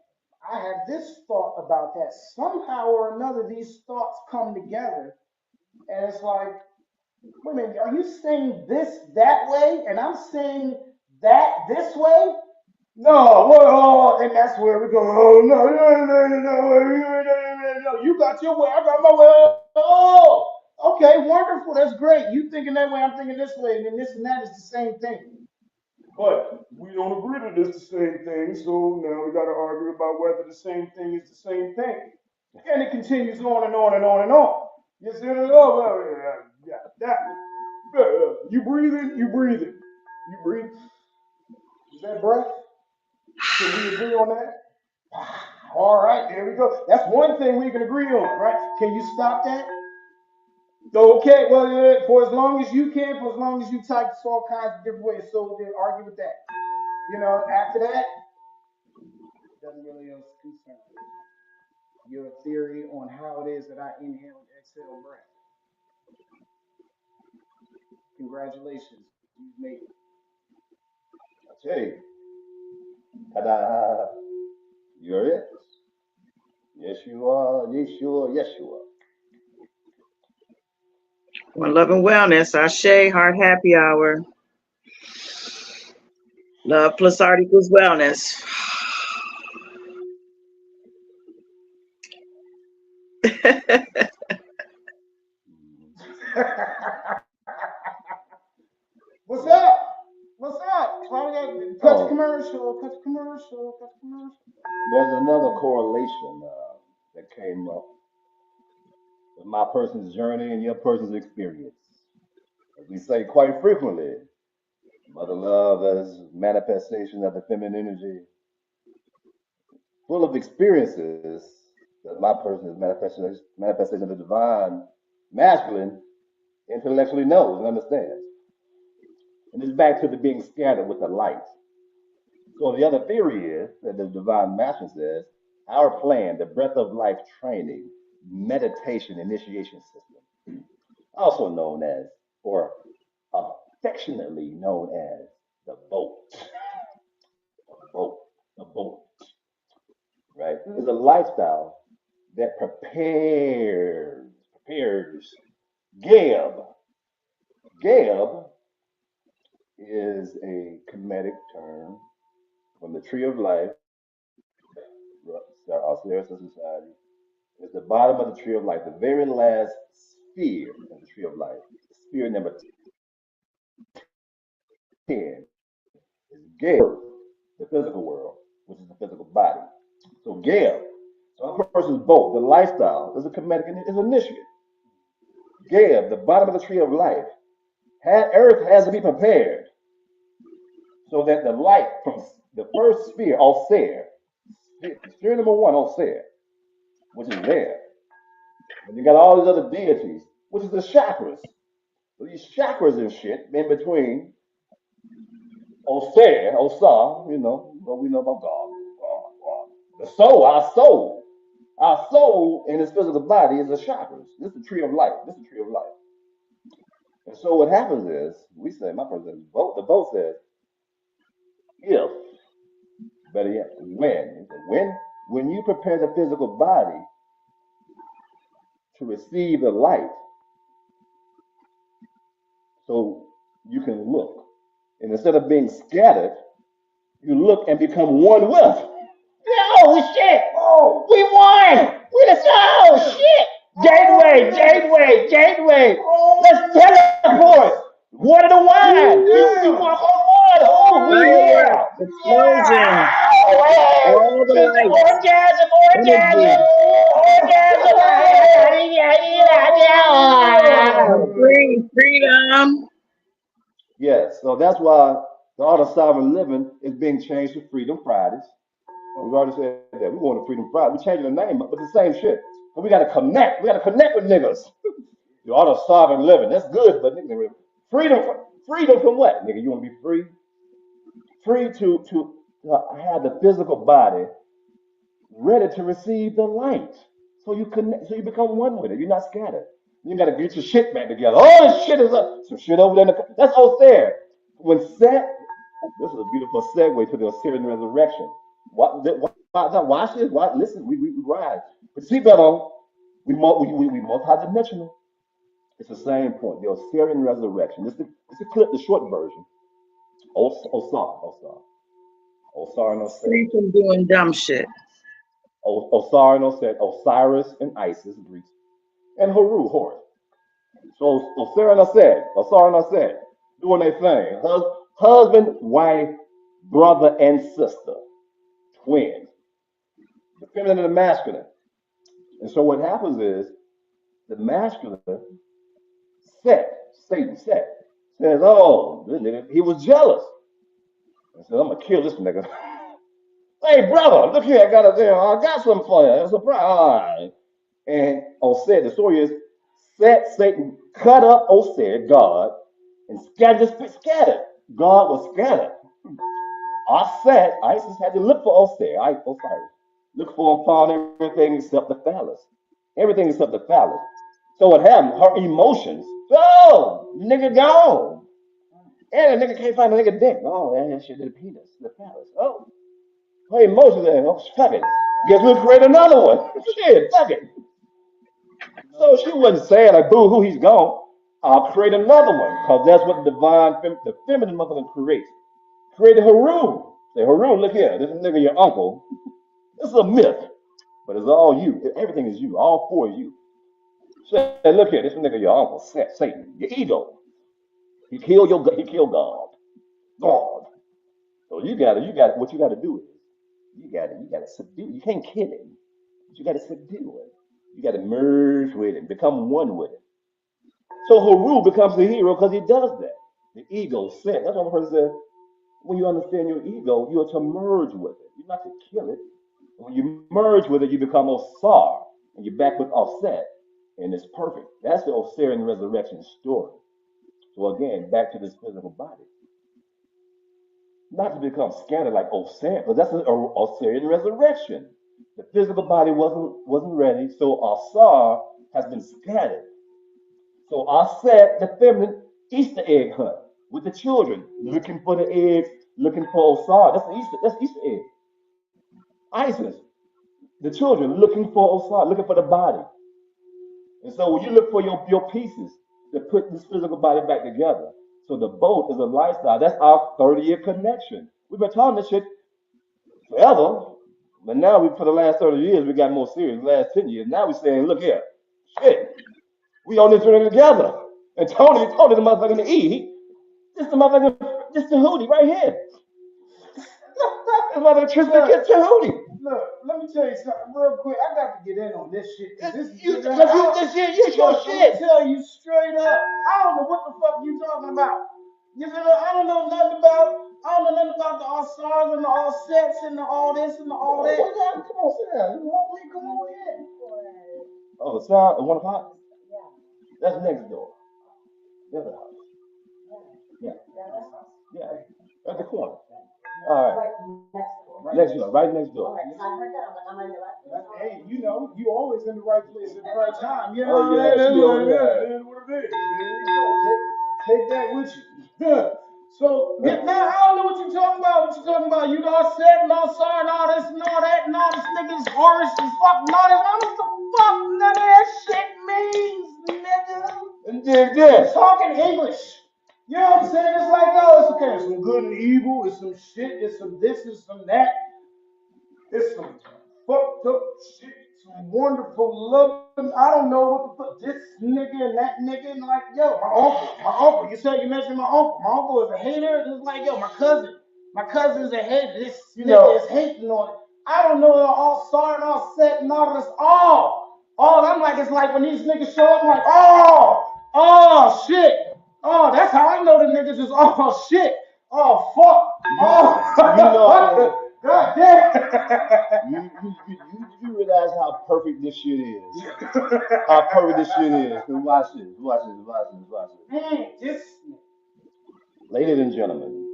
I have this thought about that. Somehow or another, these thoughts come together, and it's like, wait a minute, are you saying this that way, and I'm saying that this way? No, what? Oh, and that's where we go. Oh no, no, no, no, no. You got your way. I got my way. Oh, okay, wonderful. That's great. You thinking that way, I'm thinking this way, and then this and that is the same thing. But we don't agree that it's the same thing, so now we got to argue about whether the same thing is the same thing. And it continues on and on and on and on. You see what I'm saying? Oh, yeah, you breathing, you breathing. You breathe. Is that breath? Can we agree on that? All right, there we go. That's one thing we can agree on, right? Can you stop that? Okay, well, yeah, for as long as you can, for as long as you type all kinds of different ways, so then argue with that. After that, doesn't really concern your theory on how it is that I inhale and exhale breath. Congratulations, you've made it. I tell you, ta-da, you're it. Yes, you are. Yes, you are. Yes, you are. One Love and Wellness, Ashe, Heart Happy Hour. Love plus art equals wellness. What's up? What's up? Why we got cut the Oh, commercial? Cut the commercial. Cut the commercial. there's another correlation that came up with my person's journey and your person's experience. As we say quite frequently, Mother Love as manifestation of the feminine energy, full of experiences that my person is manifestation of the divine masculine intellectually knows and understands. And it's back to the being scattered with the light. So the other theory is that the divine master says our plan, the breath of life training, meditation initiation system, also known as, or affectionately known as, the boat, the boat, the boat, right? Is a lifestyle that prepares Geb. Geb is a Kemetic term from the tree of life, Ausar society. It's the bottom of the tree of life, the very last sphere of the tree of life. Sphere number 10 is Geb, the physical world, which is the physical body. So Geb, so a person's boat, the lifestyle, is a Kemetic, is initiate. Geb, the bottom of the tree of life, earth has to be prepared so that the light from the first sphere, Ausar, sphere number one, Ausar, which is there. And you got all these other deities, which is the chakras. So these chakras and shit in between Ausar, what we know about God. The soul, our soul in its physical body is the chakras. This is the tree of life. This is the tree of life. And so what happens is, we say, my person, the boat says, if, better yet, when you prepare the physical body to receive the light, so you can look. And instead of being scattered, you look and become one with. Oh shit! Oh, we won! We just oh shit! Gateway! Let's teleport! Water to wine! You walk on water! Oh, we Fireworks, yeah! explosion, Yeah! all the Just lights, orgasm! energy, freedom. Yes, so that's why the art of sovereign living is being changed to Freedom Fridays. We've already said that. We're going to Freedom Friday. We're changing the name, but the same shit. But we got to connect. We got to connect with niggas. The art of sovereign living. That's good, but nigga, freedom from what? Nigga, you want to be free? Free to have the physical body ready to receive the light. So you connect, so you become one with it. You're not scattered. You got to get your shit back together. All this shit is up. Some shit over there. That's all there. When Seth, this is a beautiful segue to the Assyrian resurrection. Watch this. Listen, we ride. But seatbelt on. We multi-dimensional. It's the same point. The Assyrian resurrection. This is a clip, the short version. Osar and Osir. Free from doing dumb shit. Osar and Osir. Osiris and Isis, Greeks. And Heru, Horus. So Osir and Osir, doing their thing. Husband, wife, brother, and sister. Twins. The feminine and the masculine. And so what happens is the masculine, Satan, says, oh, this nigga, he was jealous. And said, I'm gonna kill this nigga. Hey brother, look here, I got something for you. It's a surprise. All right. And Osir, the story is, Satan cut up Osir, God, and scattered. God was scattered. Isis had to look for Osiris. Look for and found everything except the phallus. Everything except the phallus. So what happened? Her emotions, oh, nigga gone. And the nigga can't find a nigga dick. Oh, that shit, the penis, the phallus. Oh, hey, Moses, oh, fuck it. Guess we'll create another one. Shit, fuck it. So she wasn't saying like, boo hoo, he's gone. I'll create another one because that's what the the feminine mother creates. Created Heru. Say, Heru, look here. This nigga your uncle. This is a myth, but it's all you. Everything is you. All four of you. Say, look here. This nigga your uncle, Satan, your ego. He killed God. God. So what you gotta do is you gotta subdue. You can't kill him, but you gotta subdue him. You gotta merge with him, become one with him. So Heru becomes the hero because he does that. The ego sin. That's why the person says, when you understand your ego, you are to merge with it. You're not to kill it. When you merge with it, you become Ausar, and you're back with Offset, and it's perfect. That's the Osirian resurrection story. So again, back to this physical body. Not to become scattered like Osirian, because that's an Osirian resurrection. The physical body wasn't ready, so Ausar has been scattered. So Offset, the feminine Easter egg hunt with the children, looking for the eggs, looking for Ausar. That's Easter egg. Isis, the children looking for Ausar, looking for the body. And so when you look for your pieces to put this physical body back together, so the boat is a lifestyle. That's our 30-year connection. We've been talking this shit forever, but now for the last 30 years, we got more serious. The last 10 years, now we're saying, look here, shit, we on this journey together. And Tony the motherfucking E. This the motherfucking, this the hoodie right here. This motherfucking Tristan gets the hoodie. Look, let me tell you something real quick. I got to get in on this shit. This shit, it's your shit. Let me tell you straight up, I don't know what the fuck you talking about. You know, I don't know nothing about the all stars and the all sets and the all this and the all that. Come on, sit down. Come on in. Oh, the sound, the 1 o'clock? Yeah. That's next door. The other house. Yeah. Yeah. At the corner. All right. Next door, right next door. Hey, you know, you always in the right place at the right time. You know Oh, yeah, that's she over what there. it is. What it is. There you go. Take that with you. So now I don't know what you're talking about. What you talking about? You all said and all sorry and all this and all that and all this niggas Horace and fuck and all this. I don't know what the fuck none of that shit means, nigga. And dig this. Talking English. You know what I'm saying? It's like, oh, it's okay. It's some good and evil. It's some shit. It's some this. It's some that. It's some fucked up shit. Some wonderful loving. I don't know what the fuck. This nigga and that nigga. And like, yo, my uncle. You mentioned my uncle. My uncle is a hater. It's like, yo, my cousin's a hater. This nigga is hating on it. I don't know all sorry and all set and all this. All I'm like, it's like when these niggas show up, I'm like, oh, shit. Oh, that's how I know the niggas is oh shit. Oh fuck. Oh, You know, God damn. you realize how perfect this shit is. How perfect this shit is. Watch this. This. Ladies and gentlemen,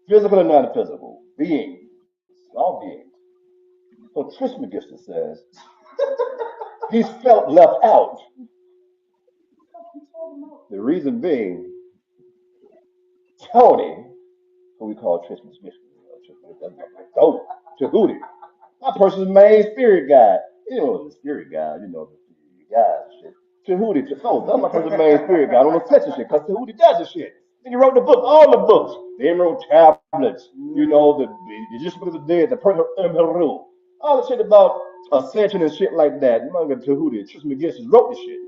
physical and non-physical beings, all beings. So Trismegistus says he's felt left out. The reason being, Tony, who we call Trismegistus, Tahuti, my person's main spirit guide. You know the spirit guide, you know the guys and shit. Tahuti, that's my person's main spirit guide on the section shit, because Tahuti does the shit. Then he wrote the book, all the books. The Emerald Tablets, you know, the Just Because of the Dead, the Heru, all the shit about ascension and shit like that. Manga Tahuti, Trismegistus wrote the shit.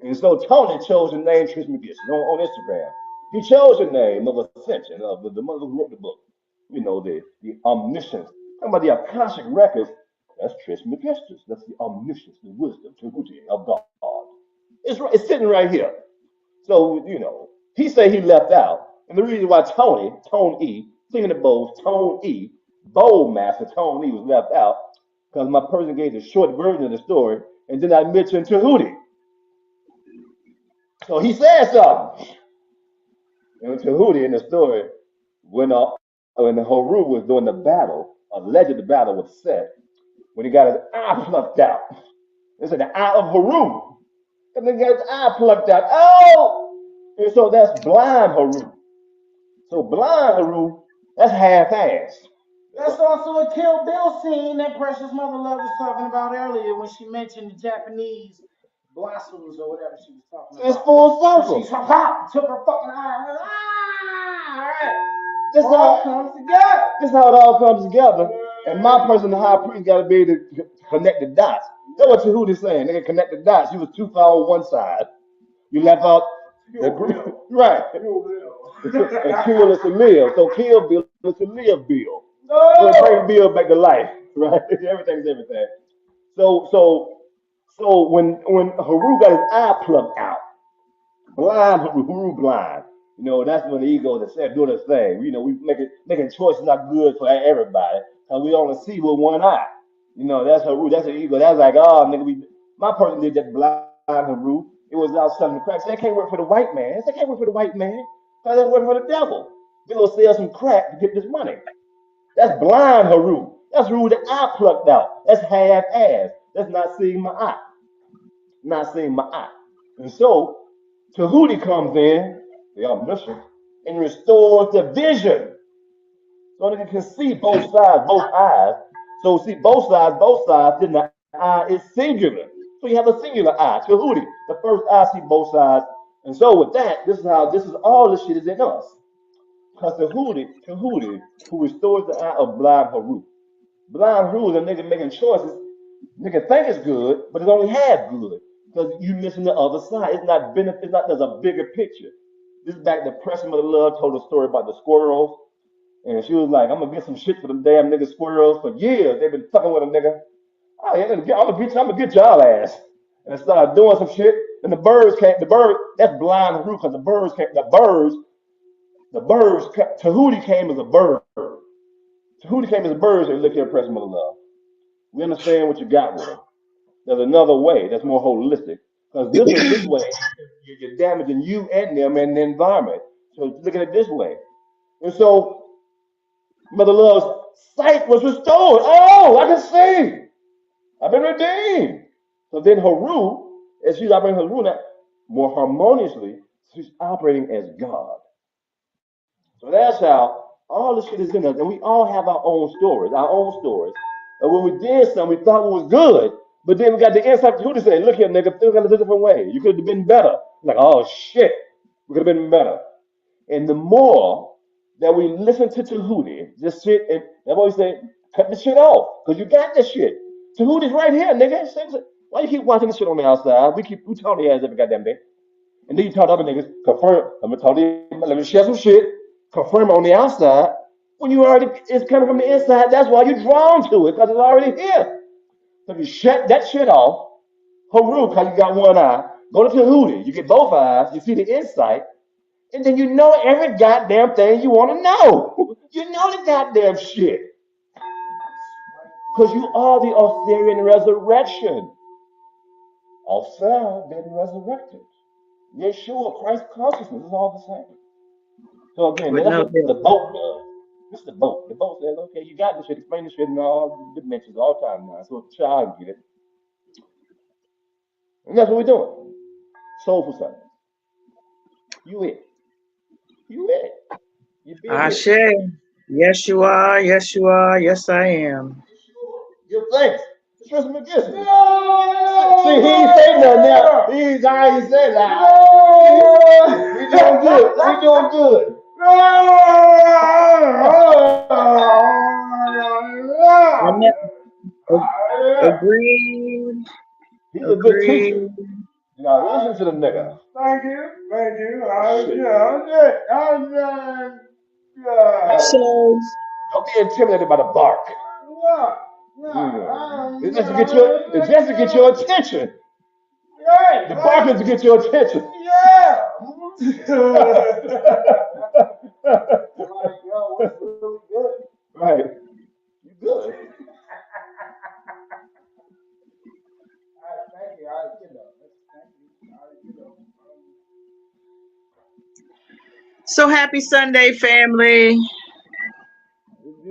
And so Tony chose the name Trismegistus on Instagram. He chose the name of Ascension, of the mother who wrote the book. You know, the omniscience. Talking about the Akashic records, that's Trismegistus. That's the omniscience, the wisdom, Tahuti of God. It's sitting right here. So, you know, he said he left out. And the reason why Tone E, singing the bowls, Tone E, bowl master Tone E was left out, because my person gave the short version of the story, and then I mentioned Tahuti. So he said something. And Tahuti in the story, when the Heru was doing the battle, alleged the battle was set, when he got his eye plucked out. They said the eye of Heru. And then he got his eye plucked out. Oh! And so that's blind Heru. So blind Heru, that's half-assed. That's also a Kill Bill scene that Precious Mother Love was talking about earlier when she mentioned the Japanese blossoms or whatever she was talking about. It's full She circle. took her fucking eye and went, ah! All right. This All how comes together. this how it all comes together. And my person, the high priest, got to be able to connect the dots. That's what Tahuti saying. They can connect the dots. You was too far on one side. You left out the group, right? And kill is to live. So kill Bill is to live Bill. So it brings Bill back to life, right? Everything's everything. So when Heru got his eye plucked out, blind Heru blind. You know, that's when the ego that said doing its thing. You know, we making choices not good for everybody because we only see with one eye. You know, that's Heru. That's the ego. That's like, oh, nigga, my person did that blind Heru. It was out selling the crack. They can't work for the white man. They can't work for the white man because they work for the devil. They gonna sell some crack to get this money. That's blind Heru. That's Heru the eye plucked out. That's half-assed. That's not seeing my eye. Not seeing my eye. And so Tahuti comes in, the omniscient, and restores the vision. So that you can see both sides, both eyes. So see both sides, then the eye is singular. So you have a singular eye. Tahuti, the first eye see both sides. And so with that, this is all the shit is in us. Because Tahuti, who restores the eye of blind Heru. Blind Heru is a nigga making choices. Nigga think it's good, but it's only half good. Because you missing the other side. It's not benefit, it's not there's a bigger picture. This is back to Precious Mother Love told a story about the squirrels. And she was like, I'm gonna get some shit for them damn nigga squirrels for years. They've been fucking with a nigga. Oh, yeah, I'm gonna get y'all ass. And I started doing some shit. And the birds came, that's blind Heru, because Tahuti came as a bird. Tahuti came as a bird and look here, Precious Mother Love. We understand what you got with him. There's another way that's more holistic. Because this way, you're damaging you and them and the environment. So look at it this way. And so Mother Love's sight was restored. Oh, I can see. I've been redeemed. So then Heru, as she's operating Heru now, more harmoniously, she's operating as God. So that's how all this shit is in us. And we all have our own stories. And when we did something, we thought it was good. But then we got the insight to say, look here, nigga, think of it a different way. You could have been better. Like, oh shit, we could have been better. And the more that we listen to Tahuti, just sit and that's why we say, cut the shit off, because you got this shit. Tahuti's right here, nigga. Why you keep watching this shit on the outside? We talk to your ass every goddamn day. And then you talk to other niggas, confirm, let me share some shit, confirm on the outside. When you already, it's coming from the inside, that's why you're drawn to it, because it's already here. So if you shut that shit off, Heru, because you got one eye, go to Tahuti, you get both eyes, you see the insight, and then you know every goddamn thing you want to know. You know the goddamn shit. Because you are the Ausarian resurrection. Ausar been resurrected. Yeshua, Christ consciousness is all the same. So again, that's what the boat does. This is the boat. The boat says, okay, you got this shit, explain this shit in all dimensions all the time now. So a child can get it. And that's what we're doing. Soulful Sunday. You it. You it. You be Ashe. it. Yes, you are. Yes, you are. Yes, I am. Give thanks. Just me this. See, he ain't saying nothing now. He's already said that. We doing good. We doing good. Agreed. He's a good teacher. You gotta listen to the nigga. Thank you. So, Don't be intimidated by the bark. It's just to get your attention. The bark is to get your attention. Right. You good. So happy Sunday, family.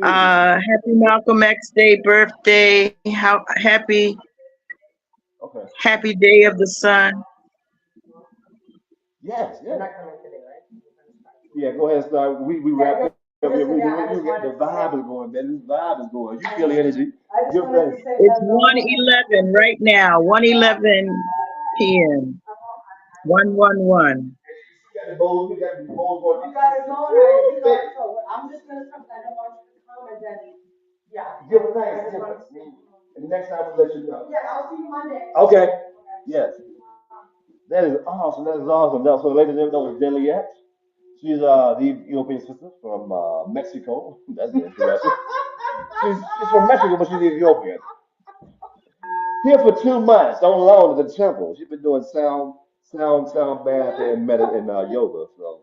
Happy Malcolm X Day birthday. Happy Day of the Sun. Yes. Yeah, go ahead and start. We wrap it up. The vibe is going, man. This vibe is going. You feel the energy. Good thing. It's 1:11 right now. 1:11 p.m. 111. She got the bowls. We got the bowls going. You got it going. Right? You got it. So I'm just gonna stop. I don't want you to come and then, yeah. Give thanks. Give thanks. And next time we'll let you know. Yeah, I'll see you Monday. Okay. Yes. That is awesome. That is awesome. Now, so, ladies and gentlemen, that was Deliat. She's the Ethiopian sister from Mexico. That's interesting. She's from Mexico, but she's Ethiopian. Here for 2 months on loan at the temple. She's been doing sound bath and yoga. So,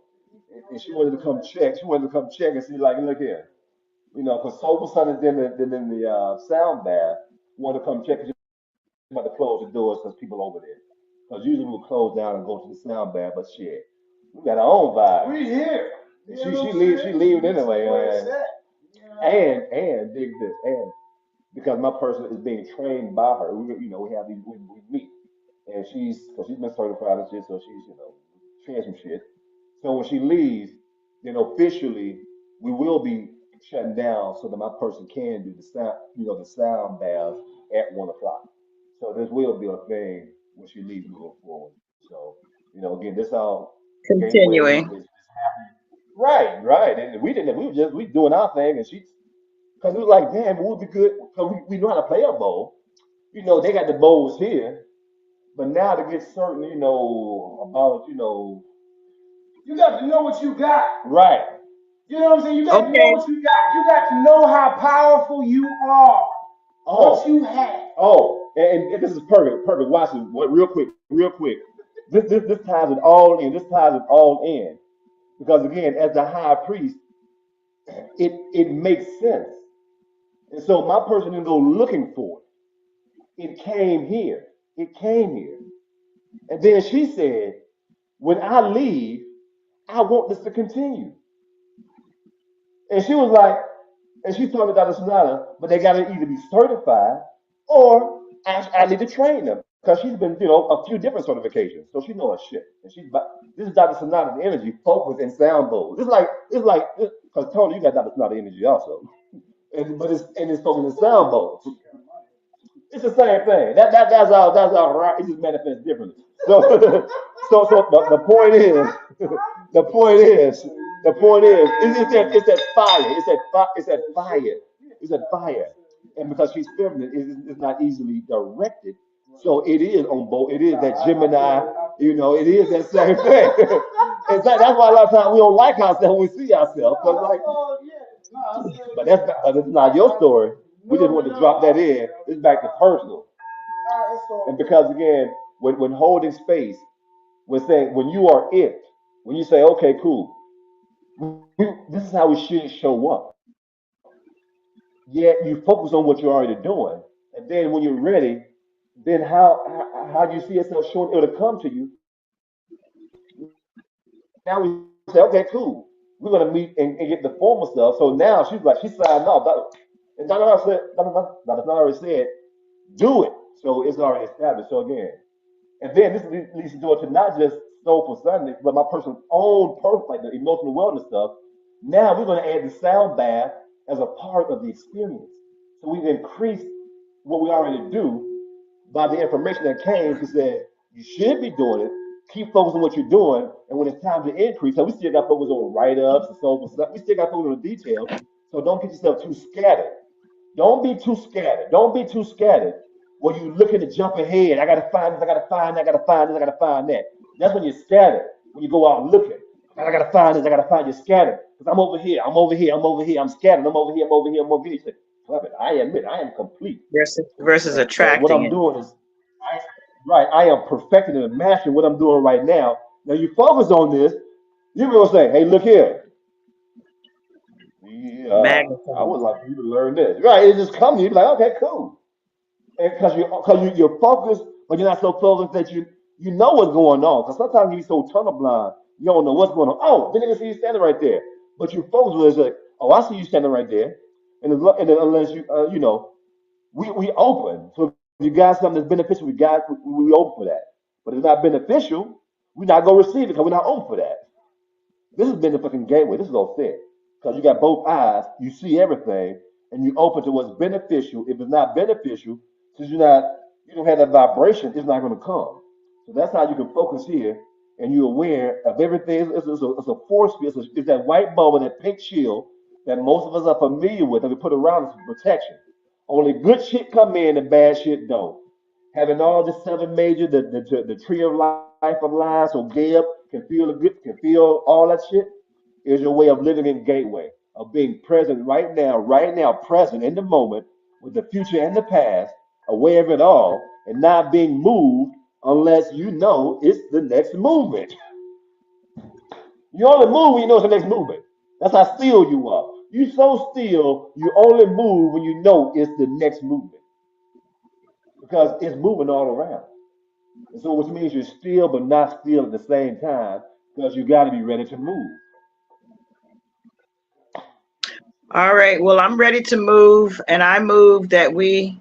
and she wanted to come check. She wanted to come check and see, like, look here. You know, because Soulful Sunday then in the sound bath wanted to come check. 'Cause she about to close the doors because people over there. Because usually we'll close down and go to the sound bath, but shit, we got our own vibe. We here. She leaving anyway, and dig this, and because my person is being trained by her, we have these we meet, and she's been certified and shit, so she's trained some shit. So when she leaves, then officially we will be shutting down so that my person can do the sound baths at 1 o'clock. So this will be a thing when she leaves moving forward. So again, this all gateway Continuing. is happening. Right. And we doing our thing, and she's because we was like, damn, it would be good because we know how to play a bowl. They got the bowls here, but now to get certain, about You got to know what you got. right. You know what I'm saying? You got to know Okay. what you got. You got to know how powerful you are. What Oh, you have. and this is perfect. Perfect. Watch this. Real quick. This ties it all in. This ties it all in because again, as the high priest, it makes sense. And so my person didn't go looking for it. It came here. It came here. And then she said, when I leave, I want this to continue. And she was like, and she told me Dr. Sonata, but they got to either be certified or I need to train them because she's been, a few different certifications, so she knows her shit. And this is Dr. Sonata's energy, focus, and sound bowls. It's like because Tony, you got Dr. Sonata energy also, it's focus and sound bowls. It's the same thing. That's all right. It just manifests differently. So the point is, the point is, it's that fire. It's that fire. It's that fire. And because she's feminine, it's not easily directed. So it is on both. It is that Gemini. It is that same thing. And that's why a lot of times we don't like ourselves when we see ourselves. Cause like, but it's not your story. We just want to drop that in. It's back to personal. And because again, when holding space, we're saying when you are it, when you say, okay, cool, this is how we should show up. Yet you focus on what you're already doing, and then when you're ready, then how do you see yourself showing? It'll come to you. Now we say, okay, cool, we're gonna meet and get the formal stuff. So now she signed off. And Dr. already said, do it. So it's already established. So again, and then this leads to do it to not just Soulful Sunday, but my person's own like the emotional wellness stuff. Now we're going to add the sound bath as a part of the experience. So we've increased what we already do by the information that came to say you should be doing it. Keep focusing on what you're doing, and when it's time to increase, so we still got focus on write-ups and soulful stuff. We still got focus on the details. So don't get yourself too scattered. Don't be too scattered. Don't be too scattered when you're looking to jump ahead. I gotta find this, I gotta find that, I gotta find this, I gotta find that. That's when you're scattered. When you go out looking. I gotta find this, I gotta find, you're scattered. Because I'm over here, I'm over here, I'm over here, I'm scattered, I'm over here, I'm over here, I'm over here. You say, I admit I am complete. Versus And what attracting I'm it. doing is I am perfecting and mastering what I'm doing right now. Now you focus on this, you're gonna say, hey, look here. Yeah, I Magnifying. would like for you to learn this. Right, it just comes to you, be like, okay, cool. Because you're focused, but you're not so focused that you know what's going on. Because sometimes you be so tunnel blind, you don't know what's going on. Oh, then you can see you standing right there, but you focus with it. It's like, oh, I see you standing right there, and then unless we open. So if you got something that's beneficial, we open for that. But if it's not beneficial, we're not gonna receive it because we're not open for that. This has been the fucking gateway. This is all set. Because you got both eyes, you see everything, and you open to what's beneficial. If it's not beneficial, since you don't have that vibration, it's not going to come. So that's how you can focus here, and you're aware of everything. It's a force field. It's that white bubble, that pink shield that most of us are familiar with, that we put around us for protection. Only good shit come in and bad shit don't. Having all the seven major, the tree of life of life, so Gab can feel all that shit, is your way of living in gateway, of being present right now, present in the moment with the future and the past, aware of it all, and not being moved unless you know it's the next movement. You only move when you know it's the next movement. That's how still you are. You so still, you only move when you know it's the next movement because it's moving all around. And so, which means you're still but not still at the same time because you got to be ready to move. All right. Well, I'm ready to move, and I move that we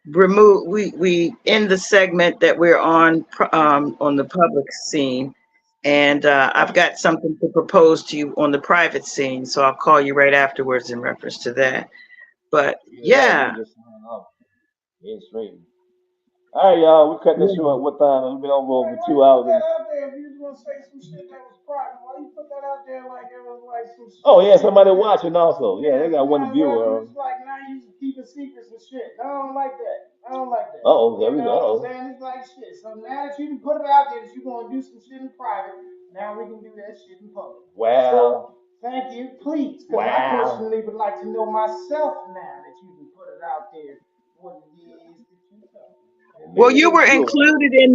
end the segment that we're on the public scene, and I've got something to propose to you on the private scene. So I'll call you right afterwards in reference to that. But Either that, you yeah. can just sign off. Yeah, straight. All right, y'all. We cut this short. What time? We've been over Wait, why you put 2 hours. that out there if you was gonna say some shit that was private? Why you put that out there like it was like Oh some yeah, shit somebody that watching also. Yeah, yeah, they got one somebody viewer. watching? It's like now you keeping secrets and shit. I don't like that. I don't like that. Oh, there You we know what I'm go. saying? It's like shit. So now that you can put it out there that you gonna do some shit in private, now we can do that shit in public. Wow, So thank you, please, because I wow. personally would like to know myself now that you can put it out there what it is that you know. And Well, maybe you were included in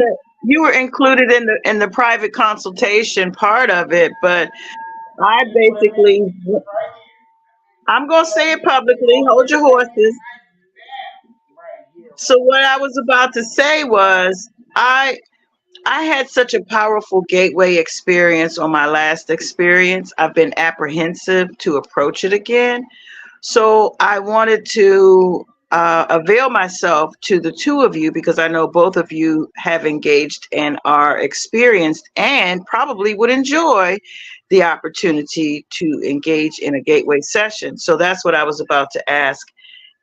the private consultation part of it, but I You know what that means? basically, Right here. I'm gonna Right say it here. publicly. Over Hold here. your That means horses. right there. Right here. So Right what here. I was about to say was, I had such a powerful gateway experience on my last experience. I've been apprehensive to approach it again. So I wanted to avail myself to the two of you because I know both of you have engaged and are experienced and probably would enjoy the opportunity to engage in a gateway session. So that's what I was about to ask.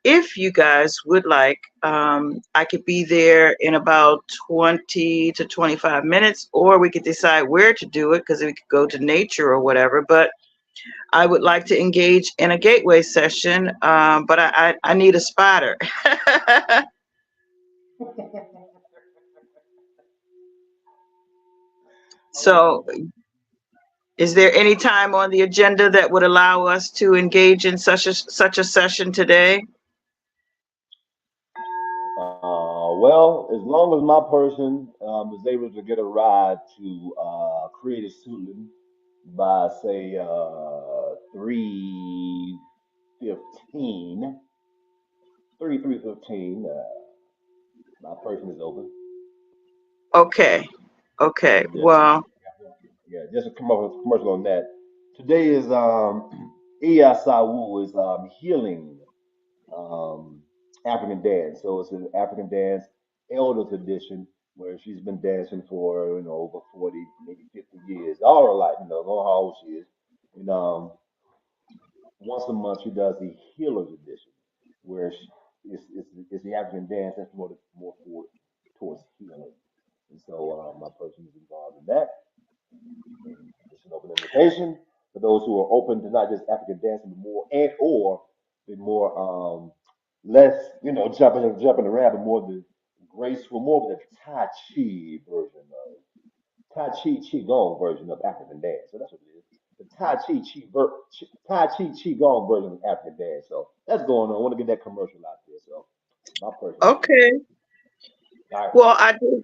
If you guys would like, I could be there in about 20 to 25 minutes, or we could decide where to do it because we could go to nature or whatever. But I would like to engage in a gateway session, but I need a spotter. So, is there any time on the agenda that would allow us to engage in such a session today? Well, as long as my person is able to get a ride to Creative Suitland by say 3:15, 3:15, my person is open. Okay. Okay. And just Well, yeah, just a commercial on that. Today is Iya Sawu is healing um, African dance. So it's an African dance elder tradition where she's been dancing for over 40, maybe 50 years, all her life. Know how old she is. And once a month she does the healer's edition, where it's the African dance that's more towards healing. And so my person is involved in that. And it's an open invitation for those who are open to not just African dancing, but more and or the more less, jumping around, but more the graceful, more of the Tai Chi version of Tai Chi Qigong version of African dance. So that's what it is. The Tai Chi Qigong version of African dance. So that's going on. I want to get that commercial out there. So my person is open. okay. All right. Well, I do.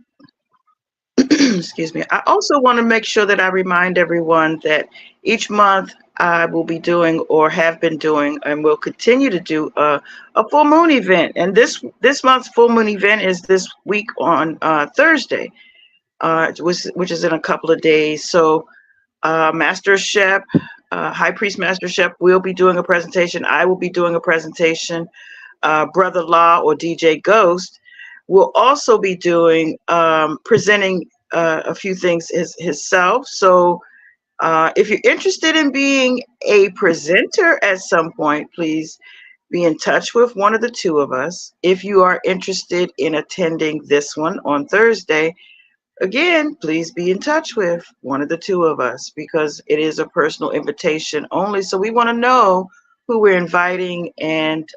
Excuse me. I also want to make sure that I remind everyone that each month I will be doing or have been doing and will continue to do a full moon event. And this month's full moon event is this week on Thursday, which is in a couple of days. So Master Shep, High Priest Master Shep will be doing a presentation. I will be doing a presentation. Brother Law or DJ Ghost will also be doing presenting a few things himself. So If you're interested in being a presenter at some point, please be in touch with one of the two of us. If you are interested in attending this one on Thursday, again, please be in touch with one of the two of us because it is a personal invitation only. So we want to know who we're inviting, and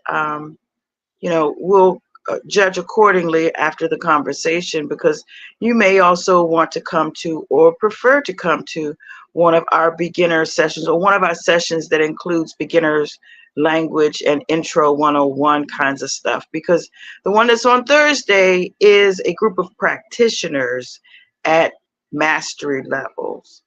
we'll judge accordingly after the conversation, because you may also want to come to or prefer to come to one of our beginner sessions, or one of our sessions that includes beginners language and intro 101 kinds of stuff, because the one that's on Thursday is a group of practitioners at mastery levels.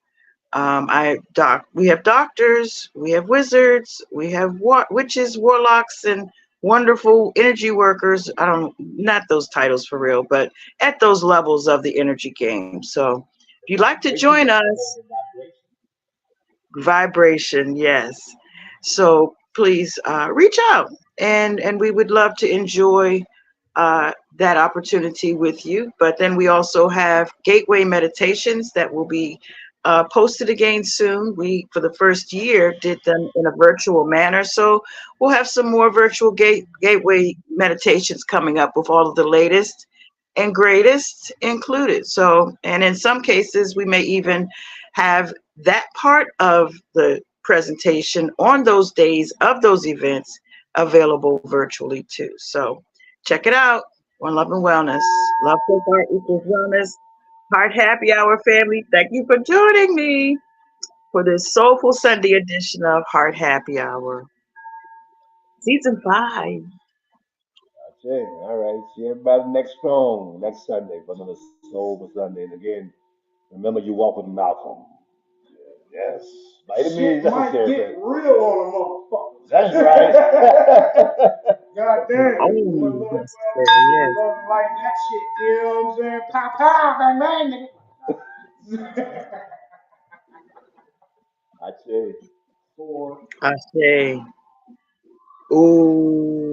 We have doctors, we have wizards, we have witches, warlocks, and wonderful energy workers. Not those titles for real, but at those levels of the energy game. So if you'd like to join us, vibration, yes. So please reach out, and we would love to enjoy that opportunity with you. But then we also have gateway meditations that will be posted again soon. We, for the first year, did them in a virtual manner, so we'll have some more virtual gateway meditations coming up with all of the latest and greatest included. So, and in some cases, we may even have that part of the presentation on those days of those events available virtually too. So check it out on Love and Wellness. Love plus heart equals wellness. Heart Happy Hour family. Thank you for joining me for this Soulful Sunday edition of Heart Happy Hour. Season 5. Okay, all right. See everybody next strong next Sunday for another Soulful Sunday. And again, remember you walk with Malcolm. Yes. By any means Shit might necessary. get real on a motherfucker. That's right. God damn. Boy, Oh, Lord, that's very, boy, yes. Lord, like that shit. You know what I'm saying? Pow, pow, bang, bang, nigga. I tell you. For I say, ooh.